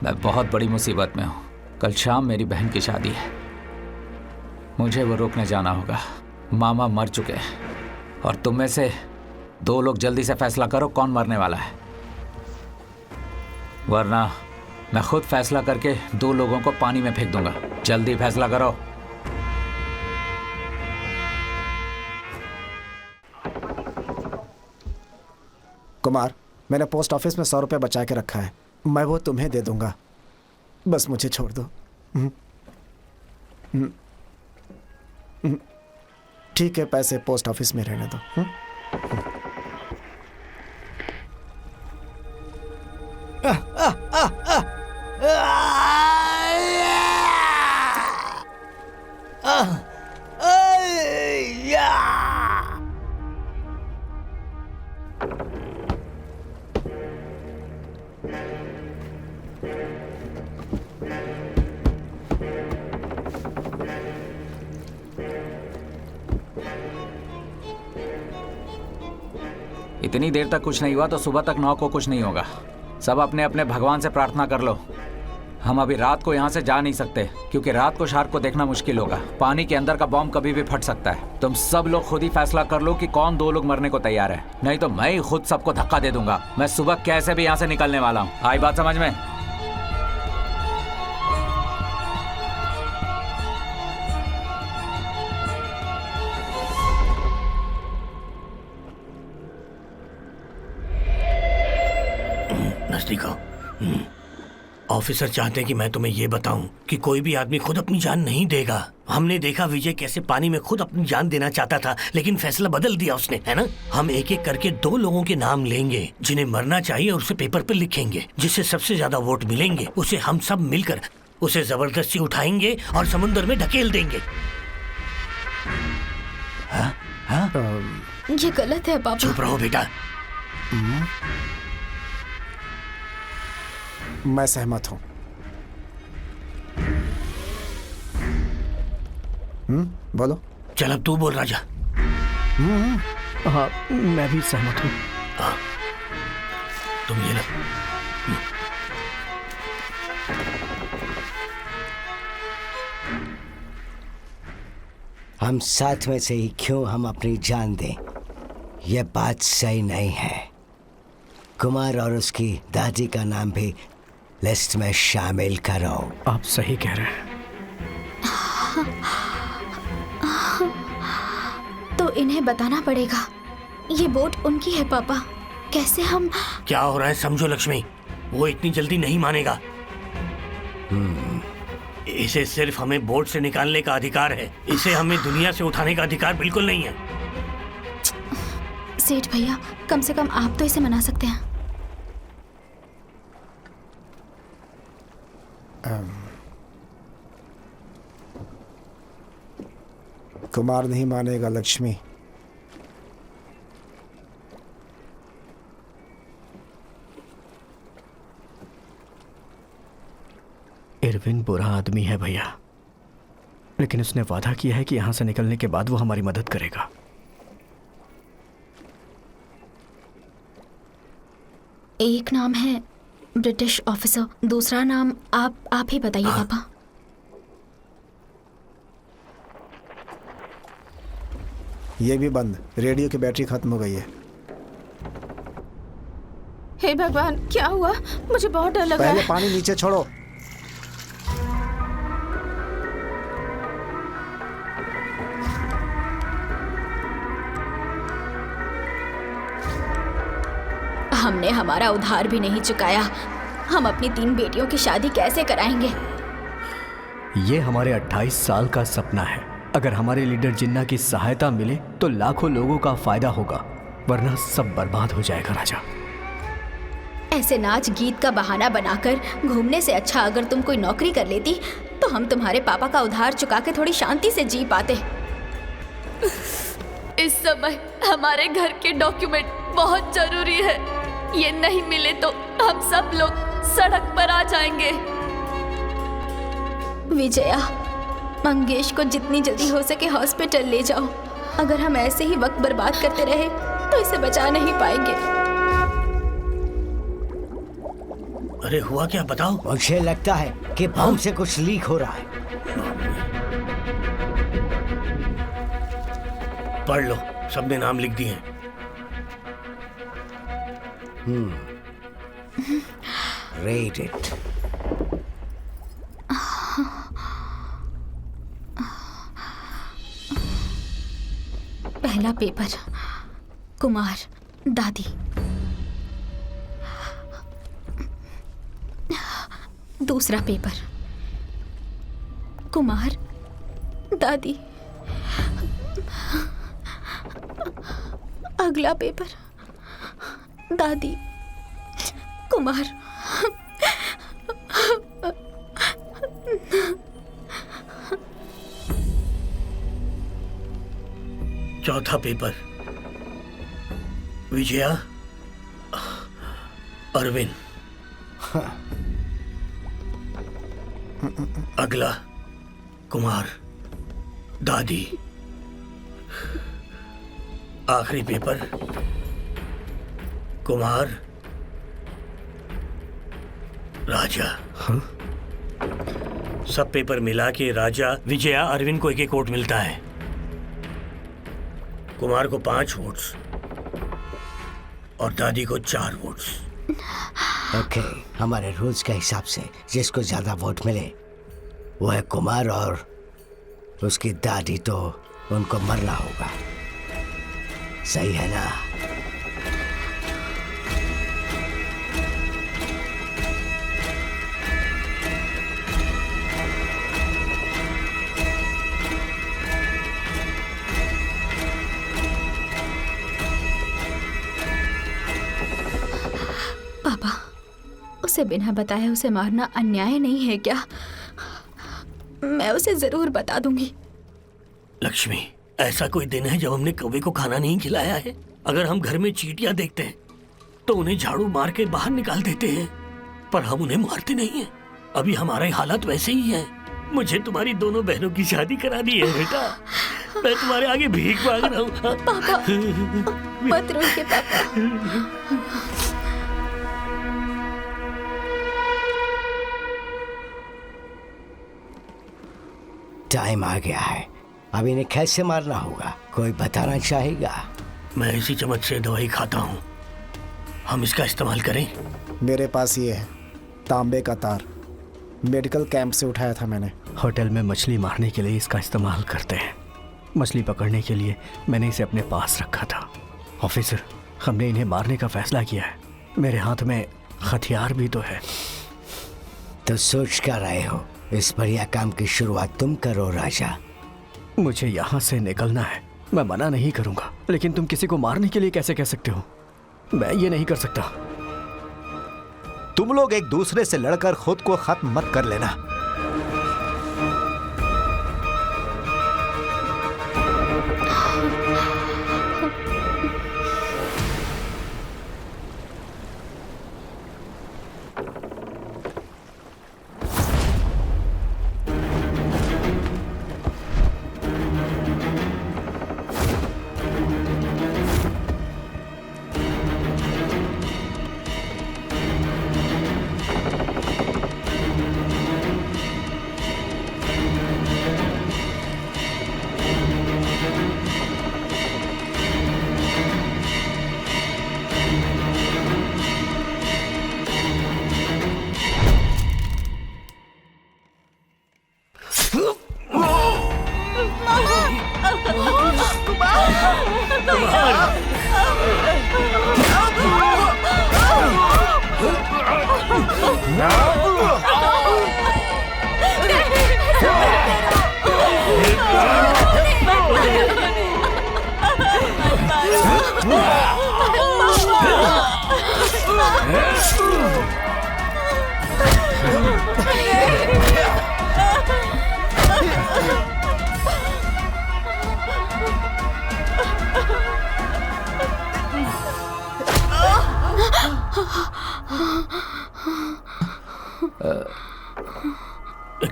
मैं बहुत बड़ी मुसीबत में हूँ। कल शाम मेरी बहन की शादी है, मुझे वो रोकने जाना होगा। मामा मर चुके हैं और तुम में से 2 लोग जल्दी से फैसला करो कौन मरने वाला है, वरना मैं खुद फैसला करके 2 लोगों को पानी में फेंक दूंगा। जल्दी फैसला करो। कुमार, मैंने पोस्ट ऑफिस में 100 रुपये बचा के रखा है, मैं वो तुम्हें दे दूंगा, बस मुझे छोड़ दो। ठीक है, पैसे पोस्ट ऑफिस में रहने दो। इतनी देर तक कुछ नहीं हुआ तो सुबह तक 9 को कुछ नहीं होगा। सब अपने अपने भगवान से प्रार्थना कर लो। हम अभी रात को यहाँ से जा नहीं सकते क्योंकि रात को शार्क को देखना मुश्किल होगा। पानी के अंदर का बॉम्ब कभी भी फट सकता है। तुम सब लोग खुद ही फैसला कर लो कि कौन 2 लोग मरने को तैयार है, नहीं तो मैं ही खुद सबको धक्का दे दूंगा। मैं सुबह कैसे भी यहाँ से निकलने वाला हूँ। आई बात समझ में? नजदीक आओ। ऑफिसर चाहते हैं कि मैं तुम्हें ये बताऊं कि कोई भी आदमी खुद अपनी जान नहीं देगा। हमने देखा विजय कैसे पानी में खुद अपनी जान देना चाहता था, लेकिन फैसला बदल दिया उसने, है ना। हम एक एक करके 2 लोगों के नाम लेंगे जिन्हें मरना चाहिए और उसे पेपर पर लिखेंगे। जिससे सबसे ज्यादा वोट मिलेंगे उसे हम सब मिलकर उसे जबरदस्ती उठाएंगे और समुद्र में ढकेल देंगे। हाँ? हाँ? ये गलत है पापा। चुप रहो बेटा। मैं सहमत हूं। बोलो। चल अब तू बोल राजा। हाँ, मैं भी सहमत हूँ। हाँ, तुम ये लो। हम साथ में से ही क्यों हम अपनी जान दें, यह बात सही नहीं है। कुमार और उसकी दादी का नाम भी लिस्ट में शामिल करो। आप सही कह रहे हैं। तो इन्हें बताना पड़ेगा। ये वोट उनकी है पापा। कैसे हम? क्या हो रहा है समझो लक्ष्मी, वो इतनी जल्दी नहीं मानेगा। इसे सिर्फ हमें बोर्ड से निकालने का अधिकार है, इसे हमें दुनिया से उठाने का अधिकार बिल्कुल नहीं है। सेठ भैया, कम से कम आप तो इसे मना सकते हैं। कुमार नहीं मानेगा लक्ष्मी। इरविन बुरा आदमी है भैया, लेकिन उसने वादा किया है कि यहां से निकलने के बाद वो हमारी मदद करेगा। एक नाम है ब्रिटिश ऑफिसर, दूसरा नाम आप ही बताइए पापा। ये भी बंद। रेडियो की बैटरी खत्म हो गई है। हे भगवान, क्या हुआ? मुझे बहुत डर लग रहा है। पहले पानी नीचे छोड़ो। हमने हमारा उधार भी नहीं चुकाया। हम अपनी 3 बेटियों की शादी कैसे कराएंगे? ये हमारे 28 साल का सपना है। अगर हमारे लीडर जिन्ना की सहायता मिले तो लाखों लोगों का फायदा होगा, वरना सब बर्बाद हो जाएगा राजा। ऐसे नाच गीत का बहाना बनाकर घूमने से अच्छा अगर तुम कोई नौकरी कर लेती तो हम तुम्हारे पापा का उधार चुका के थोड़ी शांति से जी पाते। इस समय हमारे घर के डॉक्यूमेंट बहुत जरूरी है। ये नहीं मिले तो हम सब लोग सड़क पर आ जाएंगे। विजया, मंगेश को जितनी जल्दी हो सके हॉस्पिटल ले जाओ। अगर हम ऐसे ही वक्त बर्बाद करते रहे तो इसे बचा नहीं पाएंगे। अरे हुआ क्या बताओ? मुझे लगता है कि बम से कुछ लीक हो रहा है। पढ़ लो, सबने नाम लिख दिए हैं। Read it. पहला पेपर, कुमार, दादी। दूसरा पेपर, कुमार, दादी। अगला पेपर, दादी, कुमार। चौथा पेपर, विजया, अरविंद। अगला कुमार, दादी। आखिरी पेपर, कुमार, राजा। सब पेपर मिला के राजा, विजया, अरविंद को एक वोट मिलता है। कुमार को 5 वोट्स और दादी को 4 वोट्स। ओके, हमारे रूल्स के हिसाब से जिसको ज्यादा वोट मिले वो है कुमार, और उसकी दादी तो उनको मरना होगा। सही है ना? पापा, उसे बिना बताए उसे मारना अन्याय नहीं है क्या? मैं उसे जरूर बता दूंगी। लक्ष्मी, ऐसा कोई दिन है जब हमने कौवे को खाना नहीं खिलाया है? अगर हम घर में चींटियां देखते हैं तो उन्हें झाड़ू मार के बाहर निकाल देते हैं, पर हम उन्हें मारते नहीं हैं। अभी हमारे हालत वैसे ही है। मुझे तुम्हारी दोनों बहनों की शादी करानी है बेटा। मैं तुम्हारे आगे भीख मांग रहा हूँ। पापा, मत रोइए पापा। टाइम आ गया है, अब इन्हें कैसे मारना होगा, कोई बताना चाहेगा? मैं इसी चम्मच से दवाई खाता हूँ, हम इसका इस्तेमाल करें? मेरे पास ये है, तांबे का तार, मेडिकल कैंप से उठाया था मैंने। होटल में मछली मारने के लिए इसका इस्तेमाल करते हैं। मछली पकड़ने के लिए मैंने इसे अपने पास रखा था। ऑफिसर, हमने इन्हें मारने का फैसला किया है। मेरे हाथ में हथियार भी तो है। तो सोच क्या रहे हो? इस बढ़िया काम की शुरुआत तुम करो राजा। मुझे यहाँ से निकलना है। मैं मना नहीं करूँगा, लेकिन तुम किसी को मारने के लिए कैसे कह सकते हो? मैं ये नहीं कर सकता। तुम लोग एक दूसरे से लड़कर खुद को खत्म मत कर लेना।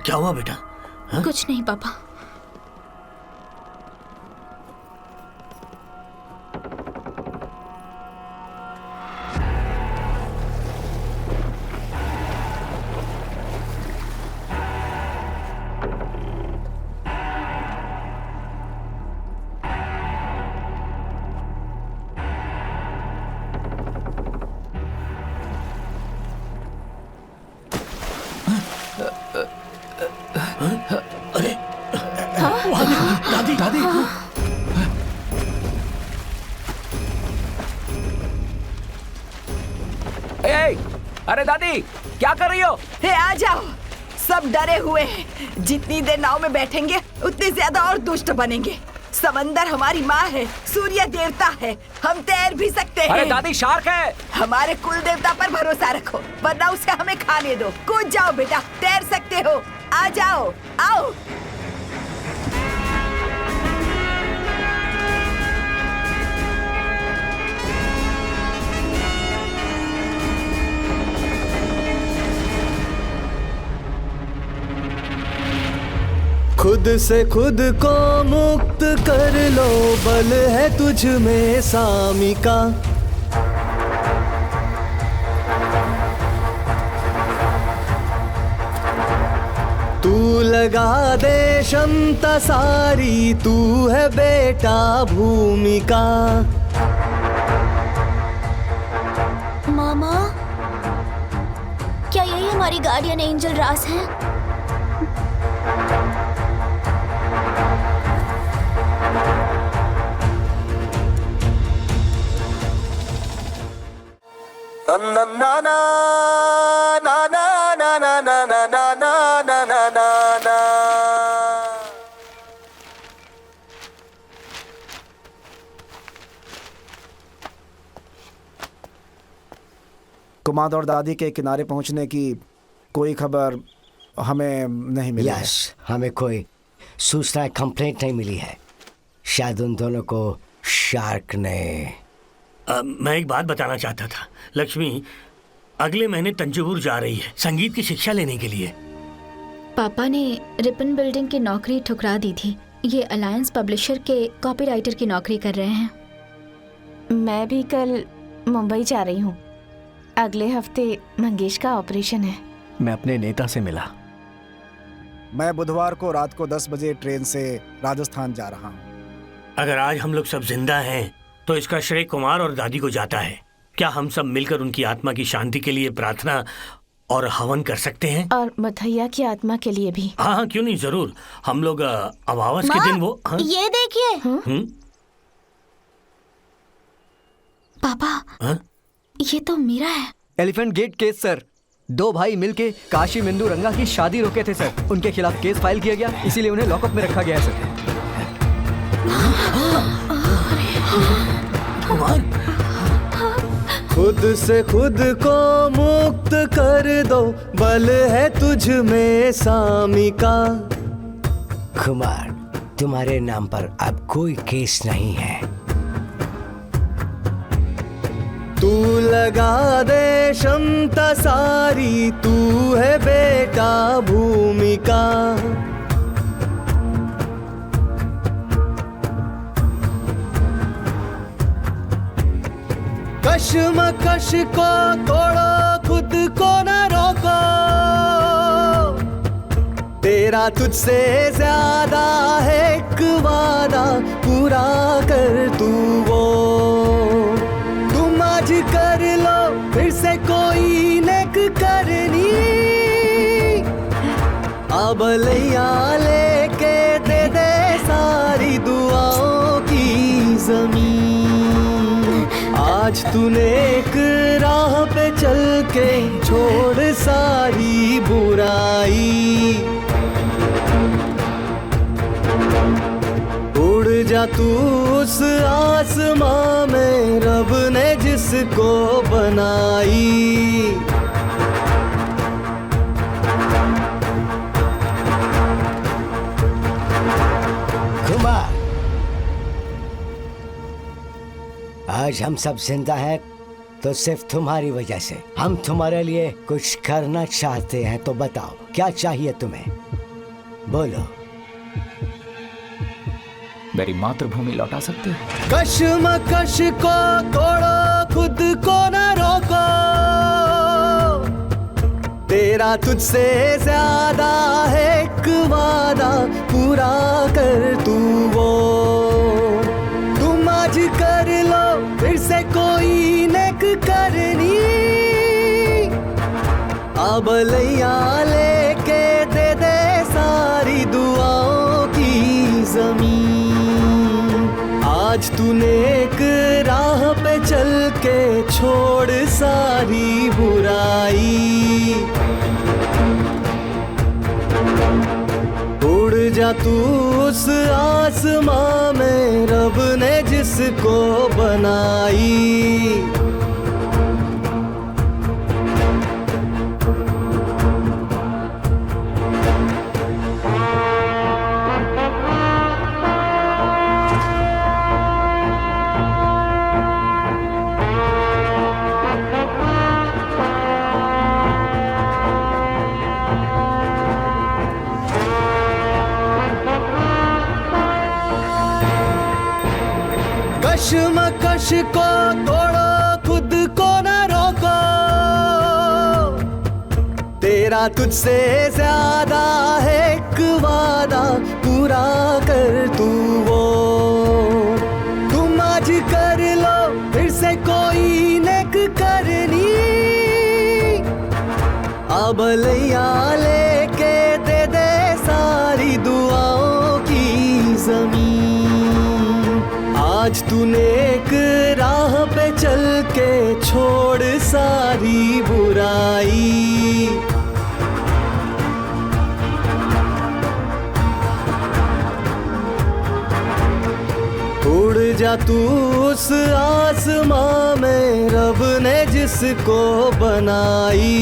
क्या हुआ बेटा? कुछ नहीं पापा। दादी, दादी। ए, अरे दादी, क्या कर रही हो? हे आ जाओ, सब डरे हुए हैं। जितनी देर नाव में बैठेंगे उतनी ज्यादा और दुष्ट बनेंगे। समंदर हमारी माँ है, सूर्य देवता है, हम तैर भी सकते हैं। अरे दादी, शार्क है। हमारे कुल देवता पर भरोसा रखो, वरना उसे हमें खाने दो। कूद जाओ बेटा, तैर सकते हो। आ जाओ, आओ। खुद से खुद को मुक्त कर लो, बल है तुझ में सामी का। तू लगा दे क्षमता सारी, तू है बेटा भूमिका। मामा, क्या यही हमारी गार्डियन एंजल रास है? ना ना ना ना ना ना ना ना ना ना ना ना ना ना ना। कुमार और दादी के किनारे पहुंचने की कोई खबर हमें नहीं मिली है। यस, हमें कोई सूचना कंप्लेंट नहीं मिली है। शायद उन दोनों को शार्क ने। मैं एक बात बताना चाहता था। लक्ष्मी अगले महीने तंजौर जा रही है संगीत की शिक्षा लेने के लिए। पापा ने रिपन बिल्डिंग की नौकरी ठुकरा दी थी। ये अलायंस पब्लिशर के कॉपीराइटर की नौकरी कर रहे हैं। मैं भी कल मुंबई जा रही हूँ। अगले हफ्ते मंगेश का ऑपरेशन है। मैं अपने नेता से मिला। मैं बुधवार को रात को 10 बजे ट्रेन से राजस्थान जा रहा हूँ। अगर आज हम लोग सब जिंदा हैं तो इसका श्रेय कुमार और दादी को जाता है। क्या हम सब मिलकर उनकी आत्मा की शांति के लिए प्रार्थना और हवन कर सकते हैं? और मथैया की आत्मा के लिए भी। हाँ हाँ, क्यों नहीं, जरूर। हम लोग अमावस के दिन वो। हाँ? ये देखिए। पापा, हाँ? ये तो मीरा है। Elephant gate case sir. 2 भाई मिलके काशी मिंदू रंगा की शादी रोके थे सर। उनके खिलाफ केस फाइल किया गया, इसीलिए उन्हें लॉकअप में रखा गया है सर। खुद से खुद को मुक्त कर दो, बल है तुझ में सामी का। कुमार, तुम्हारे नाम पर अब कोई केस नहीं है। तू लगा दे क्षमता सारी, तू है बेटा भूमिका। कश्मकश को तोड़ो, खुद को न रोको। तेरा तुझसे ज्यादा है एक वादा, पूरा कर तू वो। तुम आज कर लो फिर से कोई नेक करनी। अब लैया लेके दे दे सारी दुआओं की जमीन। आज तूने एक राह पे चल के छोड़ सारी बुराई। उड़ जा तू उस आसमां में रब ने जिसको बनाई। कुमार, आज हम सब जिंदा हैं तो सिर्फ तुम्हारी वजह से। हम तुम्हारे लिए कुछ करना चाहते हैं, तो बताओ क्या चाहिए तुम्हें? बोलो। मेरी मातृभूमि लौटा सकते हो? कश्मकश को तोड़ो, खुद को न रोको। तेरा तुझसे ज्यादा है एक वादा, पूरा कर तू वो। तुम आज कर लो फिर से कोई नेक करनी। अब लैया लेके दे दे सारी दुआओं की जमीन। आज तूने एक राह पे चल के छोड़ सारी बुराई। जा तू उस आसमां में रब ने जिसको बनाई। कश्मकश को तोड़ो, खुद को न रोको, तेरा तुझसे ज्यादा है एक वादा, पूरा कर तू वो। तुम आज कर लो फिर से कोई नेक करनी, अब लैया लेके दे दे सारी दुआओं की जमीन। आज तूने एक राह पे चल के छोड़ सारी बुराई। उड़ जा तू उस आसमां में रब ने जिसको बनाई।